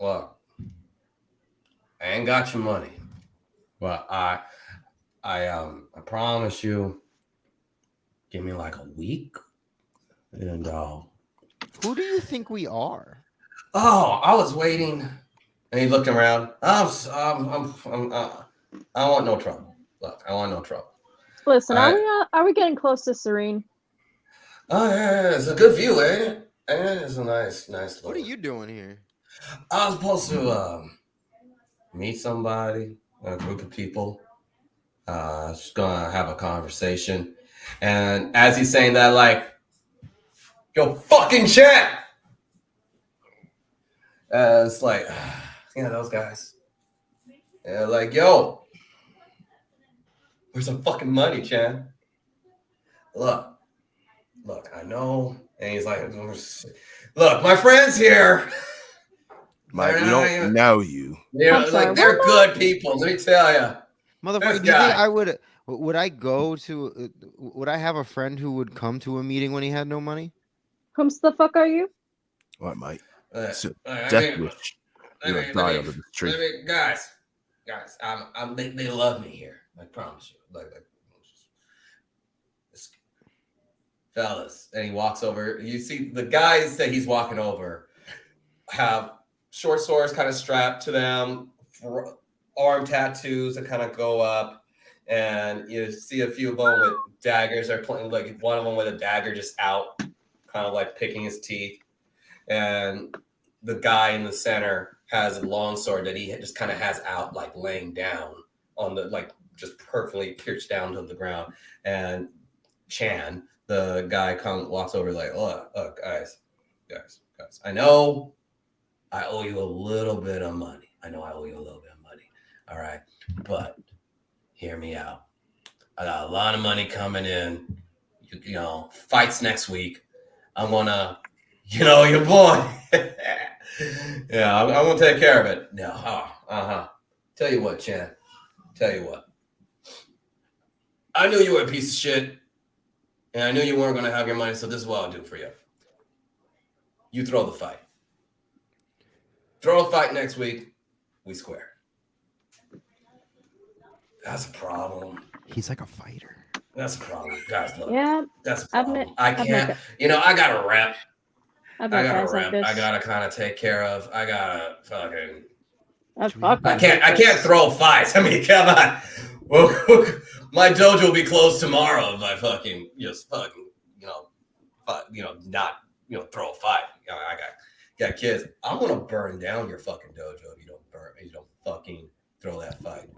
I ain't got your money, but I promise you, give me like a week, and Who do you think we are? I was waiting, and he looked around. I want no trouble. Look, I want no trouble. Listen, are we getting close to Serene? Oh yeah, it's a good view, ain't it? It's a nice. What are you doing here? I was supposed to meet somebody, a group of people. Just gonna have a conversation, and as he's saying that, like, yo, fucking chat. It's like, those guys. Yeah, like, yo, where's some fucking money, Chan? Look, I know. And he's like, look, my friend's here. Mike, we don't know you. I'm sorry, Like, they're good people, let me tell you. Motherfucker, do you think I would I go to, would I have a friend who would come to a meeting when he had no money? Whom's the fuck are you? All right, Mike. So, I death mean, wish. You're gonna die under this tree. Guys, they love me here. I promise you. Like, fellas, and he walks over. You see the guys that he's walking over have short swords kind of strapped to them, arm tattoos that kind of go up, and you see a few of them with daggers. They're playing, like, one of them with a dagger just out, kind of like picking his teeth, and the guy in the center has a long sword that he just kind of has out, like laying down on the, like, just perfectly pierced down to the ground. And Chan, the guy, walks over like, look, guys, I know I owe you a little bit of money. All right, but hear me out. I got a lot of money coming in. You know, fights next week. I'm gonna, your boy. Yeah, I'm gonna take care of it. No, Tell you what, Chan. I knew you were a piece of shit, and I knew you weren't gonna have your money. So this is what I'll do for you. You throw the fight. Throw a fight next week. We square. That's a problem. He's like a fighter. That's a problem, guys. Look, Yeah, that's a problem. admit- I can't. I got a rep. I've I met got guys a like rep. this. I gotta kind of take care of. I gotta fucking. Fuck I guys can't. like I can't this. throw fights. I mean, come on. My dojo will be closed tomorrow if I fucking not throw a fight. I got kids. I'm gonna burn down your fucking dojo if you don't fucking throw that fight.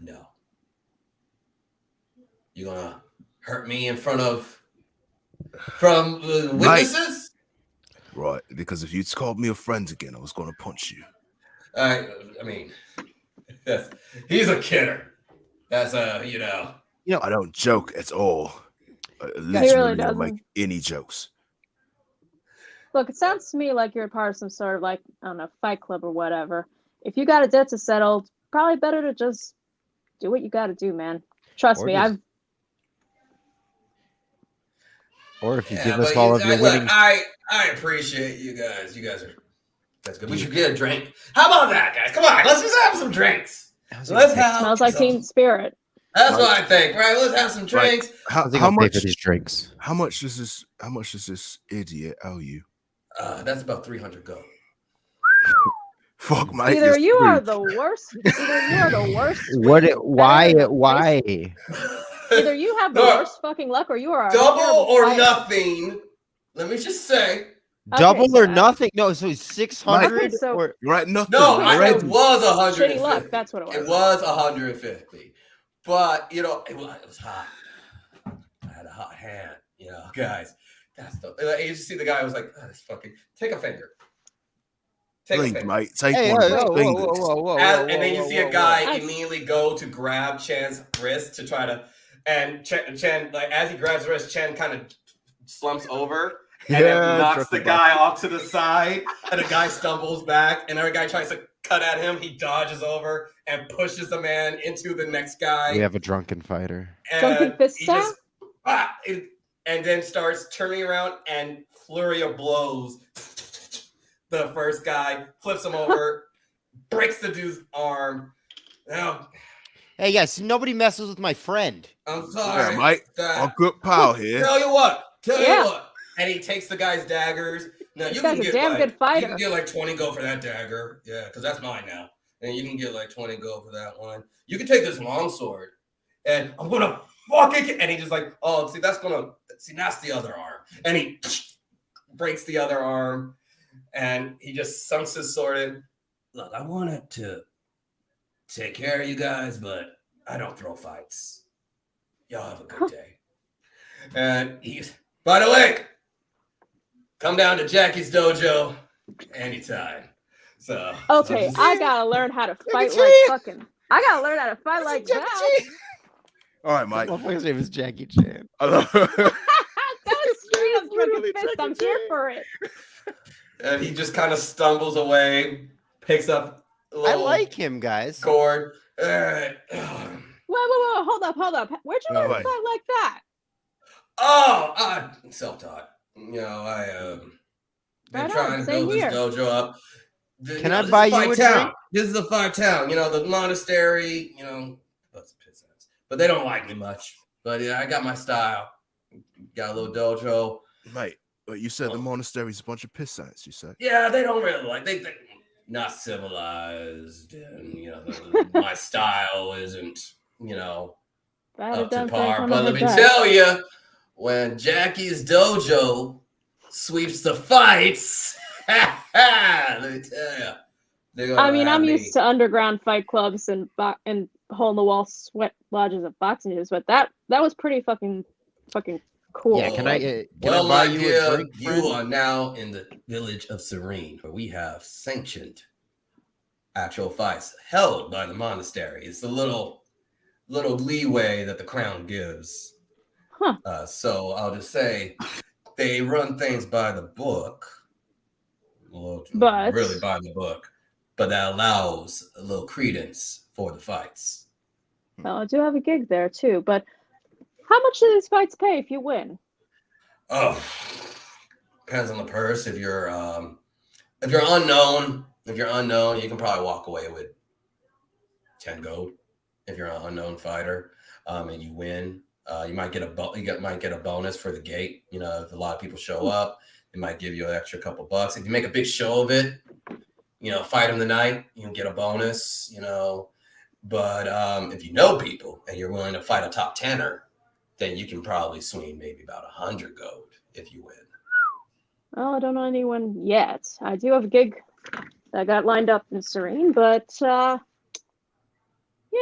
No. You gonna hurt me in front of witnesses? Right, because if you'd called me a friend again, I was going to punch you. I mean, he's a kidder. That's I don't joke at all. really Literally, don't doesn't. make any jokes. Look, it sounds to me like you're part of some sort of, like, I don't know, fight club or whatever. If you got a debt to settle, it's probably better to just do what you got to do, man. Trust Or me, just- I've. Or if you give us all of your winnings. I appreciate you guys. You guys are. That's good. We should get a drink. How about that, guys? Come on, let's just have some drinks. Let's have. Smells like team spirit. That's what I think, right? Let's have some drinks. How Pay much? for these drinks? How much does this idiot owe you? That's about 300 gold. Fuck, mate. Either it's you free. are the worst. Either you are the worst. Why? Either you have the No. worst fucking luck, or you are a Double terrible or fighter. nothing. Let me just say. Double so or that- nothing? No, so it's 600 Okay, so- or Right, nothing. No, Okay, it so- was Shitty 150. luck. That's what it was. It was 150. But it was hot. I had a hot hand, guys. That's the. You just see the guy was like, oh, this fucking. Take a finger. Take a Please, finger. mate, take Hey, one hey, of those whoa, whoa, fingers. whoa, whoa, whoa, And then you whoa, see a whoa, guy whoa. immediately go to grab Chan's wrist to try to, and Chan, like as he grabs the wrist, Chan kind of slumps over and then knocks the guy off to the side, and the guy stumbles back, and every guy tries to cut at him. He dodges over and pushes the man into the next guy. We have a drunken fighter. Drunken And fist he tap? just and then starts turning around and flurry of blows. The first guy flips him over, breaks the dude's arm. Now, Hey, guys, nobody messes with my friend. I'm sorry. Yeah, mate, our good pal here. Tell you what. Yeah. And he takes the guy's daggers. Now This you guy's can a get damn like, good fighter. You can get like 20 go for that dagger. Yeah, because that's mine now. And you can get like 20 go for that one. You can take this longsword, and I'm gonna fucking. And he just like, oh, see, that's the other arm. And he breaks the other arm, and he just sunks his sword in. Look, I wanted to take care of you guys, but I don't throw fights. Y'all have a good day. And he's, by the way, come down to Jackie's dojo anytime. So Okay, I gotta learn how to fight like fucking. I gotta learn how to fight like that. All right, mate. His name is Jackie Chan. That was straight up drunken Literally fist. I'm Jackie here Chan. for it. And he just kind of stumbles away, picks up a I little like him, guys. cord. Whoa, hold up. Where'd you learn to Right. fight like that? Self-taught. I been Right on, trying to same build here. this dojo up. Can I buy you a drink? This is a fight town. The monastery. That's piss ass. But they don't like me much. But yeah, I got my style. Got a little dojo. Mate, but you said the monastery's a bunch of pissants, you said? Yeah, they don't really like. They not civilized, and my style isn't up to par. But let me tell you, when Jackie's dojo sweeps the fights, let me tell you. I'm used to underground fight clubs and hole in the wall sweat lodges of boxing gyms, but that was pretty fucking cool. Yeah, can I Well, buy my you dear, a drink, you friend? are now in the village of Serene, where we have sanctioned actual fights held by the monastery. It's a little leeway that the crown gives. Huh. So I'll just say they run things by the book. Well, But- really by the book. But that allows a little credence for the fights. Well, I do have a gig there too, but how much do these fights pay if you win? Oh, depends on the purse. If you're unknown, you can probably walk away with 10 gold. If you're an unknown fighter, and you win, you might get a bonus for the gate. If a lot of people show up, it might give you an extra couple bucks. If you make a big show of it, fight them the night, you can get a bonus. But if you know people and you're willing to fight a top 10er, then you can probably swing maybe about 100 gold if you win. Oh, I don't know anyone yet. I do have a gig that got lined up in Serene, but yeah,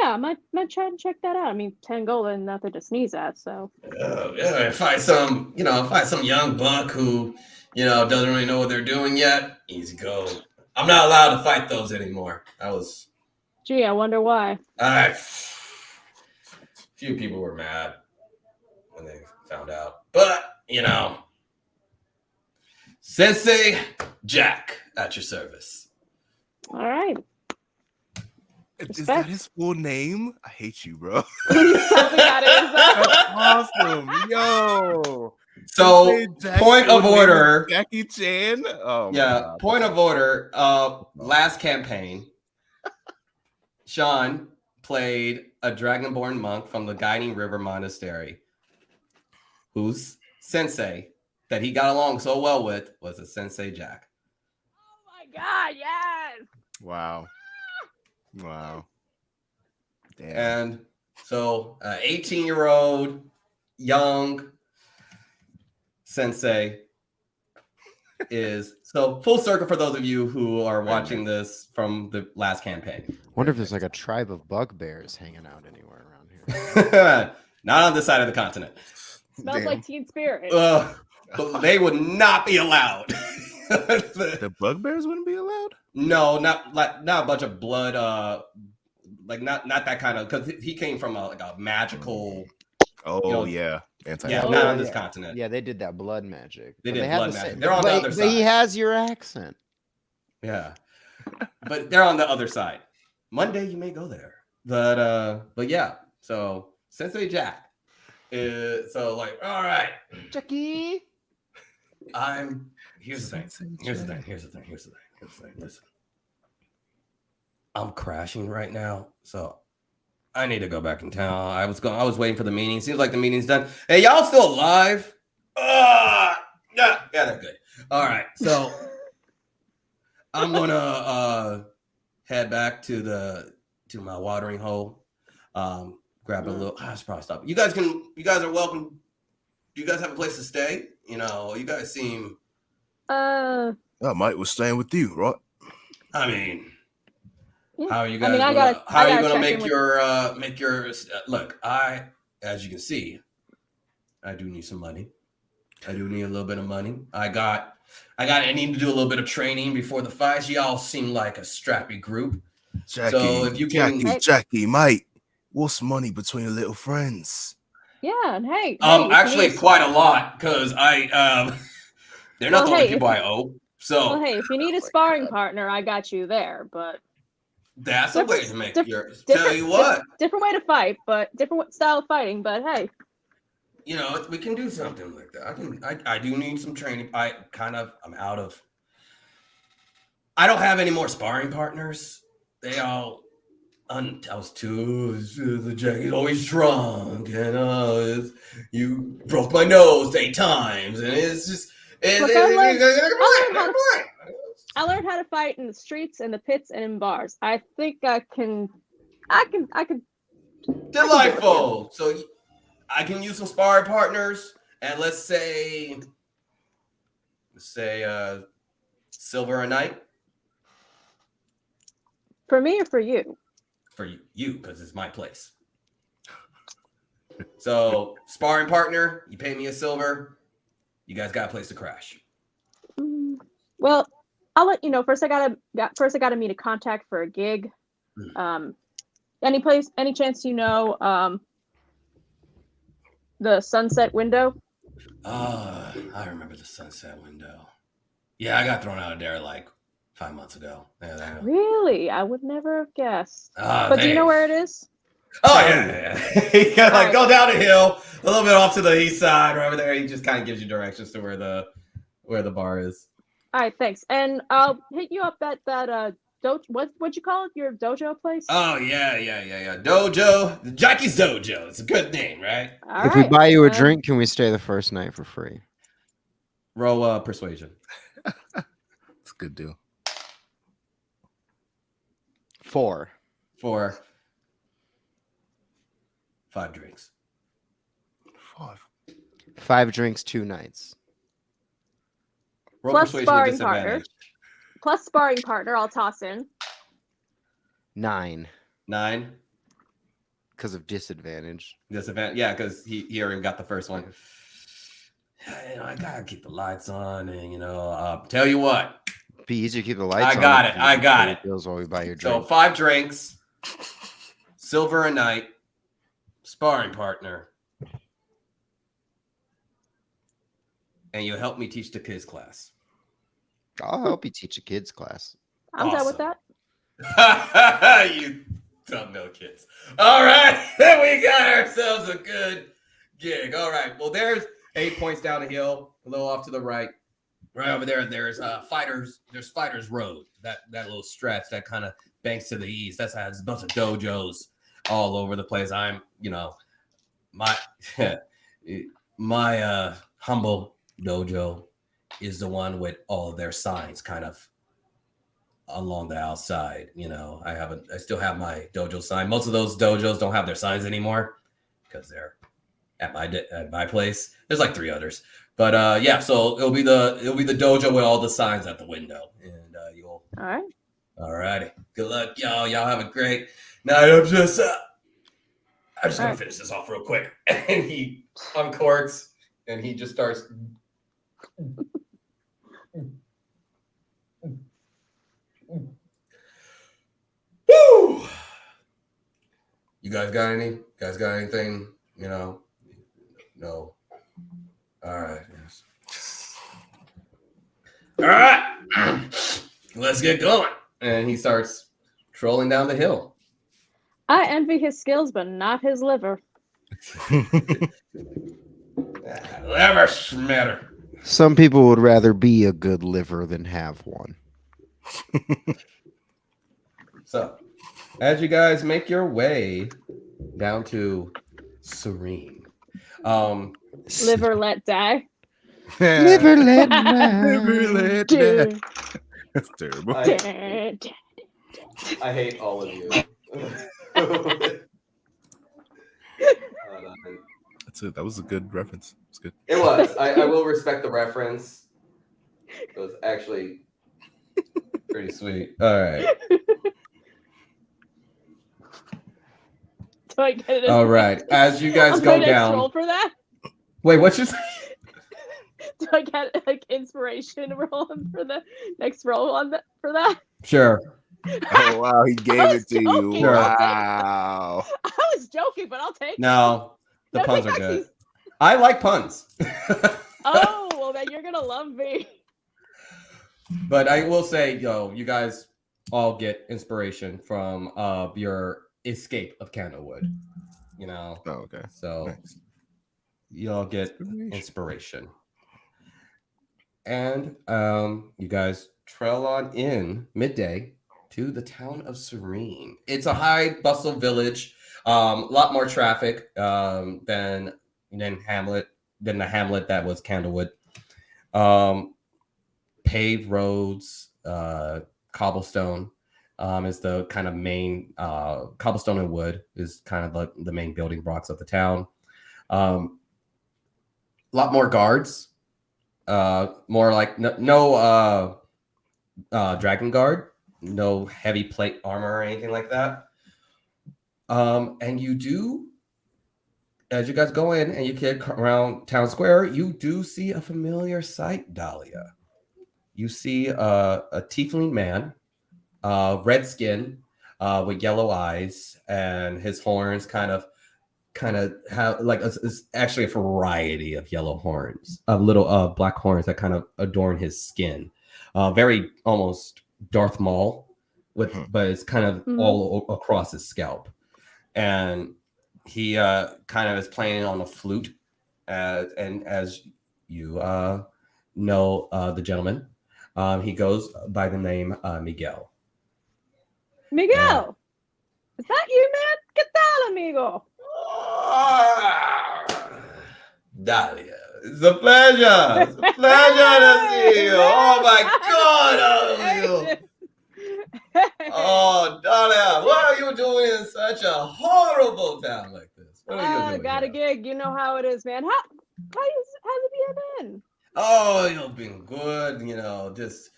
I might try and check that out. I mean, 10 gold and nothing to sneeze at, so. Yeah, fight some young buck who, doesn't really know what they're doing yet. Easy go. I'm not allowed to fight those anymore. Gee, I wonder why. Few people were mad when they found out. But, Sensei Jack at your service. All right. Is that his full name? I hate you, bro. That That's awesome. Yo. So, Jack's point full of name is order. Jackie Chan. Oh, my Yeah, God. point of order. Last campaign, Sean played a dragonborn monk from the Guiding River Monastery, whose sensei that he got along so well with was a Sensei Jack. Oh my God, yes. Wow. Wow. Damn. And so, 18-year-old young sensei is so full circle for those of you who are watching this from the last campaign. Wonder if there's like a tribe of bugbears hanging out anywhere around here. Not on this side of the continent. Smells Damn. like Teen Spirit. But they would not be allowed. The bugbears wouldn't be allowed? No, not a bunch of blood. Like not that kind of, because he came from a magical. Oh, yeah. Yeah, not on this continent. Yeah, they did that blood magic. They But did have blood the magic. same- They're on the but- other but he side. has your accent. Yeah, but they're on the other side. Monday you may go there, but yeah. So Sensei Jack is all right. Jackie. Here's the thing. Listen, I'm crashing right now, so I need to go back in town. I was waiting for the meeting. Seems like the meeting's done. Hey, y'all still alive? Yeah, they're good. All right, so I'm gonna head back to my watering hole. Grab a little. I should probably stop. You guys are welcome. Do you guys have a place to stay? You guys seem. Oh, Mike was staying with you, right? I mean, Yeah. how are you I guys? mean, I gonna, gotta- how I are you gotta gonna check in make your look? As you can see, I do need some money. I do need a little bit of money. I need to do a little bit of training before the fights. Y'all seem like a strappy group. Jackie, So if you can, Jackie, mate, what's money between the little friends? Yeah, and hey. if you actually need- quite a lot, because they're not Well, the only hey, people I owe. So Well, hey, if you need a sparring partner, I got you there. But that's a way to make diff- your. different- Tell you what, different way to fight, but different style of fighting. But hey, we can do something like that. I do need some training. I'm out of. I don't have any more sparring partners. They all. I was too. The Jackie's always drunk, and you broke my nose 8 times, and it's just. Look, I learned how to fight in the streets, in the pits, and in bars. I think I can. Delightful. So I can use some sparring partners, and let's say silver a night For me or for you? for you, because it's my place. So sparring partner, you pay me a silver. You guys got a place to crash. Well, I'll let you know. First, I gotta meet a contact for a gig. Any chance the sunset window? I remember the sunset window. Yeah, I got thrown out of there like 5 months ago. Yeah. Really? I would never have guessed. But do you know where it is? Oh yeah. You gotta go down a hill, a little bit off to the east side, right over there. He just kind of gives you directions to where the bar is. All right, thanks. And I'll hit you up at that what'd you call it? Your dojo place? Oh yeah. Dojo, Jackie's Dojo. It's a good name, right? All If we right, buy you a then. drink, can we stay the first night for free? Roll persuasion. It's a good deal. 4. For 5 drinks. 5. 5 drinks, 2 nights. Roll Plus persuasion with sparring partner. disadvantage. Plus sparring partner, I'll toss in. 9 9. because of disadvantage. Disadvantage. Yeah, because he already got the first one. I gotta keep the lights on, and tell you what. Be easier to keep the lights on. I got it. Bills while we buy your So drink. 5 drinks, silver a night, sparring partner, and you help me teach the kids class. I'll help you teach a kids class. I'm down with Awesome. that. You don't know kids. All right, then we got ourselves a good gig. All right, well, there's 8 points down the hill, a little off to the right. Right over there, there's Fighters Road, that little stretch that kind of banks to the east. That's how there's a bunch of dojos all over the place. I'm, my humble dojo is the one with all of their signs kind of along the outside. I still have my dojo sign. Most of those dojos don't have their signs anymore because they're at my place. There's like 3 others. But so it'll be the dojo with all the signs at the window, and you'll. All right. All righty. Good luck, y'all. Y'all have a great night. I'm just I'm just gonna Alright. finish this off real quick. And he uncorks and he just starts. Woo! You guys got any? You guys got anything? You know? No. All right. Yes. All right. Let's get going. And he starts trolling down the hill. I envy his skills, but not his liver. Never smatter. Some people would rather be a good liver than have one. So, as you guys make your way down to Serene, Liver let die. Liver let Never let die. Dude. That's terrible. I hate all of you. That's it. That was a good reference. It's good. It was. I will respect the reference. It was actually pretty sweet. All right. Do I get it? All right. As you guys On go my next down. roll for that? Wait, what's your say? Do I get like inspiration roll for the next roll on that for that? Sure. Oh wow, he gave I it was to you. joking. Wow. I was joking, but I'll take it. No, the No, puns are take good. these. I like puns. Oh, well then you're gonna love me. But I will say, you guys all get inspiration from your escape of Candlewood. You know, Oh, okay. so Nice. you all get inspiration. And you guys trail on in midday to the town of Serene. It's a high bustle village, a lot more traffic than Hamlet, than the Hamlet that was Candlewood. Paved roads, cobblestone is the kind of main cobblestone and wood is kind of the main building blocks of the town. A lot more guards. More like no dragon guard, no heavy plate armor or anything like that. And you do, as you guys go in and you get around town square, you do see a familiar sight, Dahlia. You see a tiefling man, red skin, with yellow eyes, and his horns kind of have like it's actually a variety of yellow horns, of little black horns that kind of adorn his skin. Very almost Darth Maul, but it's kind of all across his scalp. And he kind of is playing on a flute, and as you know the gentleman, he goes by the name Miguel. Miguel, is that you, man? ¿Qué tal, amigo? Dahlia, it's a pleasure. It's a pleasure to see you. Oh my God, I love you. Oh, Dahlia, what are you doing in such a horrible town like this? What are you doing? Got a here? gig. You know how it is, man. How's it been? Oh, you've been good. Just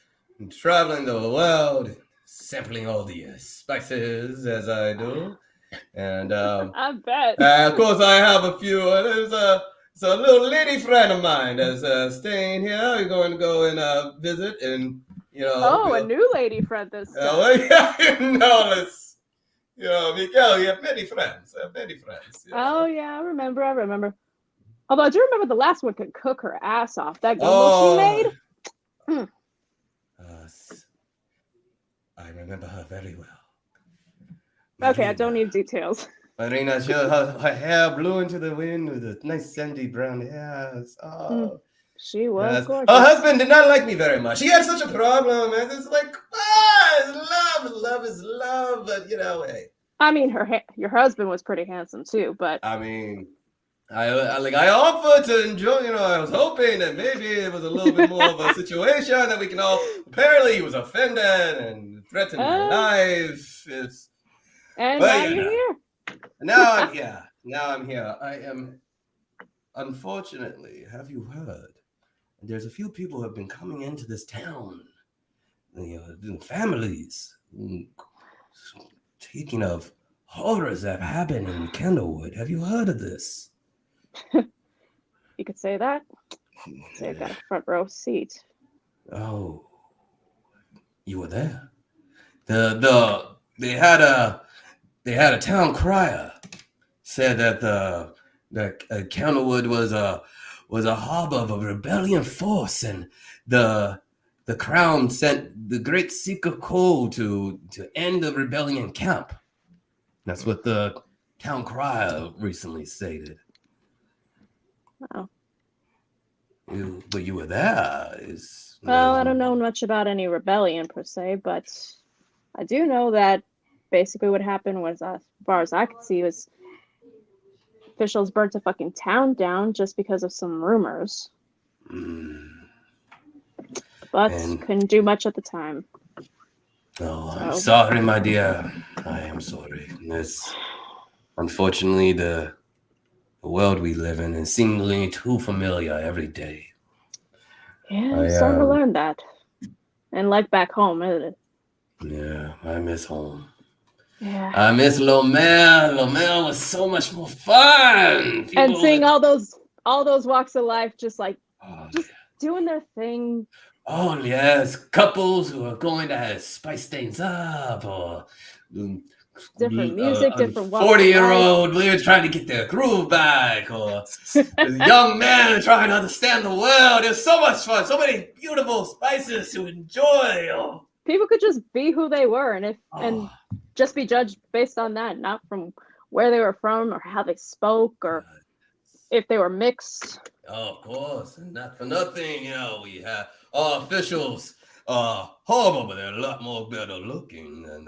traveling the world, sampling all the spices as I do. And I bet. of course, I have a few. There's a little lady friend of mine that's staying here. We're going to go and visit, and Oh, a new lady friend this time. Well, yeah, this. Miguel, you have many friends. Oh yeah, I remember. Although I do remember the last one could cook her ass off. That gumbo she made. I remember her very well. Okay, I don't need details. Marina, her hair blew into the wind with a nice sandy brown hair. Oh. She was gorgeous. Her husband did not like me very much. He had such a problem. And it's like, love is love. But hey. I mean, your husband was pretty handsome too, but I mean, I offered to enjoy. I was hoping that maybe it was a little bit more of a situation that we can all. Apparently, he was offended and threatened my life. And now you're here. Now I'm here. I am. Unfortunately, have you heard? There's a few people who have been coming into this town. Families. Speaking of horrors that happen in Candlewood. Have you heard of this? You could say that. Say I've got a front row seat. Oh, you were there. They had a town crier said that the Candlewood was a harbor of a rebellion force, and the crown sent the great seeker Cole to end the rebellion camp. That's what the town crier recently stated. Oh. But you were there. Well, I don't know much about any rebellion per se, but I do know that basically what happened was, as far as I could see, was officials burnt a fucking town down just because of some rumors. But And- couldn't do much at the time. Oh, I'm So- sorry, my dear. I am sorry. This, unfortunately, the world we live in is seemingly too familiar every day. Yeah, I'm starting to learn that. And like back home, isn't it? Yeah, I miss home. Yeah. I miss Lomel. Lomel was so much more fun. And seeing would- all those walks of life just Oh, just doing their thing. oh, yes, couples who are going to spice things up, or Different music, different walks of 40-year-old we're trying to get their groove back, or young men trying to understand the world. There's so much fun, so many beautiful spices to enjoy. Oh, People could just be who they were and oh, just be judged based on that, not from where they were from or how they spoke or if they were mixed. oh, of course, and not for nothing, we have our officials horrible, but they're a lot more better looking than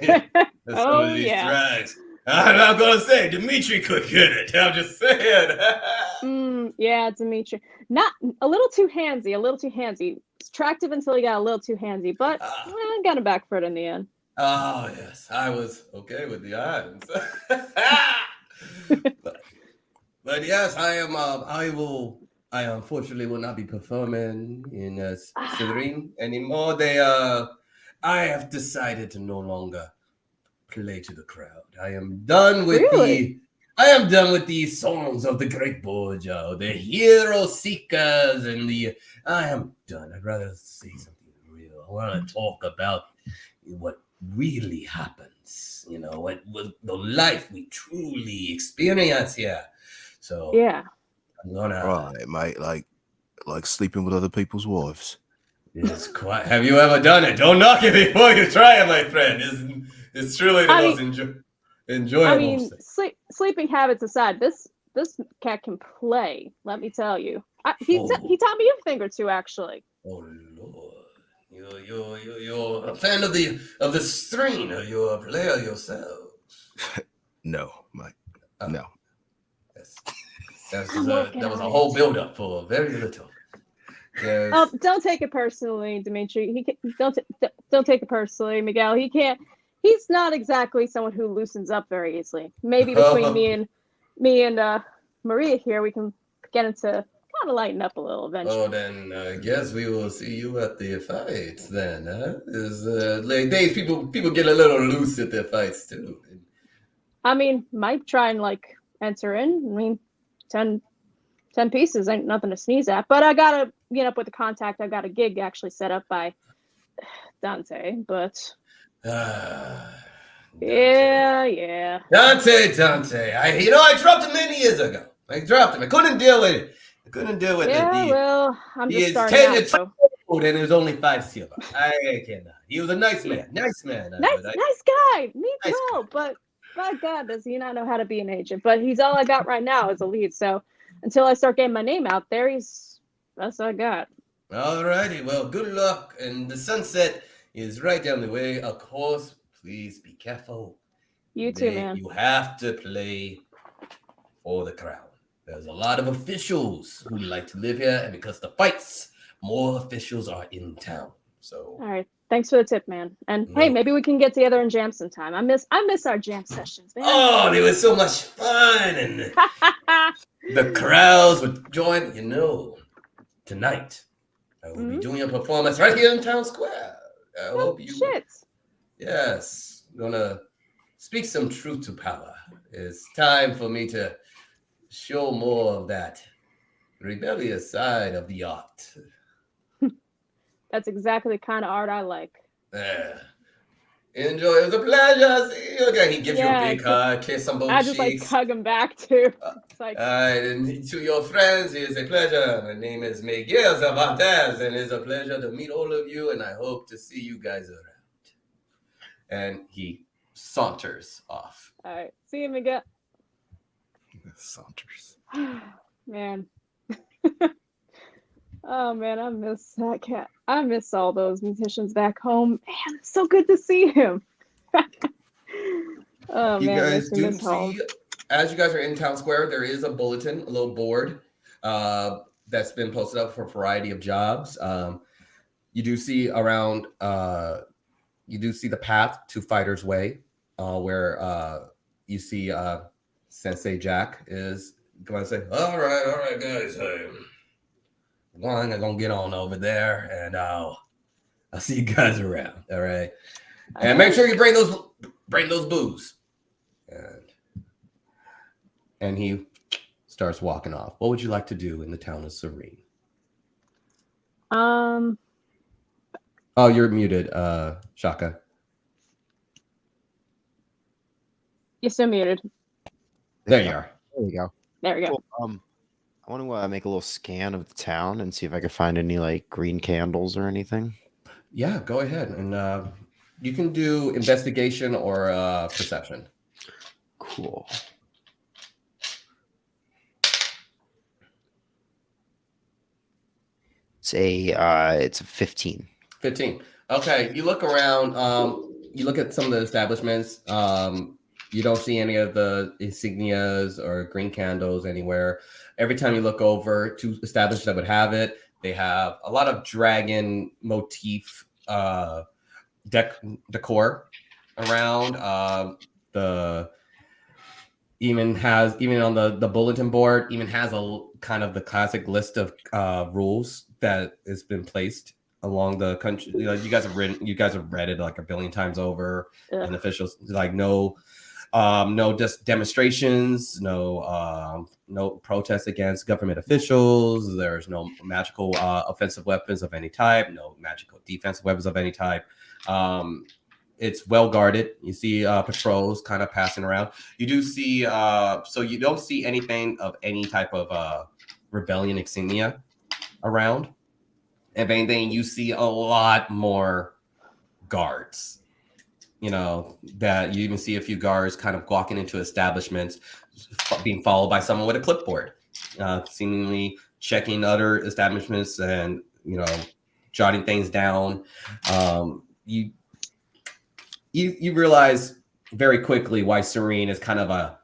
some Oh, of these yeah. drags. I'm not gonna say Dimitri could get it. I'm just saying. Yeah, Dimitri. Not a little too handsy. Attractive until he got a little too handsy, but got him back for it in the end. Oh yes, I was okay with the eyes. but yes, I am. I unfortunately will not be performing in Slytherin anymore. I have decided to no longer play to the crowd. I am done with Really? I am done with these songs of the great Borgia, the hero seekers, and I am done. I'd rather say something real. I want to talk about what really happens. What the life we truly experience here. So Yeah. I'm gonna. Right, mate. Like sleeping with other people's wives. It's quite. Have you ever done it? Don't knock it before you try it, my friend. It's truly the most enjoyable. I mean, sleeping habits aside, this cat can play. Let me tell you. He taught me a thing or two, actually. Oh Lord, you're a fan of the string. Or you're a player yourself. No, mate. No. That was a whole build-up for very little. Yes. Oh, don't take it personally, Dimitri. Don't take it personally, Miguel. He's not exactly someone who loosens up very easily. Maybe between me and Maria here, we can get into kind of lighten up a little eventually. Oh, then I guess we will see you at the fights then, huh? Late days, people get a little loose at their fights too. I mean, might try and enter in. I mean, 10 pieces ain't nothing to sneeze at. But I gotta get up with the contact. I got a gig actually set up by Dante, but yeah. Dante. I dropped him many years ago. I dropped him. I couldn't deal with it. Yeah, well, I'm just starting out, so. And it was only 5 silver. I cannot. He was a nice man. Nice man. Nice guy. Me too. But by God, does he not know how to be an agent? But he's all I got right now as a lead. So until I start getting my name out there, that's all I got. All righty. Well, good luck. And the sunset is right down the way. Of course, please be careful. You too, man. You have to play for the crown. There's a lot of officials who like to live here, and because the fights, more officials are in town. So all right. Thanks for the tip, man. And hey, maybe we can get together and jam sometime. I miss our jam sessions, man. Oh, they were so much fun, and the crowds would join. Tonight I will be doing a performance right here in Town Square. I hope you. Shit. Yes, gonna speak some truth to power. It's time for me to show more of that rebellious side of the art. That's exactly the kind of art I like. Uh, Enjoy. It was a pleasure. See you again. He gives you a Yeah, big hug, kiss on both I just like cheeks. hug him back too. It's like, And to your friends, it is a pleasure. My name is Miguel Cervantes, and it's a pleasure to meet all of you, and I hope to see you guys around. And he saunters off. all right, see you again. Saunters. Man. Oh man, I miss that cat. I miss all those musicians back home. Man, it's so good to see him. Oh You man, guys missing do this home. see, as you guys are in town square, there is a bulletin, a little board that's been posted up for a variety of jobs. You do see around, you do see the path to Fighter's Way, where you see Sensei Jack is going to say, all right, guys. I'm gonna get on over there, and I'll see you guys around. All right, and make sure you bring those booze. And he starts walking off. What would you like to do in the town of Serene? Um, Oh, you're muted, Shaka. you're still muted. There you are. There we go. There we go. Cool. I want to make a little scan of the town and see if I can find any like green candles or anything. Yeah, go ahead, and you can do investigation or perception. Cool. It's a 15. 15. Okay, you look around. You look at some of the establishments. You don't see any of the insignias or green candles anywhere. Every time you look over to establishments that would have it, they have a lot of dragon motif decor around. Even on the bulletin board even has a kind of the classic list of rules that has been placed along the country. You know, you guys have read it like a billion times over. Ugh. And officials like no just demonstrations, no protests against government officials. There's no magical offensive weapons of any type, no magical defensive weapons of any type. It's well guarded. You see patrols kind of passing around. You do see, so you don't see anything of any type of rebellion insignia around. If anything, you see a lot more guards. You know, that you even see a few guards kind of walking into establishments, being followed by someone with a clipboard, seemingly checking other establishments and, you know, jotting things down. You realize very quickly why Serene is kind of a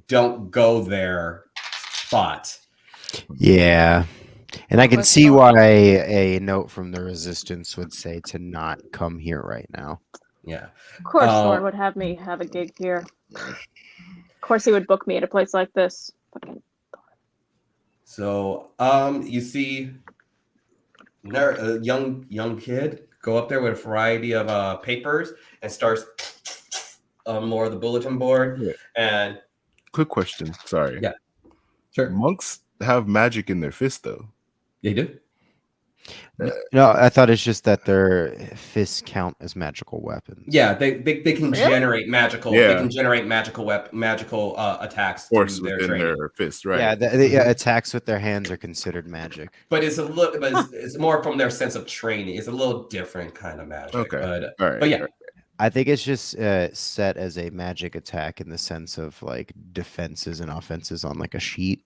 don't go there spot. Yeah. And I can see why a note from the resistance would say to not come here right now. Yeah. Of course, Thorn would have me have a gig here. Of course, he would book me at a place like this. Fucking. So, you see a young kid go up there with a variety of papers and starts more of the bulletin board. Yeah. And Quick question. Sorry. Yeah. Sure. Monks have magic in their fist, though. They do. No, I thought it's just that their fists count as magical weapons. Yeah, they can generate magical. Yeah. They can generate magical attacks Force through their within training. their fist, right? Yeah, the attacks with their hands are considered magic. But it's a little, but it's more from their sense of training. It's a little different kind of magic. Okay. But, All right. but yeah, all right. I think it's just set as a magic attack in the sense of like defenses and offenses on like a sheet.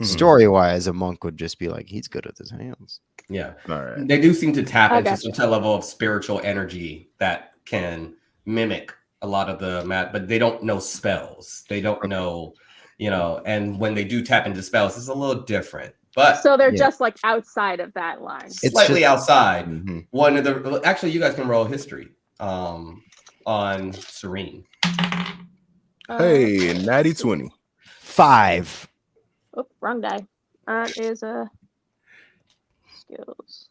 Mhm. Story-wise, a monk would just be like, he's good with his hands. yeah. All right. They do seem to tap I into gotcha. some level of spiritual energy that can mimic a lot of the but they don't know spells. They don't know, you know, and when they do tap into spells, it's a little different. But So they're Yeah. just like outside of that line. It's slightly just- outside. Mhm. One of the actually, you guys can roll history on Serene. Hey, natty 20. 5. Oh, wrong die. That is a skills.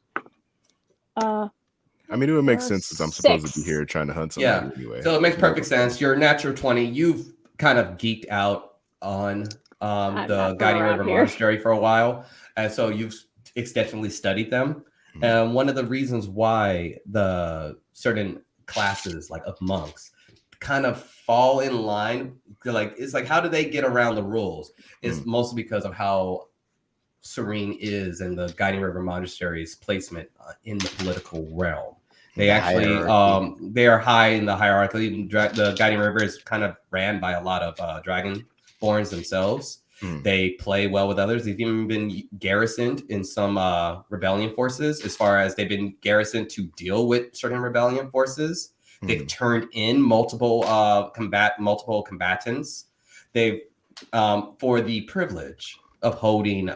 I mean, it would make sense since I'm supposed to be 6. here trying to hunt somebody Yeah. anyway. So it makes perfect sense. You're natural 20. You've kind of geeked out on I'm the not from Guiding around River here. Monastery for a while. And so you've extensively studied them. Mhm. And one of the reasons why the certain classes like of monks kind of fall in line, like it's like how do they get around the rules? It's mostly because of how serene is and the Guiding River Monastery's placement in the political realm. They The actually hierarchy. they are high in the hierarchy. The Guiding River is kind of ran by a lot of dragonborns themselves. They play well with others. They've even been garrisoned in some rebellion forces, as far as they've been garrisoned to deal with certain rebellion forces. They've turned in multiple combatants. They've for the privilege of holding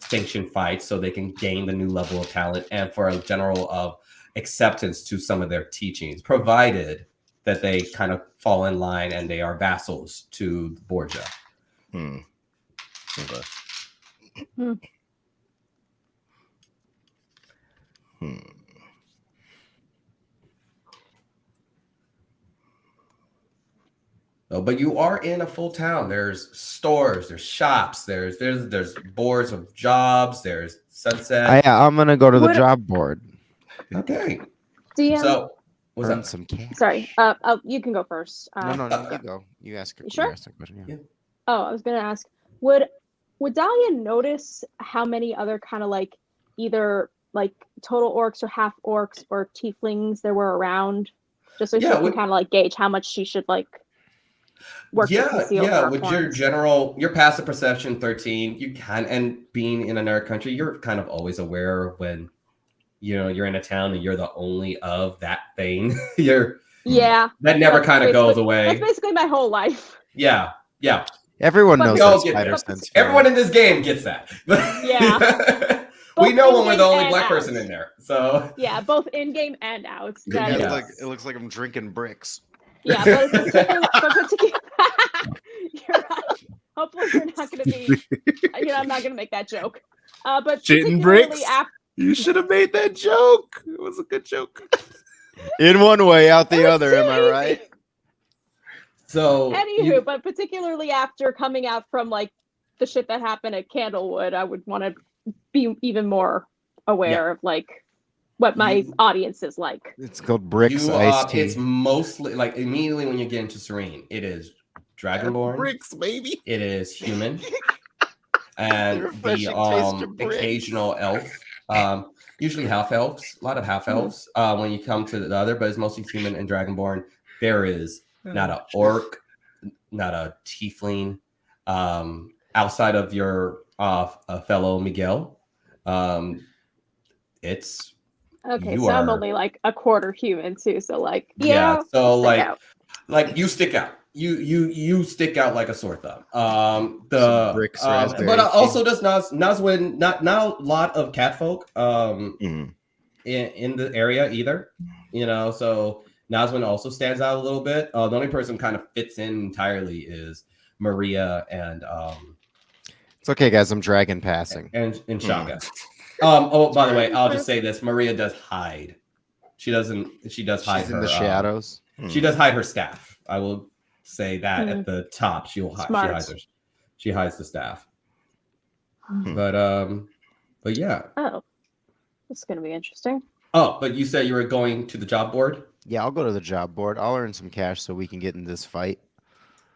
sanctioned fights so they can gain the new level of talent and for a general of acceptance to some of their teachings, provided that they kind of fall in line and they are vassals to the Borgia. Okay. Oh, but you are in a full town. There's stores, there's shops, there's boards of jobs, there's Sunset. I'm gonna go to the Would- job board. Okay. DM. So what's Earn up? some cash. Sorry. You can go first. No, you go. You ask. You sure? You ask a question. Yeah. Oh, I was gonna ask, would Dahlia notice how many other kind of like either like total orcs or half orcs or tieflings there were around, just so she can kind of like gauge how much she should like work to conceal her with horns? your passive perception 13, you can, and being in a nerd country, you're kind of always aware when you're in a town and you're the only of that thing. That never kind of goes away. That's basically my whole life. Yeah. Everyone But knows we all that get spider that. sense. Everyone in this game gets that. Yeah. We Both know when we're in-game the only and black out. person in there. So Yeah, both in game and out. Yeah. It looks like I'm drinking bricks. Yeah, but particularly, you're right. Hopefully, you're not going to be. I'm not going to make that joke. But Shitting bricks? You should have made that joke. It was a good joke. In one way, out the It was other. too Am I easy. right? So Anywho, but particularly after coming out from like the shit that happened at Candlewood, I would want to be even more aware of like what my audience is like. It's called bricks iced tea. it's mostly like immediately when you get into Serene, it is Dragonborn. Bricks, baby. It is human. And Refreshing the taste of bricks. occasional elf. Usually half elves, a lot of half elves when you come to the other, but it's mostly human and Dragonborn. There is not an orc, not a tiefling, outside of your fellow Miguel. It's Okay, you so I'm are- only like a quarter human too, so like so stick like out. like you stick out. You stick out like a sore thumb. Some bricks, But raspberry also does Nazwin not a lot of catfolk in the area either. So Nazwin also stands out a little bit. The only person kind of fits in entirely is Maria and It's okay, guys. I'm dragon passing. and Shaka. By the way, I'll just say this: Maria does hide. She does hide She's her in the shadows. She does hide her staff. I will say that at the top. She hides the staff. But yeah. Oh, this is gonna be interesting. Oh, but you said you were going to the job board? Yeah, I'll go to the job board. I'll earn some cash so we can get in this fight.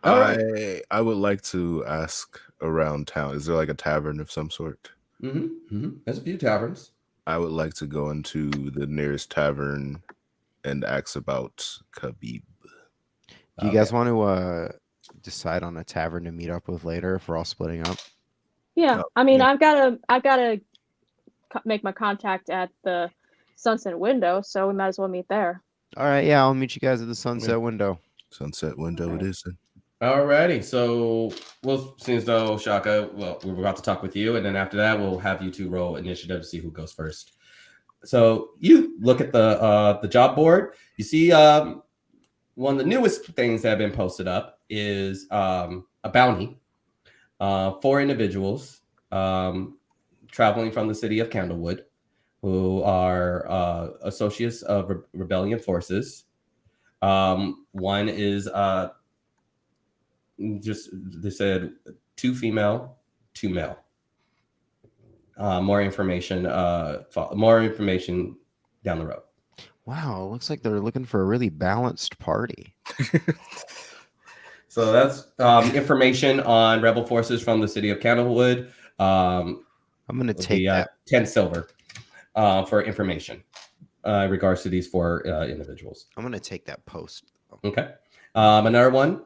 All right. I would like to ask around town. Is there like a tavern of some sort? There's a few taverns. I would like to go into the nearest tavern and ask about Khabib. Do you guys want to decide on a tavern to meet up with later if we're all splitting up? Yeah, I mean, I've gotta make my contact at the Sunset Window, so we might as well meet there. All right, yeah, I'll meet you guys at the sunset window. Sunset window it is then. Alrighty, so since though Shaka, we're about to talk with you, and then after that we'll have you two roll initiative to see who goes first. So you look at the job board. You see one of the newest things that have been posted up is a bounty for individuals traveling from the city of Candlewood who are associates of rebellion forces. One is just they said 2 female, 2 male. More information down the road. Wow, looks like they're looking for a really balanced party. So that's information on rebel forces from the city of Candlewood. I'm gonna take that. 10 silver for information in regards to these 4 individuals. I'm gonna take that post. Okay. Another one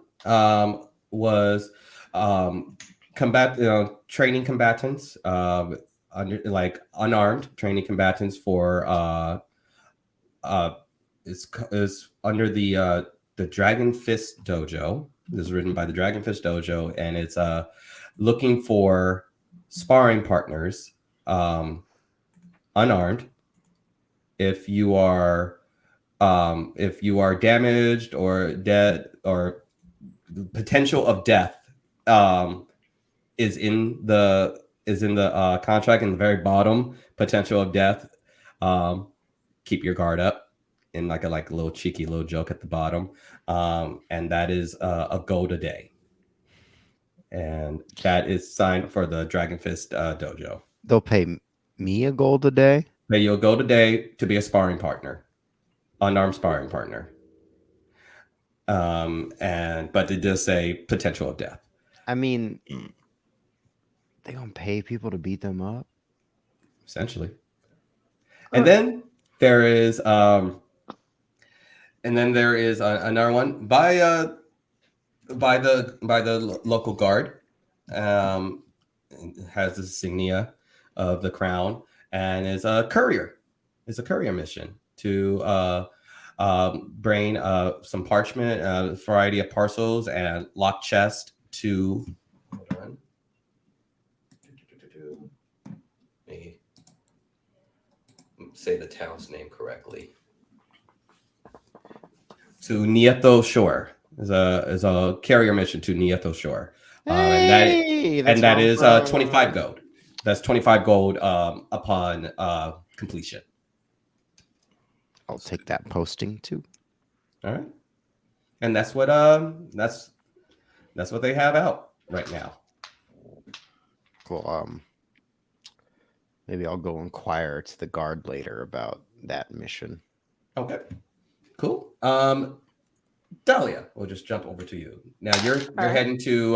was training combatants, unarmed training combatants for is under the Dragon Fist Dojo. This is written by the Dragon Fist Dojo, and it's looking for sparring partners, unarmed. If you are damaged or dead or potential of death is in the contract in the very bottom. Potential of death. Keep your guard up. In like a little cheeky little joke at the bottom, and that is a gold a day, and that is signed for the Dragon Fist Dojo. They'll pay me a gold a day. Pay you a gold a day to be a sparring partner, unarmed sparring partner. But it does say potential of death. I mean, they gonna pay people to beat them up, essentially. And then there is another one by the local guard. Has the insignia of the crown and is a courier. It's a courier mission to bring some parchment, a variety of parcels, and locked chest to. Hold on. Let me say the town's name correctly. To Nieto Shore is a carrier mission to Nieto Shore, and that is 25 gold. That's 25 gold upon completion. I'll take that posting too. All right, and that's what they have out right now. Cool. Maybe I'll go inquire to the guard later about that mission. Okay, cool. Dahlia, we'll just jump over to you. Now you're heading to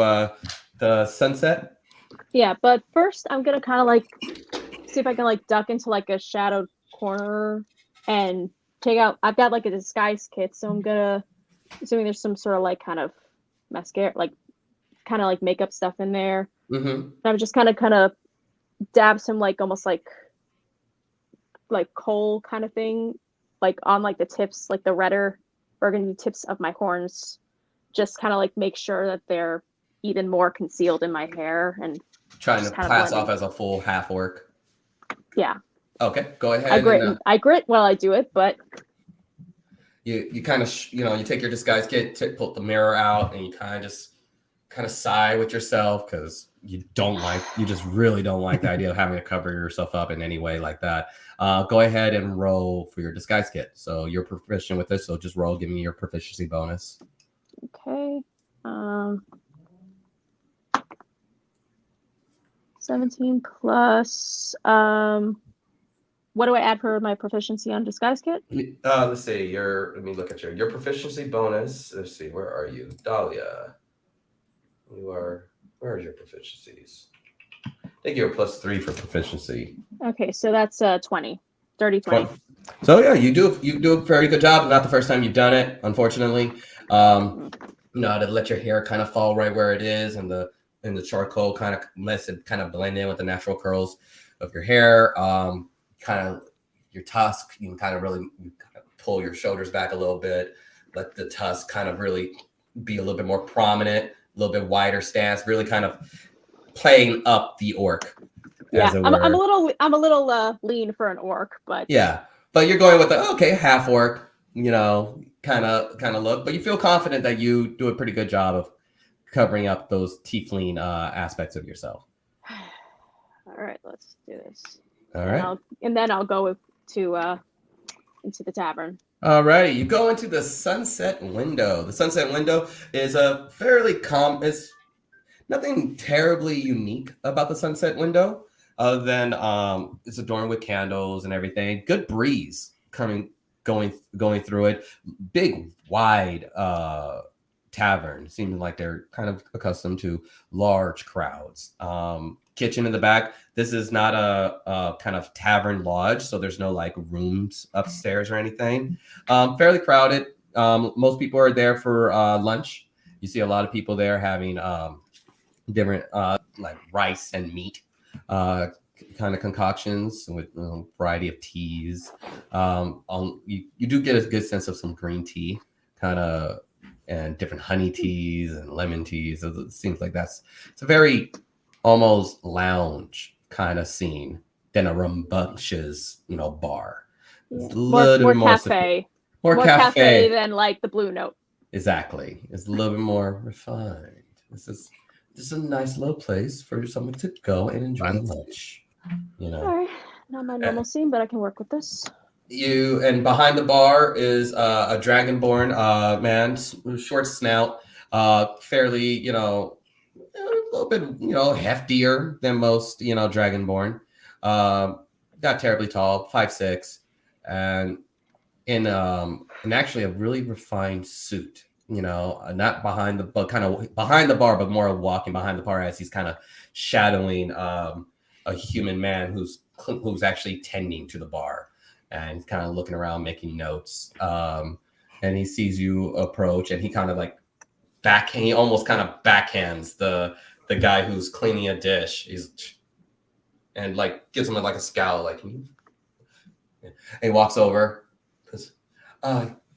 the sunset. Yeah, but first I'm gonna kind of like see if I can like duck into like a shadowed corner and take out. I've got like a disguise kit, so I'm gonna assuming there's some sort of like kind of mascara, like kind of like makeup stuff in there. Mm-hmm. I'm just kind of dab some like almost like coal kind of thing, like on like the tips, like the redder burgundy tips of my horns, just kind of like make sure that they're even more concealed in my hair and trying to pass off as a full half orc. Yeah. Okay, go ahead. I grit while I do it, but you kind of you take your disguise kit, pull the mirror out, and you kind of sigh with yourself because you just really don't like the idea of having to cover yourself up in any way like that. Go ahead and roll for your disguise kit. So you're proficient with this, so just roll. Give me your proficiency bonus. Okay. 17 plus. What do I add for my proficiency on disguise kit? Let's see. Let me look at your proficiency bonus. Let's see. Where are you, Dahlia? Where are your proficiencies? I think you're +3 for proficiency. Okay, so that's 20. 20. So yeah, you do a very good job. Not the first time you've done it, unfortunately. To let your hair kind of fall right where it is, and the charcoal kind of lets it kind of blend in with the natural curls of your hair. Kind of your tusk, you can kind of really pull your shoulders back a little bit. Let the tusk kind of really be a little bit more prominent, a little bit wider stance, really kind of playing up the orc. Yeah, I'm a little lean for an orc, but yeah, but you're going with half orc, kind of look, but you feel confident that you do a pretty good job of covering up those tiefling aspects of yourself. All right, let's do this. All right. And then I'll go to into the tavern. All right. You go into the sunset window. The sunset window is a fairly It's nothing terribly unique about the sunset window, other than it's adorned with candles and everything. Good breeze going through it. Big wide tavern, seeming like they're kind of accustomed to large crowds. Kitchen in the back. This is not a kind of tavern lodge, so there's no like rooms upstairs or anything. Fairly crowded. Most people are there for lunch. You see a lot of people there having different like rice and meat kind of concoctions with a variety of teas. You do get a good sense of some green tea kind of and different honey teas and lemon teas. It seems like it's a very almost lounge kind of scene than a rambunctious bar. It's a little More cafe. More cafe than like the Blue Note. Exactly. It's a little bit more refined. This is a nice little place for someone to go and enjoy lunch. All right. Not my normal scene, but I can work with this. And behind the bar is a dragonborn man, short snout, fairly, a little bit, heftier than most, dragonborn. Not terribly tall, 5'6", and in actually a really refined suit. Not behind the, but kind of behind the bar, but more walking behind the bar as he's kind of shadowing a human man who's actually tending to the bar, and he's kind of looking around, making notes. And he sees you approach, and he kind of like he almost kind of backhands the guy who's cleaning a dish. And like gives him like a scowl, like, and he walks over. Goes,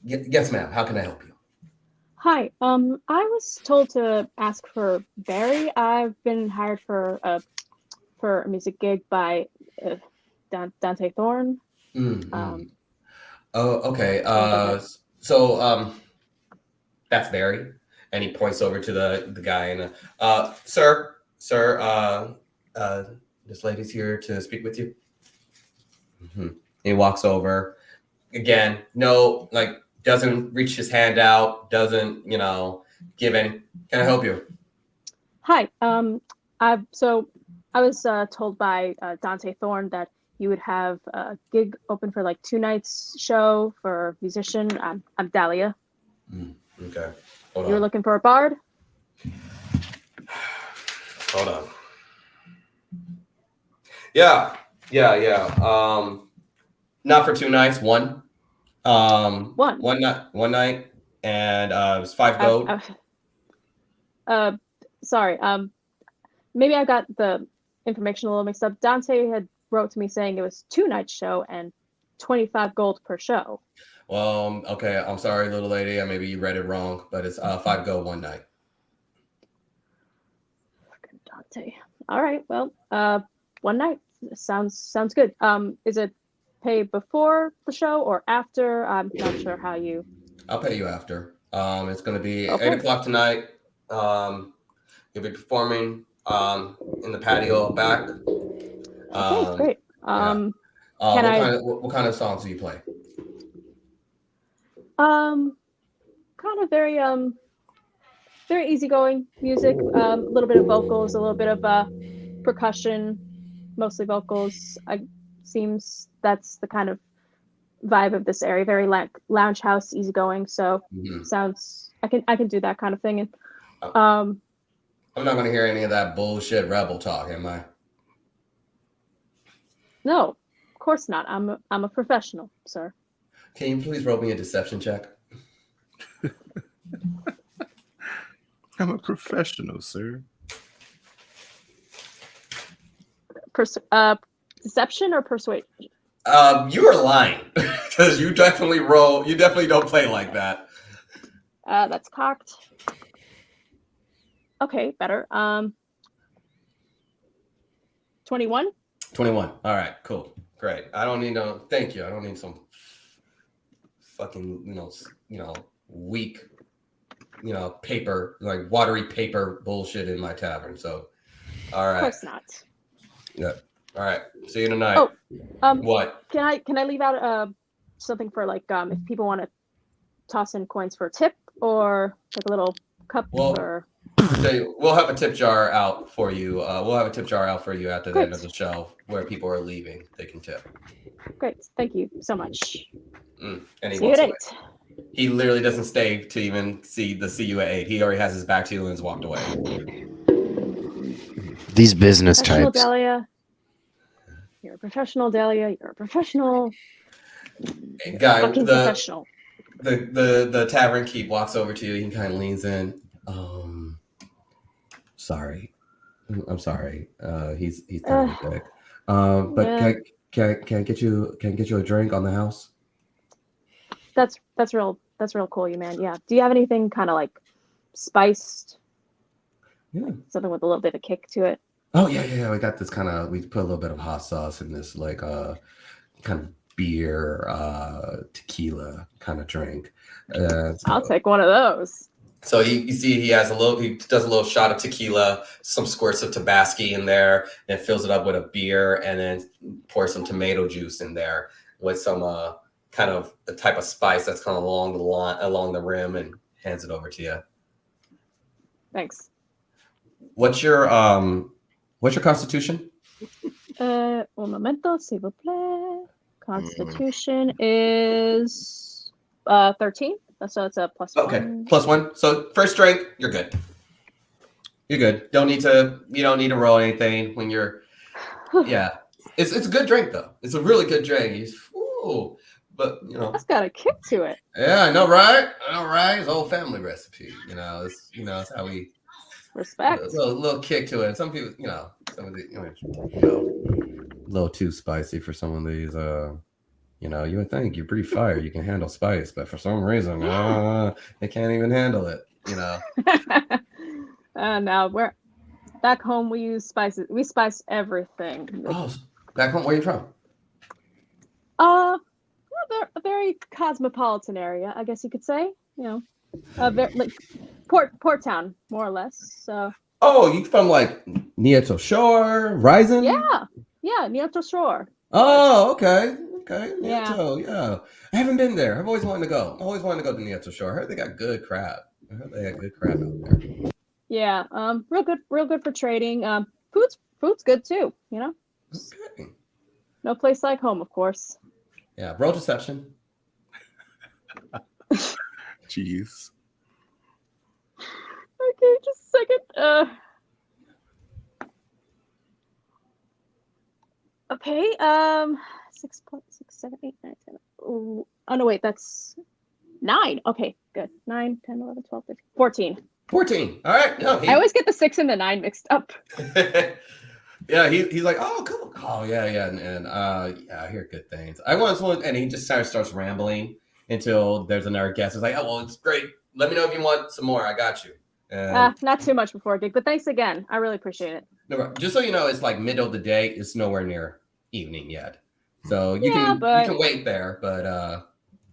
yes, ma'am. How can I help you? Hi. I was told to ask for Barry. I've been hired for a music gig by Dante Thorne. Mm-hmm. Okay. So that's Barry, and he points over to the guy and sir, this lady's here to speak with you. Mm-hmm. He walks over again. No, like doesn't reach his hand out. Doesn't give any. Can I help you? Hi. I was told by Dante Thorne that you would have a gig open for like 2 nights show for a musician. I'm Dahlia. Okay. You were looking for a bard? Hold on. Yeah. Not for 2 nights. One. One night, and it was 5 gold. Sorry. Maybe I got the information a little mixed up. Dante had wrote to me saying it was 2 night show and 25 gold per show. Well, okay. I'm sorry, little lady. Maybe you read it wrong, but it's 5 gold 1 night. Fucking Dante. All right. Well, 1 night sounds good. Is it pay before the show or after? I'm not sure how you. I'll pay you after. It's going to be 8 o'clock tonight. You'll be performing in the patio back. Okay, great. What kind of songs do you play? Kind of very easygoing music. A little bit of vocals, a little bit of percussion, mostly vocals. Seems that's the kind of vibe of this area. Very lounge house, easygoing. So sounds. I can do that kind of thing. And I'm not going to hear any of that bullshit rebel talk, am I? No, of course not. I'm a professional, sir. Can you please roll me a deception check? I'm a professional, sir. Deception or persuasion? You are lying because you definitely roll. You definitely don't play like that. That's cocked. Okay, better. 21. 21. All right, cool, great. I don't need no. Thank you. I don't need some fucking weak paper, like watery paper bullshit in my tavern. So, all right. Of course not. Yeah. All right. See you tonight. Oh, What? can I leave out something for like if people want to toss in coins for a tip or like a little cup Well, or we'll have a tip jar out for you. We'll have a tip jar out for you after the end of the Great. show where people are leaving. They can tip. great. Thank you so much. And he See you at walks away. 8. He literally doesn't stay to even see you at 8. He already has his back to you and has walked away. These business Professional types. Dahlia. You're a professional, Dahlia. You're a professional. Guy, Fucking professional. the tavern keep walks over to you. He kind of leans in. Sorry, I'm sorry. He's kind of sick. But Yeah. can I get you a drink on the house? That's real cool, you man. Yeah. Do you have anything kind of like spiced? Yeah. Something with a little bit of kick to it. Oh yeah. We got this we put a little bit of hot sauce in this like kind of beer tequila kind of drink. I'll take one of those. So you see he does a little shot of tequila, some squirts of Tabasco in there, and fills it up with a beer, and then pours some tomato juice in there with some kind of the type of spice that's kind of along the rim, and hands it over to you. Thanks. What's your constitution? Un momento, s'il vous plaît. Constitution is 13. So it's a plus Okay, one. +1. So first drink, you're good. You're good. You don't need to roll anything when you're. Yeah, it's a good drink though. It's a really good drink. But That's got a kick to it. Yeah, I know, right? It's old family recipe. It's how we Respect. a little kick to it. Some people, some of the, a little too spicy for some of these. You would think you're pretty fire. You can handle spice, but for some reason, they can't even handle it. No, we're back home. We use spices. We spice everything. Oh, back home. Where are you from? A very cosmopolitan area, I guess you could say. Like port town, more or less. So. Oh, you from like Nieto Shore, Rising? Yeah, Nieto Shore. Oh, okay. Yeah. Nieto, yeah. I haven't been there. I've always wanted to go. To Nieto Shore. I heard they got good crab. out there. Yeah, real good for trading. Food's good too. Okay. No place like home, of course. Yeah, roll deception. Jeez. Okay, just a second. Okay. 6 + 6, 7, 8, 9, 10. Oh no, wait, that's 9. Okay, good. 9, 10, 11, 12, 13, 14. 14. All right. No, I always get the 6 and the 9 mixed up. Yeah, he's like, oh, cool. Oh, yeah, and I hear good things. And he just kind of starts rambling until there's another guest. It's like, oh, well, it's great. Let me know if you want some more. I got you. Not too much before a gig, but thanks again. I really appreciate it. No, just so you know, it's like middle of the day. It's nowhere near evening yet, so you can wait there. But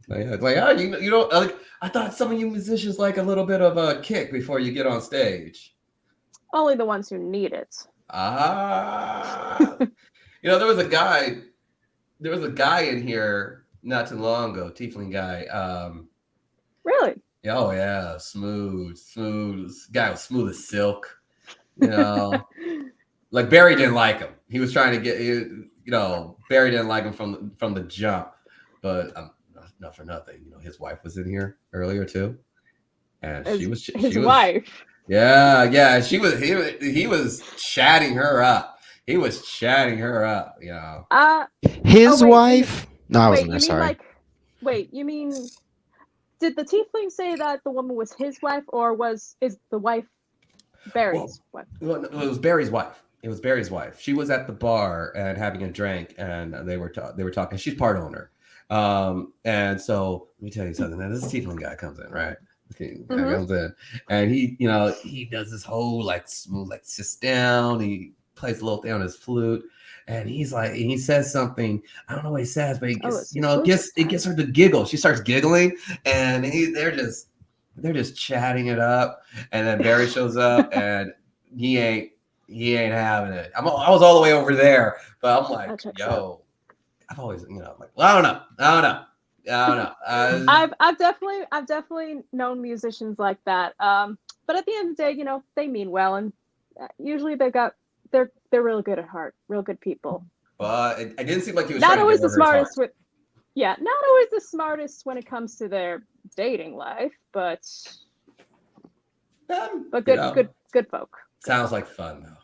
it's like, you don't like. I thought some of you musicians like a little bit of a kick before you get on stage. Only the ones who need it. There was a guy in here not too long ago, tiefling guy. Really? Oh yeah, smooth guy was smooth as silk. Like Barry didn't like him. He was trying to get Barry didn't like him from the jump. But not for nothing, his wife was in here earlier too, and his she was wife. Yeah, he was chatting her up. He was chatting her up, His wife? No, I wasn't there. Sorry. You mean, did the tiefling say that the woman was his wife, or is the wife Barry's wife? Well, it was Barry's wife. She was at the bar and having a drink, and they were talking. She's part owner, and so let me tell you something. Now this tiefling guy comes in, right? Comes in, and he does this whole like smooth, like sits down. He plays a little thing on his flute, and he says something. I don't know what he says, but he gets, it gets her to giggle. She starts giggling, and they're just chatting it up. And then Barry shows up, and he he ain't having it. I was all the way over there, but I'm That like, checks yo, I've always, like, well, I don't know. I've definitely known musicians like that. But at the end of the day, they mean well, and usually they're real good at heart, real good people. But it didn't seem like he was Not trying to always get the over his heart. smartest not always the smartest when it comes to their dating life, but good folk. Sounds like fun though.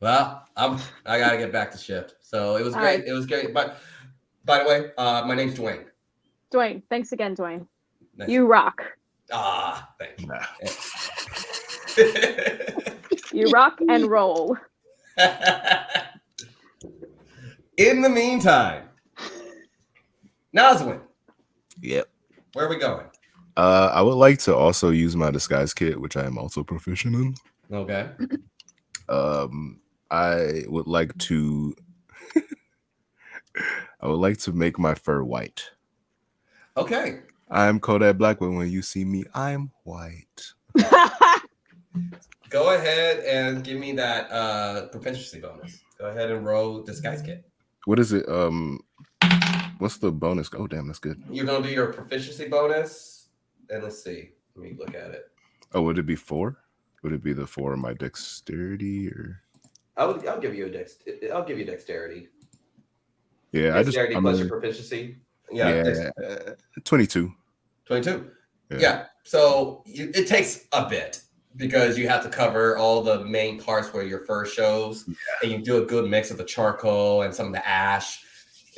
Well, I gotta get back to shift. So it was All great. right. It was great. But by the way, my name's Dwayne. Dwayne, thanks again, Dwayne. Nice. You rock. Thank you. Nah. You rock and roll. In the meantime, Nazwin, Yep. where are we going? I would like to also use my disguise kit, which I am also proficient in. Okay. I would like to make my fur white. Okay. I'm Kodak Black, but when you see me, I'm white. Go ahead and give me that proficiency bonus. Go ahead and roll disguise kit. What is it? What's the bonus? Oh, damn, that's good. You're gonna do your proficiency bonus, and let's see. Let me look at it. Oh, would it be 4? Would it be the 4 of my dexterity or? I'll give you I'll give you dexterity. Yeah, Dexterity I'm plus gonna- your proficiency. Yeah, 22. 22. Yeah. So it takes a bit because you have to cover all the main parts where your fur shows, and you do a good mix of the charcoal and some of the ash,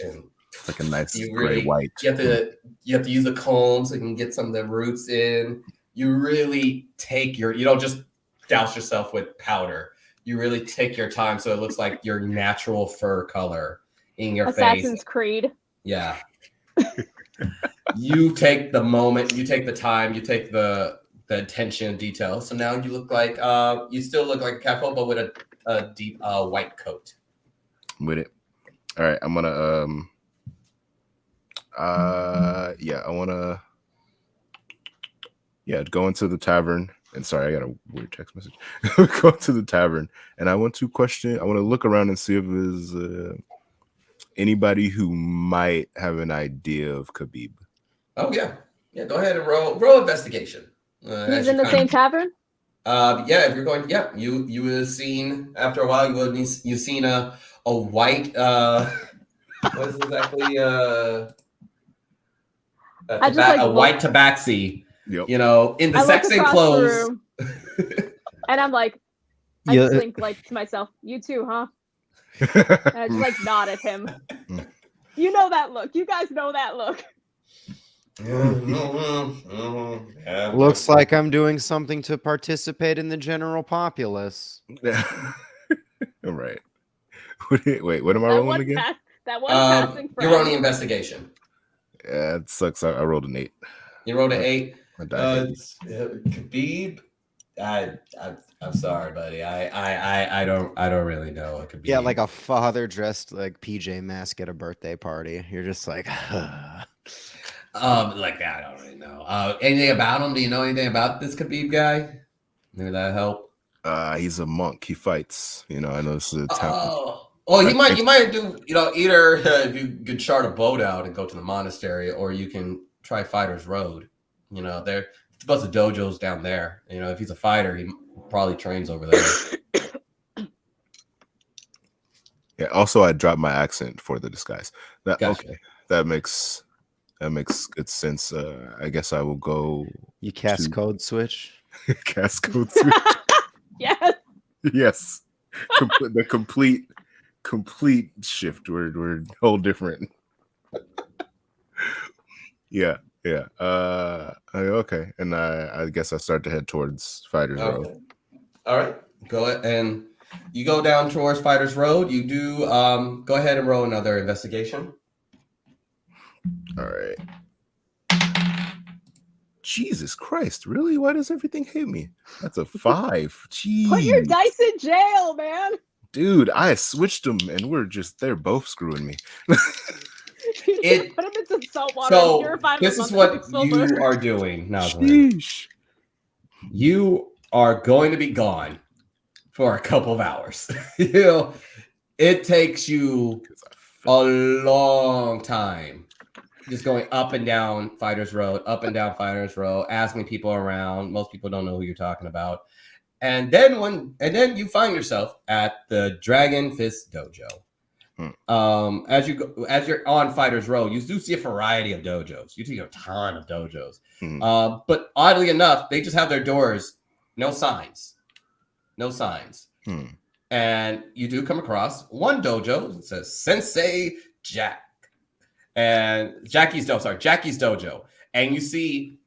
and Like a nice you gray really white. You have to use a comb so you can get some of the roots in. You really you don't just douse yourself with powder. You really take your time so it looks like your natural fur color in your Assassin's face. Creed. Yeah. You take the moment, you take the time, you take the attention and detail. So now you look like you still look like a catfolk, but with a deep white coat. With it. All right, I'm gonna I wanna go into the tavern. And sorry, I got a weird text message. Go to the tavern, and I want to look around and see if there's anybody who might have an idea of Khabib. Oh yeah. Go ahead and roll investigation. He's in the same tavern? Yeah, if you're going, you would have seen after a while you've seen a white what is exactly a white tabaxi, Yep. in the exact same clothes. And I'm like, I just think like to myself, you too, huh? And I just like nod at him. You know that look. You guys know that look. Looks like I'm doing something to participate in the general populace. All right. Wait, what am I rolling again? That one passing friend. You're rolling investigation. Yeah, it sucks. I rolled an 8. You rolled an 8. I died. Khabib, I'm sorry, buddy. I don't really know what Khabib. Yeah, like a father dressed like PJ Masks at a birthday party. You're just like, like that. I don't really know. Anything about him? Do you know anything about this Khabib guy? Maybe that help. He's a monk. He fights. I know this is a temple. You might do. Either if you could chart a boat out and go to the monastery, or you can try Fighter's Road. There's a bunch of dojos down there. If he's a fighter, he probably trains over there. Yeah. Also, I dropped my accent for the disguise. Gotcha. Okay. That makes good sense. I guess I will go. You cast code switch. Cast code switch. Yes. Yes. The complete shift. We're whole different. Yeah. Okay. And I guess I start to head towards Fighter's Road. All right. Go ahead and you go down towards Fighter's Road. You do go ahead and roll another investigation. All right. Jesus Christ, really? Why does everything hit me? That's a 5. Jeez. Put your dice in jail, man. Dude, I switched them and they're both screwing me. Put them in some salt water. So this is what you are doing now. You are going to be gone for a couple of hours. You know, it takes you a long time just going up and down Fighters Road, asking people around. Most people don't know who you're talking about. And then you find yourself at the Dragon Fist Dojo. As you're on Fighters Row, you do see a variety of dojos. You see a ton of dojos. But oddly enough, they just have their doors, no signs. And you do come across one dojo that says Sensei Jack. And Jackie's Dojo. And you see,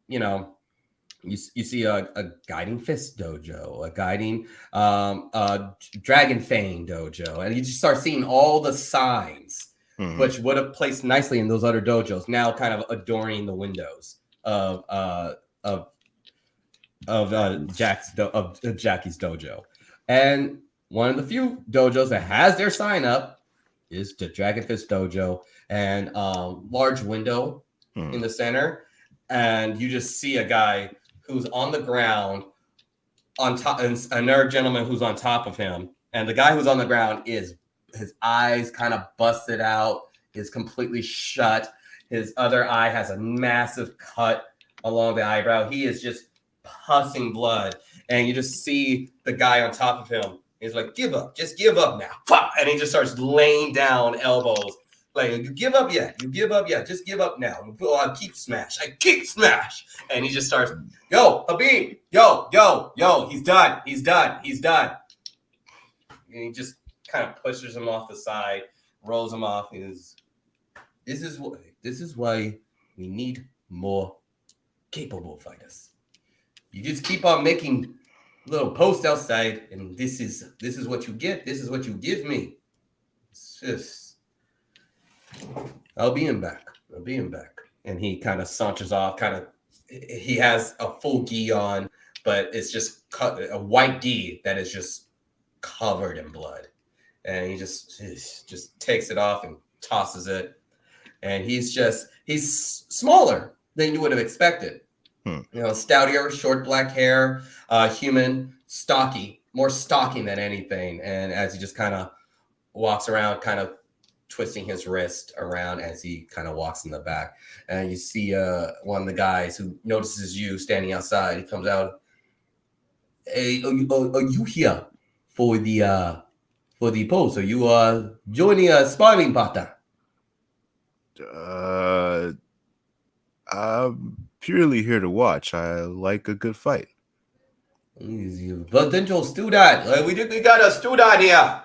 you see a guiding fist dojo, a guiding dragon fang dojo, and you just start seeing all the signs which would have placed nicely in those other dojos, now kind of adorning the windows of Jackie's dojo. And one of the few dojos that has their sign up is the Dragon Fist Dojo, and large window in the center, and you just see a guy who's on the ground on top, and another gentleman who's on top of him. And the guy who's on the ground is his eyes kind of busted out, is completely shut. His other eye has a massive cut along the eyebrow. He is just pussing blood. And you just see the guy on top of him. He's like, give up, just give up now. And he just starts laying down elbows. Like, you give up yet? You give up yet? Just give up now. I keep smash. And he just starts, yo, Habib, yo, he's done. And he just kind of pushes him off the side, rolls him off. This is why we need more capable fighters. You just keep on making little posts outside, and this is what you get. This is what you give me. It's just, I'll be in back. And he kind of saunters off. He has a full gi on, but it's just a white gi that is just covered in blood. And he just takes it off and tosses it. And he's smaller than you would have expected. Stoutier, short black hair, human, stocky, more stocky than anything. And as he just kind of walks around, kind of twisting his wrist around as he kind of walks in the back, and you see one of the guys who notices you standing outside. He comes out. Hey, are you here for the post? Are you joining a sparring partner? I'm purely here to watch. I like a good fight. Potential student. We got a student here.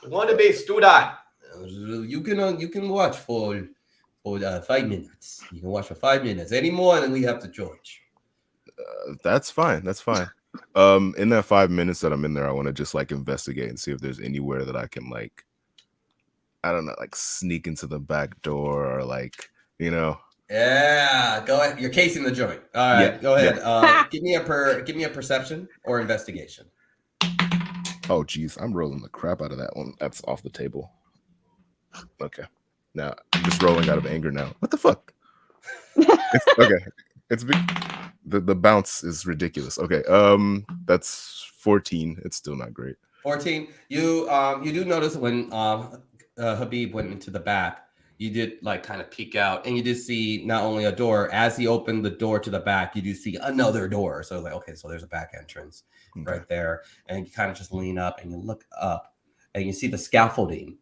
We want to be student. You can watch for 5 minutes. You can watch for 5 minutes. Any more, then we have to George. That's fine. In that 5 minutes that I'm in there, I want to just investigate and see if there's anywhere that I can I don't know, sneak into the back door or Yeah, go ahead. You're casing the joint. All right, go ahead. Yeah. Give me a perception or investigation. Oh, geez, I'm rolling the crap out of that one. That's off the table. Okay. Now I'm just rolling out of anger now. What the fuck? Okay. The bounce is ridiculous. Okay. That's 14. It's still not great. 14. You do notice when Habib went into the back, you did kind of peek out, and you did see not only a door. As he opened the door to the back, you do see another door. So okay, so there's a back entrance right there, and you kind of just lean up and you look up, and you see the scaffolding.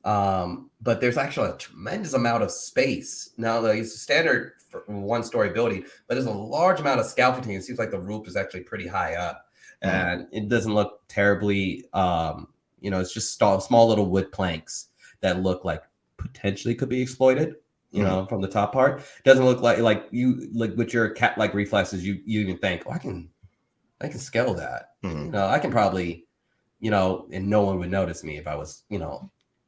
But there's actually a tremendous amount of space. Now, it's a standard one-story building, but there's a large amount of scaffolding. It seems like the roof is actually pretty high up, and it doesn't look terribly. It's just small little wood planks that look like potentially could be exploited. From the top part, doesn't look like you with your cat-like reflexes. You even think, I can scale that. I can probably, and no one would notice me if I was,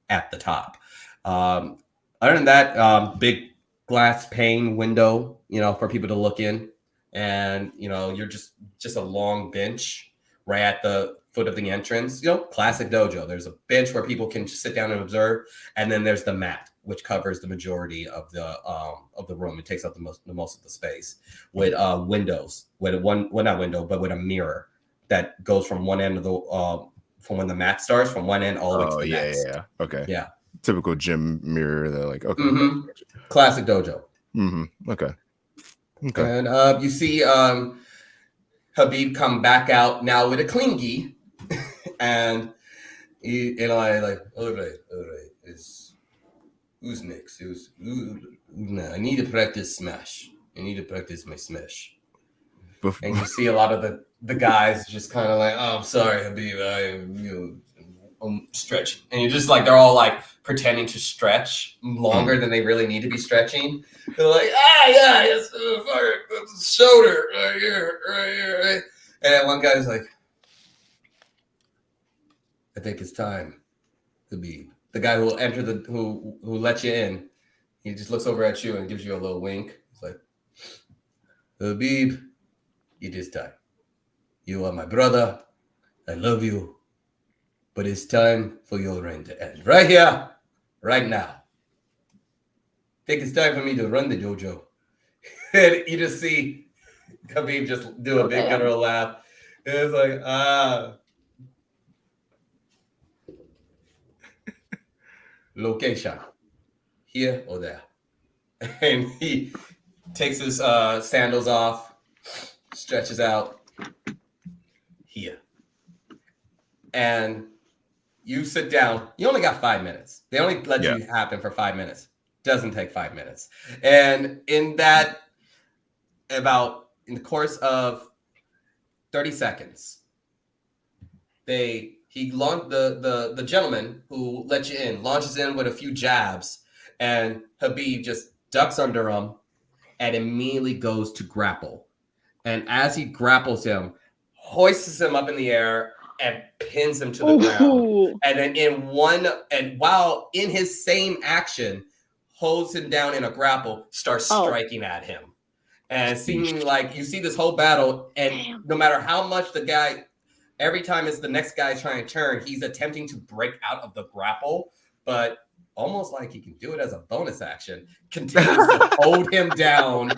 at the top. Other than that, big glass pane window, for people to look in, and you're just a long bench right at the foot of the entrance. Classic dojo. There's a bench where people can just sit down and observe, and then there's the mat, which covers the majority of the room. It takes up the most of the space, with windows, with not window, but with a mirror that goes from one end of the from when the mat starts from one end all the way to the next. Yeah. Okay. Yeah. Typical gym mirror. They're like, okay. Mm-hmm. Classic dojo. Okay. And you see Habib come back out now with a clean gi, and I like, all right. Who's next? I need to practice smash. I need to practice my smash. And you see a lot of the guys just kind of like, oh, I'm sorry, Habib, I'm stretching. And you're just like, they're all like pretending to stretch longer than they really need to be stretching. They're like, yeah, it's the shoulder right here. Right? And one guy's like, I think it's time, Habib. The guy who will enter who let you in, he just looks over at you and gives you a little wink. He's like, Habib, it is time. You are my brother. I love you. But it's time for your reign to end. Right here, right now. I think it's time for me to run the dojo. And you just see Habib just do a big guttural laugh. And it's like, location, here or there. And he takes his sandals off, stretches out, here. And you sit down. You only got 5 minutes. They only let you happen for 5 minutes. Doesn't take 5 minutes. And in the course of 30 seconds, the gentleman who let you in launches in with a few jabs, and Habib just ducks under him and immediately goes to grapple. And as he grapples him, hoists him up in the air and pins him to the ground. And then while in his same action, holds him down in a grapple, starts striking at him. And seeming like you see this whole battle, and no matter how much the guy, every time it's the next guy trying to turn, he's attempting to break out of the grapple, but almost like he can do it as a bonus action, continues to hold him down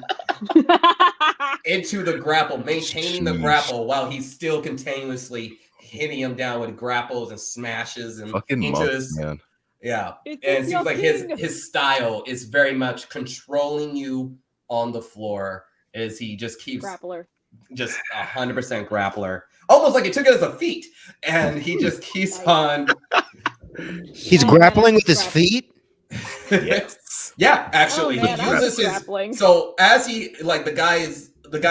into the grapple, maintaining the grapple while he's still continuously hitting him down with grapples and smashes and man. Yeah. And it seems like his style is very much controlling you on the floor as he just keeps grappler. Just 100% grappler. Almost like he took it as a feat. And he just keeps on. He's grappling with his feet? Yes. Yeah, actually. Man, he uses his grappling. So as he the guy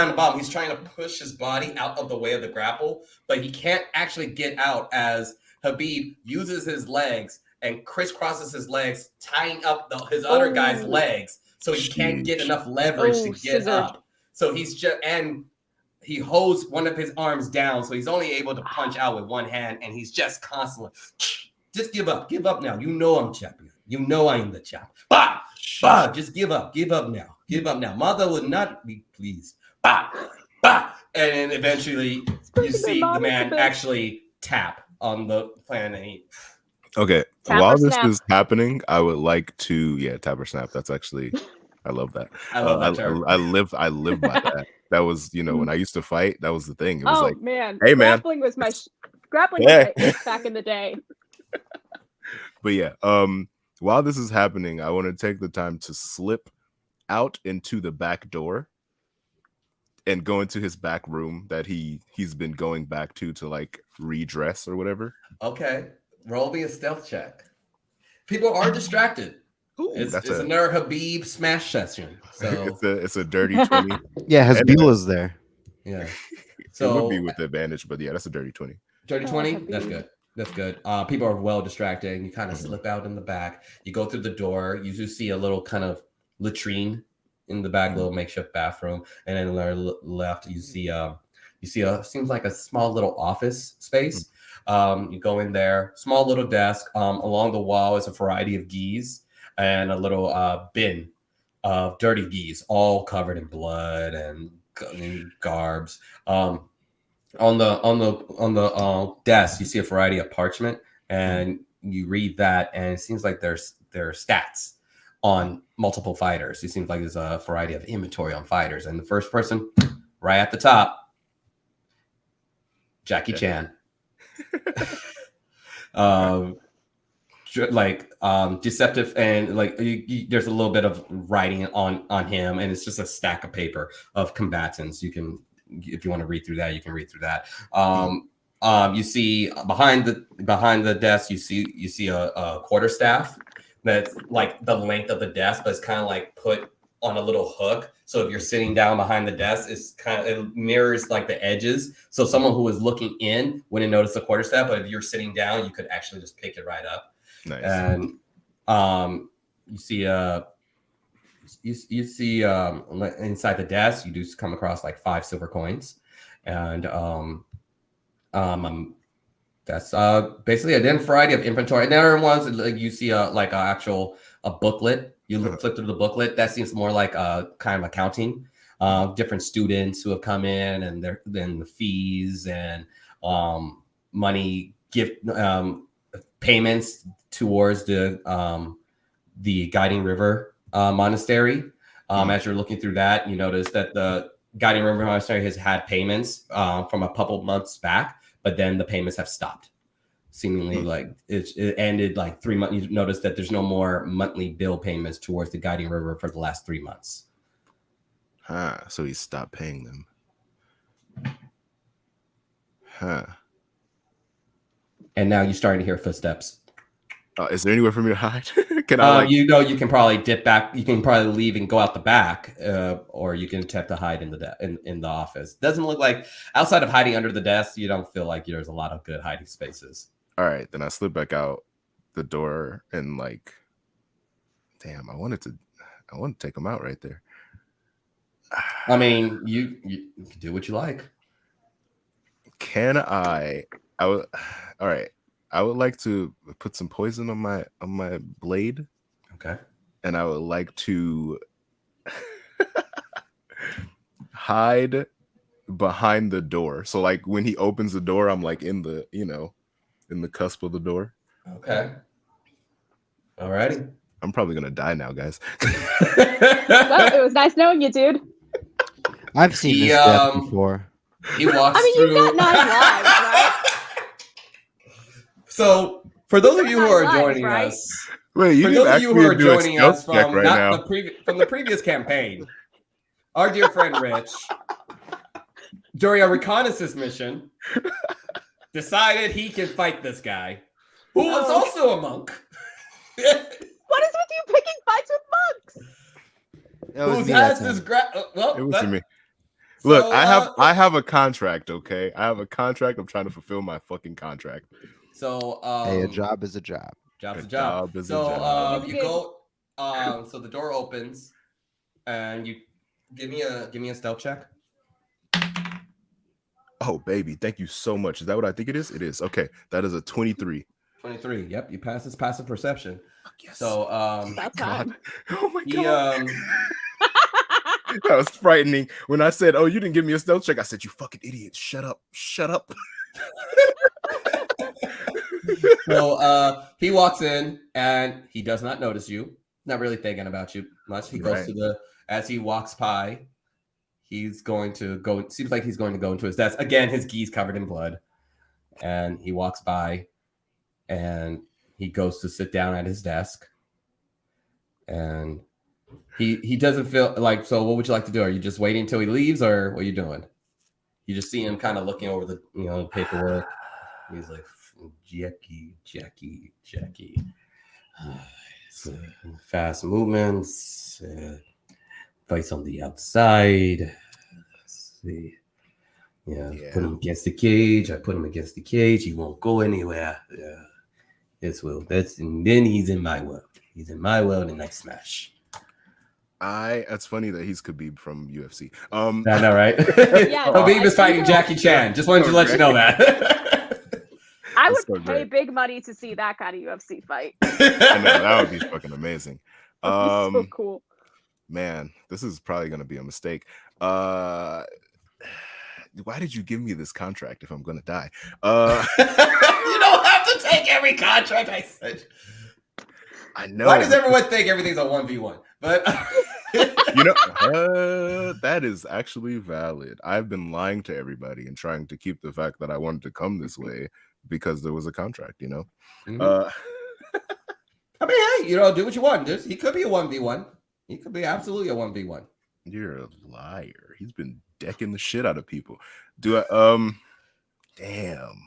on the bottom, he's trying to push his body out of the way of the grapple, but he can't actually get out as Habib uses his legs and crisscrosses his legs, tying up his other guy's legs, so he can't get enough leverage to get up. So he's just, and he holds one of his arms down, so he's only able to punch out with one hand, and he's just constantly, just give up now. You know I'm champion. You know I am the champ. Bah, bah, just give up now. Mother would not be pleased. Bah, bah. And then eventually you see the man actually tap on the plan. Okay, while this is happening, I would like to tap or snap. That's actually, I love that. I love that term. I live by that. That was, when I used to fight, that was the thing. It was man, hey man, grappling was my back in the day. But while this is happening, I want to take the time to slip out into the back door and go into his back room that he's been going back to like redress or whatever. Okay. Roll me a stealth check. People are distracted. Ooh, it's another Habib smash session. So it's a dirty 20. Yeah, Hasbula's there. Yeah. So it would be with advantage, but that's a dirty 20. Dirty 20? That's good. That's good. People are well distracted, and you kind of slip out in the back. You go through the door. You do see a little kind of latrine in the back, little makeshift bathroom, and then on the left you see seems like a small little office space. You go in there, small little desk. Along the wall is a variety of gis and a little bin of dirty gis, all covered in blood and garbs. On the desk, you see a variety of parchment, and you read that, and it seems like there's stats on multiple fighters. It seems like there's a variety of inventory on fighters, and the first person right at the top, Jackie Okay. Chan. Deceptive, and like there's a little bit of writing on him, and it's just a stack of paper of combatants. You can, if you want to read through that, you can read through that. You see behind the desk, you see a quarterstaff that's like the length of the desk, but it's kind of like put on a little hook. So if you're sitting down behind the desk, it mirrors like the edges. So someone who is looking in wouldn't notice the quarterstaff, but if you're sitting down, you could actually just pick it right up. Nice. And you see inside the desk, you do come across like 5 silver coins, and that's basically a then variety of inventory. And there are ones like you see a booklet. You flip through the booklet. That seems more like a kind of accounting. Different students who have come in, and then the fees and money gift payments towards the Guiding River Monastery. As you're looking through that, you notice that the Guiding River Monastery has had payments from a couple months back, but then the payments have stopped. Seemingly like it ended like 3 months. You notice that there's no more monthly bill payments towards the Guiding River for the last 3 months. So he stopped paying them. And now you're starting to hear footsteps. Is there anywhere for me to hide? Can I you can probably dip back. You can probably leave and go out the back, or you can attempt to hide in the office. Doesn't look like, outside of hiding under the desk, you don't feel like there's a lot of good hiding spaces. All right, then I slip back out the door and like, damn, I wanted to take him out right there. I mean, you can do what you like. Can I would, all right. I would like to put some poison on my blade. Okay. And I would like to hide behind the door. So like when he opens the door, I'm like in the cusp of the door. Okay. Alrighty. I'm probably gonna die now, guys. Well, it was nice knowing you, dude. I've seen this death before. He walks I mean, through. you've got 9 lives, right? So, for those of you who are Lives, joining right? us, Wait, for those of you who are joining us from the previous campaign, our dear friend Rich, during a reconnaissance mission, decided he can fight this guy, who was also a monk. What is with you picking fights with monks? That was Who me has that this time. It was to me. Look, I have a contract, okay? I have a contract. I'm trying to fulfill my fucking contract. So Hey, a job is a job. Job's a A job. job is a So job. you go. So the door opens, and you give me a stealth check. Oh, baby, thank you so much. Is that what I think it is? It is. Okay, that is a 23. 23. Yep, you pass his passive perception. Yes. So That's God. fine. Oh my he god. That was frightening. When I said, "Oh, you didn't give me a stealth check," I said, "You fucking idiot! Shut up! Shut up!" So he walks in and he does not notice you. Not really thinking about you much. He goes Right. as he walks by, he's going to go. Seems like he's going to go into his desk again. His gi's covered in blood, and he walks by, and he goes to sit down at his desk, and he doesn't feel like. So, what would you like to do? Are you just waiting until he leaves, or what are you doing? You just see him kind of looking over the paperwork. He's like, Jackie. Fast movements. Fights on the outside. Let's see. Yeah. Put him against the cage. I put him against the cage. He won't go anywhere. Yeah. And then he's in my world. He's in my world, and I smash. That's funny that he's Khabib from UFC. I know, right? Yeah, Khabib is I fighting think Jackie Chan. Just wanted to let you know that. I That's would so pay great. big money to see that kind of UFC fight. I know that would be fucking amazing. That'd be so cool. Man, this is probably gonna be a mistake. Why did you give me this contract if I'm gonna die? You don't have to take every contract I said. I know. Why does everyone think everything's a 1v1? But You know, that is actually valid. I've been lying to everybody and trying to keep the fact that I wanted to come this way because there was a contract, you know? Mhm. I mean, hey, do what you want. He could be a 1v1. He could be absolutely a 1v1. You're a liar. He's been decking the shit out of people. Do I, damn.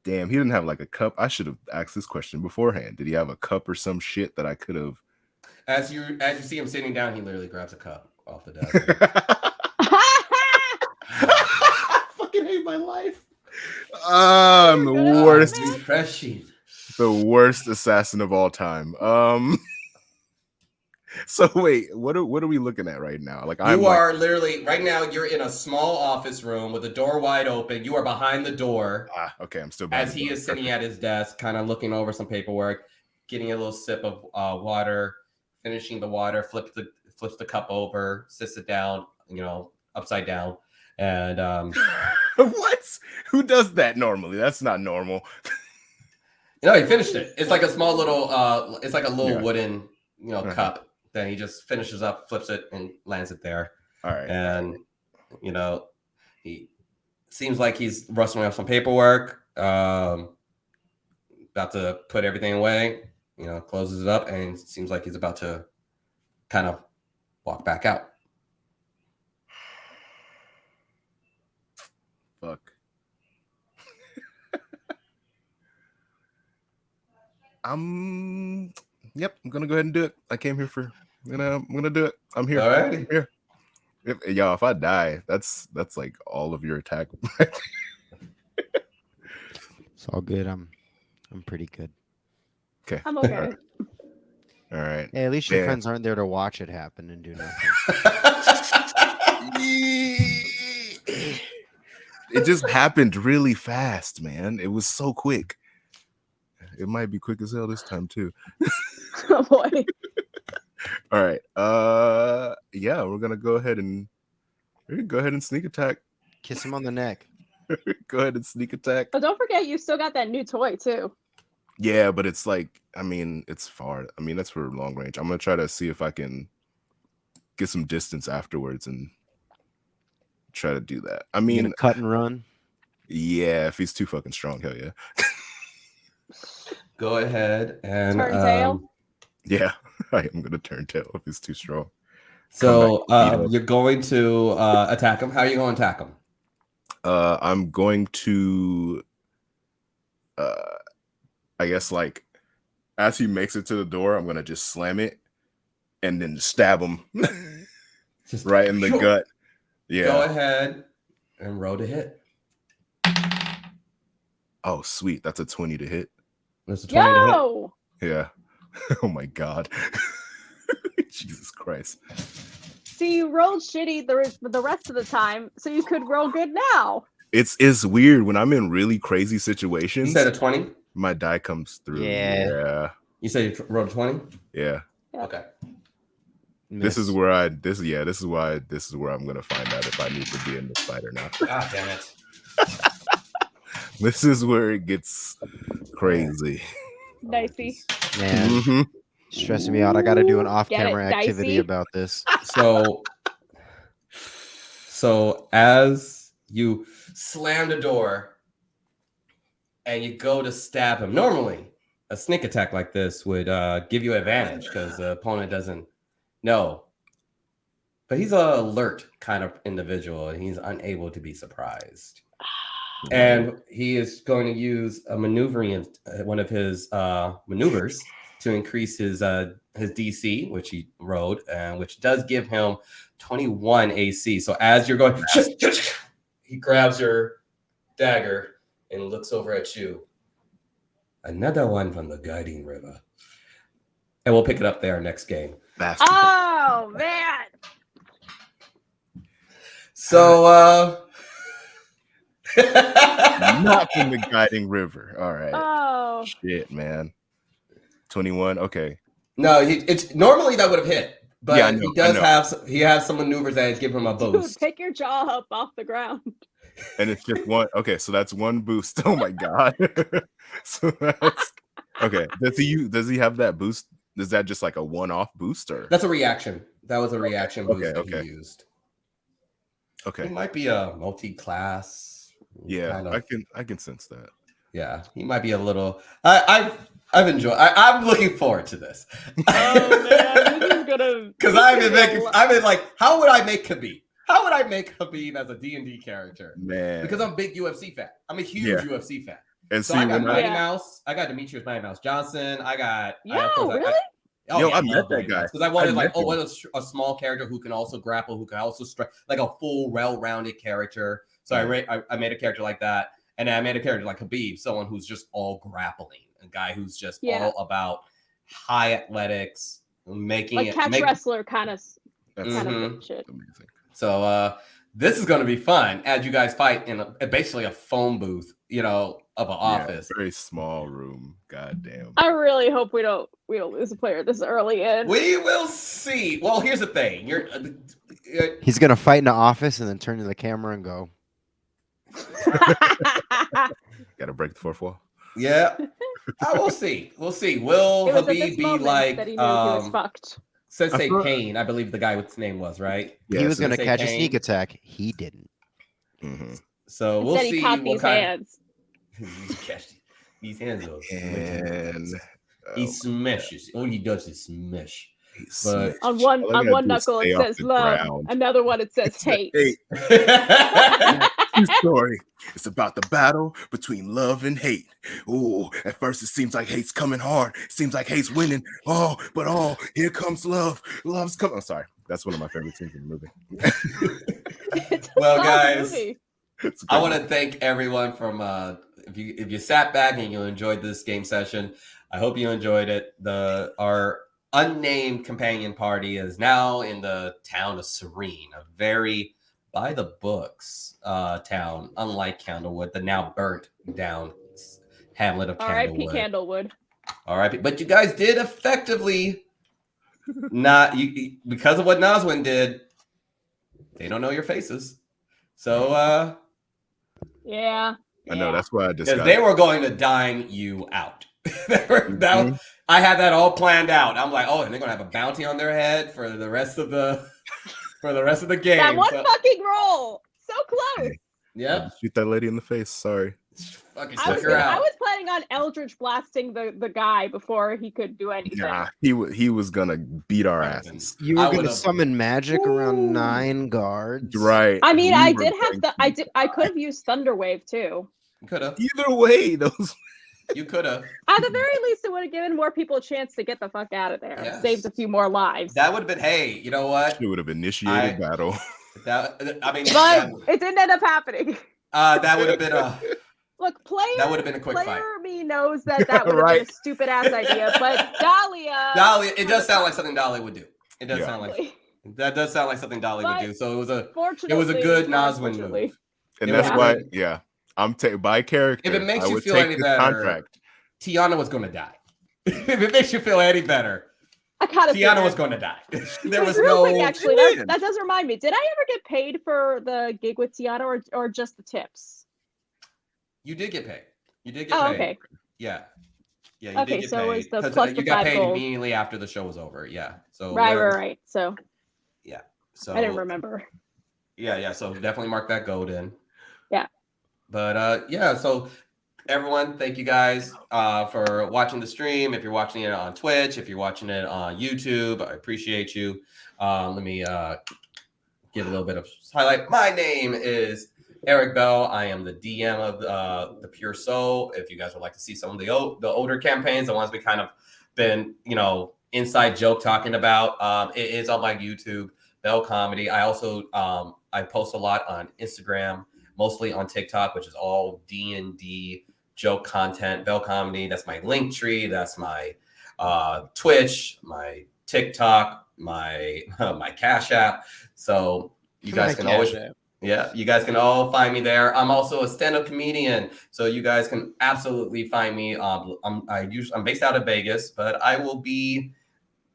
Damn, he didn't have like a cup. I should have asked this question beforehand. Did he have a cup or some shit that I could have? As you see him sitting down, he literally grabs a cup off the desk. I fucking hate my life. I'm the worst. Refreshing. The worst assassin of all time. So wait, what are we looking at right now? Like you are literally right now. You're in a small office room with the door wide open. You are behind the door. Okay, I'm still as he is sitting at his desk, kind of looking over some paperwork, getting a little sip of water, finishing the water, flips the cup over, sits it down, upside down, and what? Who does that normally? That's not normal. He finished it. It's like a small little, it's like a little wooden, cup. Then he just finishes up, flips it, and lands it there. All right. And, he seems like he's rustling up some paperwork, about to put everything away, closes it up, and it seems like he's about to kind of walk back out. Fuck. Yep, I'm gonna go ahead and do it. I came here I'm gonna do it. I'm here. All right. Here. If I die, that's like all of your attack. It's all good. I'm pretty good. Okay. I'm okay. All right. Hey, at least your friends aren't there to watch it happen and do nothing. It just happened really fast, man. It was so quick. It might be quick as hell this time too. Oh boy. All right. Yeah, we're gonna go ahead and sneak attack. Kiss him on the neck. Go ahead and sneak attack. But don't forget, you still got that new toy too. Yeah, but it's like, it's far. That's for long range. I'm gonna try to see if I can get some distance afterwards and try to do that. You gonna cut and run. Yeah, if he's too fucking strong, hell yeah. Go ahead and turn tail. Yeah, I am gonna turn tail if he's too strong. So you're going to attack him. How are you going to attack him? I'm going to, I guess, like, as he makes it to the door, I'm gonna just slam it and then stab him Just right in the gut. Yeah. Go ahead and roll to hit. Oh, sweet. That's a 20 to hit. There's a 20 to hit. Yo! Yeah. Oh my god. Jesus Christ. See, you rolled shitty the rest of the time, so you could roll good now. It's weird when I'm in really crazy situations. You said a 20? My die comes through. Yeah. You said you rolled a 20? Yeah. Okay. This is where I'm gonna find out if I need to be in this fight or not. God damn it. This is where it gets crazy. Dicey. Man, Mm-hmm. stressing me out. I got to do an off-camera Get it, activity dicey? about this. So as you slam the door and you go to stab him, normally a sneak attack like this would give you advantage because the opponent doesn't know. But he's an alert kind of individual and he's unable to be surprised. And he is going to use a maneuvering, one of his maneuvers to increase his DC, which he rolled, which does give him 21 AC. So as you're going, he grabs your dagger and looks over at you. Another one from the Guiding River. And we'll pick it up there next game. Bastard. Oh, man. So, Not from the Guiding River. All right. Oh. Shit, man. 21. Okay. No, it's normally that would have hit, but Yeah, I know, he has some maneuvers that give him a Dude, boost. pick your jaw up off the ground. And it's just one. Okay, so that's one boost. Oh my god. So Okay. Does he have that boost? Is that just like a one-off booster? That's a reaction. That was a reaction boost that Okay. he used. Okay. He might be a multi-class. Yeah, kind of. I can sense that. Yeah, he might be a little. I've enjoyed. I'm looking forward to this. Oh man, this is gonna. Because I've been like, how would I make Khabib? How would I make Khabib as a D&D character? Man. Because I'm a big UFC fan. I'm a huge UFC fan. And So see, I got when Mighty Mouse. I got Demetrius Mighty Mouse Johnson. I got. Really? I met that guy. Because I wanted met him. what a small character who can also grapple, who can also strike, like a full, well-rounded character. So I made a character like that, and then I made a character like Khabib, someone who's just all grappling, a guy who's just all about high athletics, making like catch wrestler kind of That's shit. amazing. So this is going to be fun as you guys fight in basically a phone booth, of an office. Very small room. God damn. I really hope we don't lose a player this early in. We will see. Well, here's the thing. He's gonna fight in the office and then turn to the camera and go. Gotta break the fourth wall. Yeah. We'll see. We'll see. Will It was at Habib this be moment like that he knew he was fucked. Sensei Payne? I believe the guy with his name was, right? He was gonna Sensei catch a Payne. sneak attack. He didn't. Mm-hmm. So we'll Instead, see he caught what these kind. hands. Catch these hands. And He smashes. All he does is smash. but On one knuckle it says love, another one it says hate. True story. It's about the battle between love and hate. Oh, at first it seems like hate's coming hard. It seems like hate's winning. But here comes love. Love's coming. I'm sorry. That's one of my favorite scenes in the movie. Well, guys, movie. I want to thank everyone from if you sat back and you enjoyed this game session. I hope you enjoyed it. Our unnamed companion party is now in the town of Serene, a very by the books town, unlike Candlewood, the now burnt down hamlet of R.I.P. Candlewood. Candlewood. R.I.P. But you guys did effectively not because of what Nazwin did. They don't know your faces, so yeah. I know that's why I just because they were going to dine you out. I had that all planned out. I'm like, and they're gonna have a bounty on their head for the rest of the game. That one fucking roll, so close. Yeah, shoot that lady in the face. Sorry. Fucking I took her out. was planning on Eldritch blasting the guy before he could do anything. Nah, he was gonna beat our asses. You were gonna summon magic around 9 guards, right? I mean, I could have used Thunderwave too. You could have. Either way, those. You could have. At the very least, it would have given more people a chance to get the fuck out of there. Yes. Saved a few more lives. That would have been. Hey, you know what? It would have initiated battle. But it didn't end up happening. That would have been a. Look, that would have been a quick fight. Player me knows that would have been a stupid ass idea, but Dahlia, it does sound like something Dahlia would do. It does sound like that does sound like something Dahlia would do. So it was a good Nazwin move. And that's why, I'm by character. If it makes you feel any better, Tiana was going to die. If it makes you feel any better, Tiana was going to die. There was no. Quick, actually, that does remind me. Did I ever get paid for the gig with Tiana, or just the tips? You did get paid. You did get paid. Okay. Yeah. Yeah, you did get so paid. it was the plus you the got 5 paid gold. immediately after the show was over. Yeah. So Right. So yeah. So I didn't remember. Yeah. So definitely mark that gold in. Yeah. But so everyone, thank you guys for watching the stream. If you're watching it on Twitch, if you're watching it on YouTube, I appreciate you. Let me give a little bit of highlight. My name is Eric Bell. I am the DM of the Pure Soul. If you guys would like to see some of the older campaigns, the ones we kind of been, inside joke talking about, it is on my YouTube, Bell Comedy. I also I post a lot on Instagram, mostly on TikTok, which is all D&D joke content. Bell Comedy. That's my link tree. That's my Twitch, my TikTok, my Cash App. So you guys can always. Yeah, you guys can all find me there. I'm also a stand-up comedian, so you guys can absolutely find me. I'm based out of Vegas, but I will be,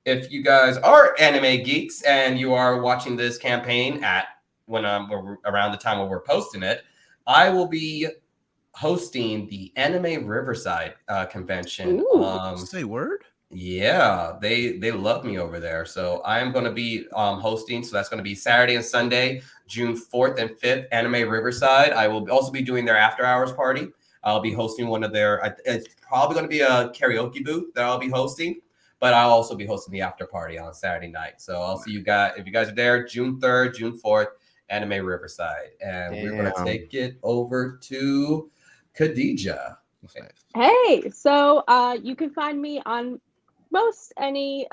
if you guys are anime geeks and you are watching this campaign around the time when we're posting it, I will be hosting the Anime Riverside convention. Ooh. Say word. Yeah, they love me over there. So I'm going to be hosting. So that's going to be Saturday and Sunday, June 4th and 5th, Anime Riverside. I will also be doing their after hours party. I'll be hosting one of their. It's probably going to be a karaoke booth that I'll be hosting, but I'll also be hosting the after party on Saturday night. So I'll see you guys if you guys are there. June 3rd, June 4th, Anime Riverside, and we're going to Damn. take it over to Khadija. That's nice. Hey, so you can find me on most any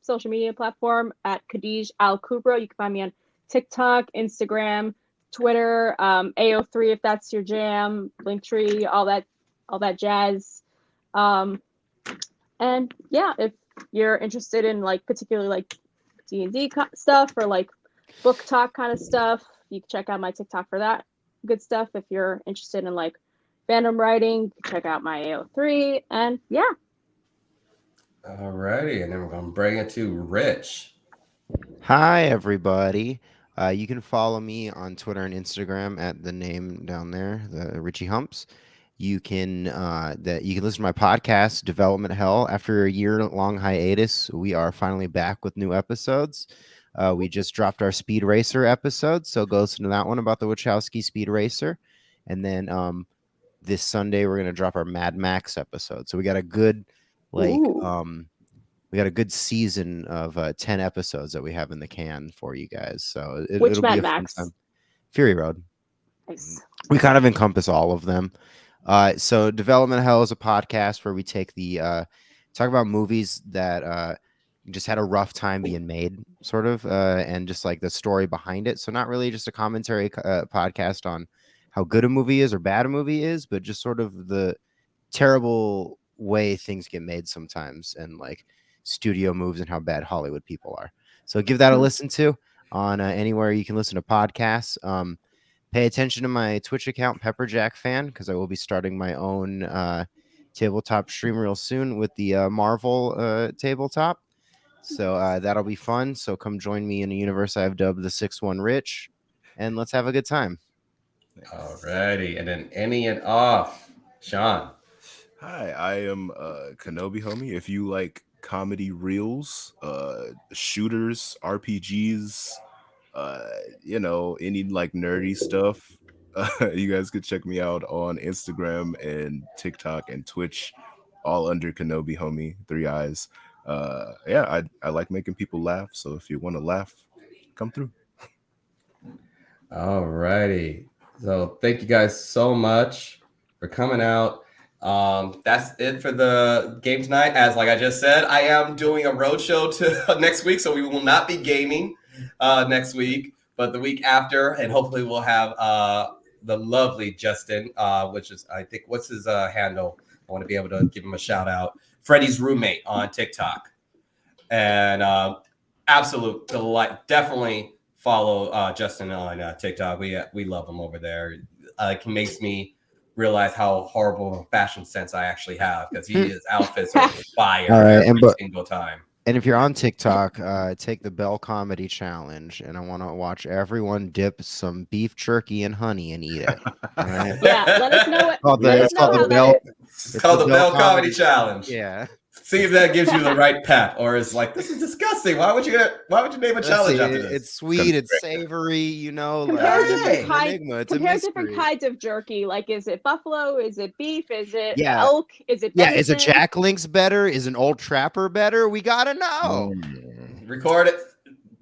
social media platform at Khadij Al Kubra. You can find me on TikTok, Instagram, Twitter, AO3 if that's your jam, Linktree, all that jazz. And yeah, if you're interested in like particularly like D&D stuff or like book talk kind of stuff, you can check out my TikTok for that good stuff. If you're interested in like fandom writing, check out my AO3. And yeah. All righty, and then we're going to bring it to Rich. Hi, everybody. You can follow me on Twitter and Instagram at the name down there, the Richie Humps. You can listen to my podcast, Development Hell. After a year-long hiatus, we are finally back with new episodes. We just dropped our Speed Racer episode, so go listen to that one about the Wachowski Speed Racer. And then this Sunday, we're going to drop our Mad Max episode. So we got a good, we got a good season of 10 episodes that we have in the can for you guys. So Which it'll Mad be a Max? fun time. Fury Road. Nice. We kind of encompass all of them. So Development Hell is a podcast where we take talk about movies that just had a rough time being made, sort of, and just like the story behind it. So not really just a commentary podcast on how good a movie is or bad a movie is, but just sort of the terrible way things get made sometimes, and like studio moves and how bad Hollywood people are. So give that a listen to on anywhere you can listen to podcasts. Pay attention to my Twitch account, Pepperjack Fan, because I will be starting my own tabletop stream real soon with the Marvel tabletop. So that'll be fun. So come join me in a universe I've dubbed the 6-1 Rich, and let's have a good time. All righty, and then any and off, Sean. Hi, I am Kenobi Homie. If you like comedy reels, shooters, RPGs, any like nerdy stuff, you guys could check me out on Instagram and TikTok and Twitch, all under Kenobi Homie, 3 eyes. I like making people laugh, so if you want to laugh, come through. All righty. So thank you guys so much for coming out. That's it for the game tonight. As like I just said, I am doing a roadshow to next week, so we will not be gaming next week, but the week after, and hopefully we'll have the lovely Justin, which is I think what's his handle? I want to be able to give him a shout out. Freddie's roommate on TikTok, and absolute delight. Definitely follow Justin on TikTok. We love him over there. It makes me realize how horrible fashion sense I actually have, because his outfits are fire every single time. And if you're on TikTok, take the Bell Comedy Challenge, and I want to watch everyone dip some beef jerky in honey and eat it. All right? Yeah, let us know what. It's called the Bell Comedy Challenge. Yeah. See if that gives you the right pep, or is like, this is disgusting. Why would you name a challenge after this? It's sweet, it's savory, Compare it's different kinds of jerky. Like, is it buffalo? Is it beef? Is it elk? Is it venison? Is a Jack Link's better? Is an Old Trapper better? We gotta know. Record it,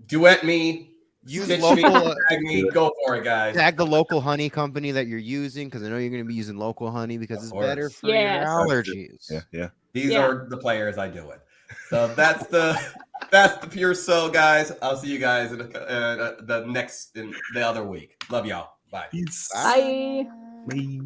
duet me. Use local, tag me, go for it, guys. Tag the local honey company that you're using, because I know you're going to be using local honey because it's better for your allergies. Yeah. These are the players I do it. So that's the pure soul, guys. I'll see you guys in the other week. Love y'all. Bye. Peace. Bye. Bye.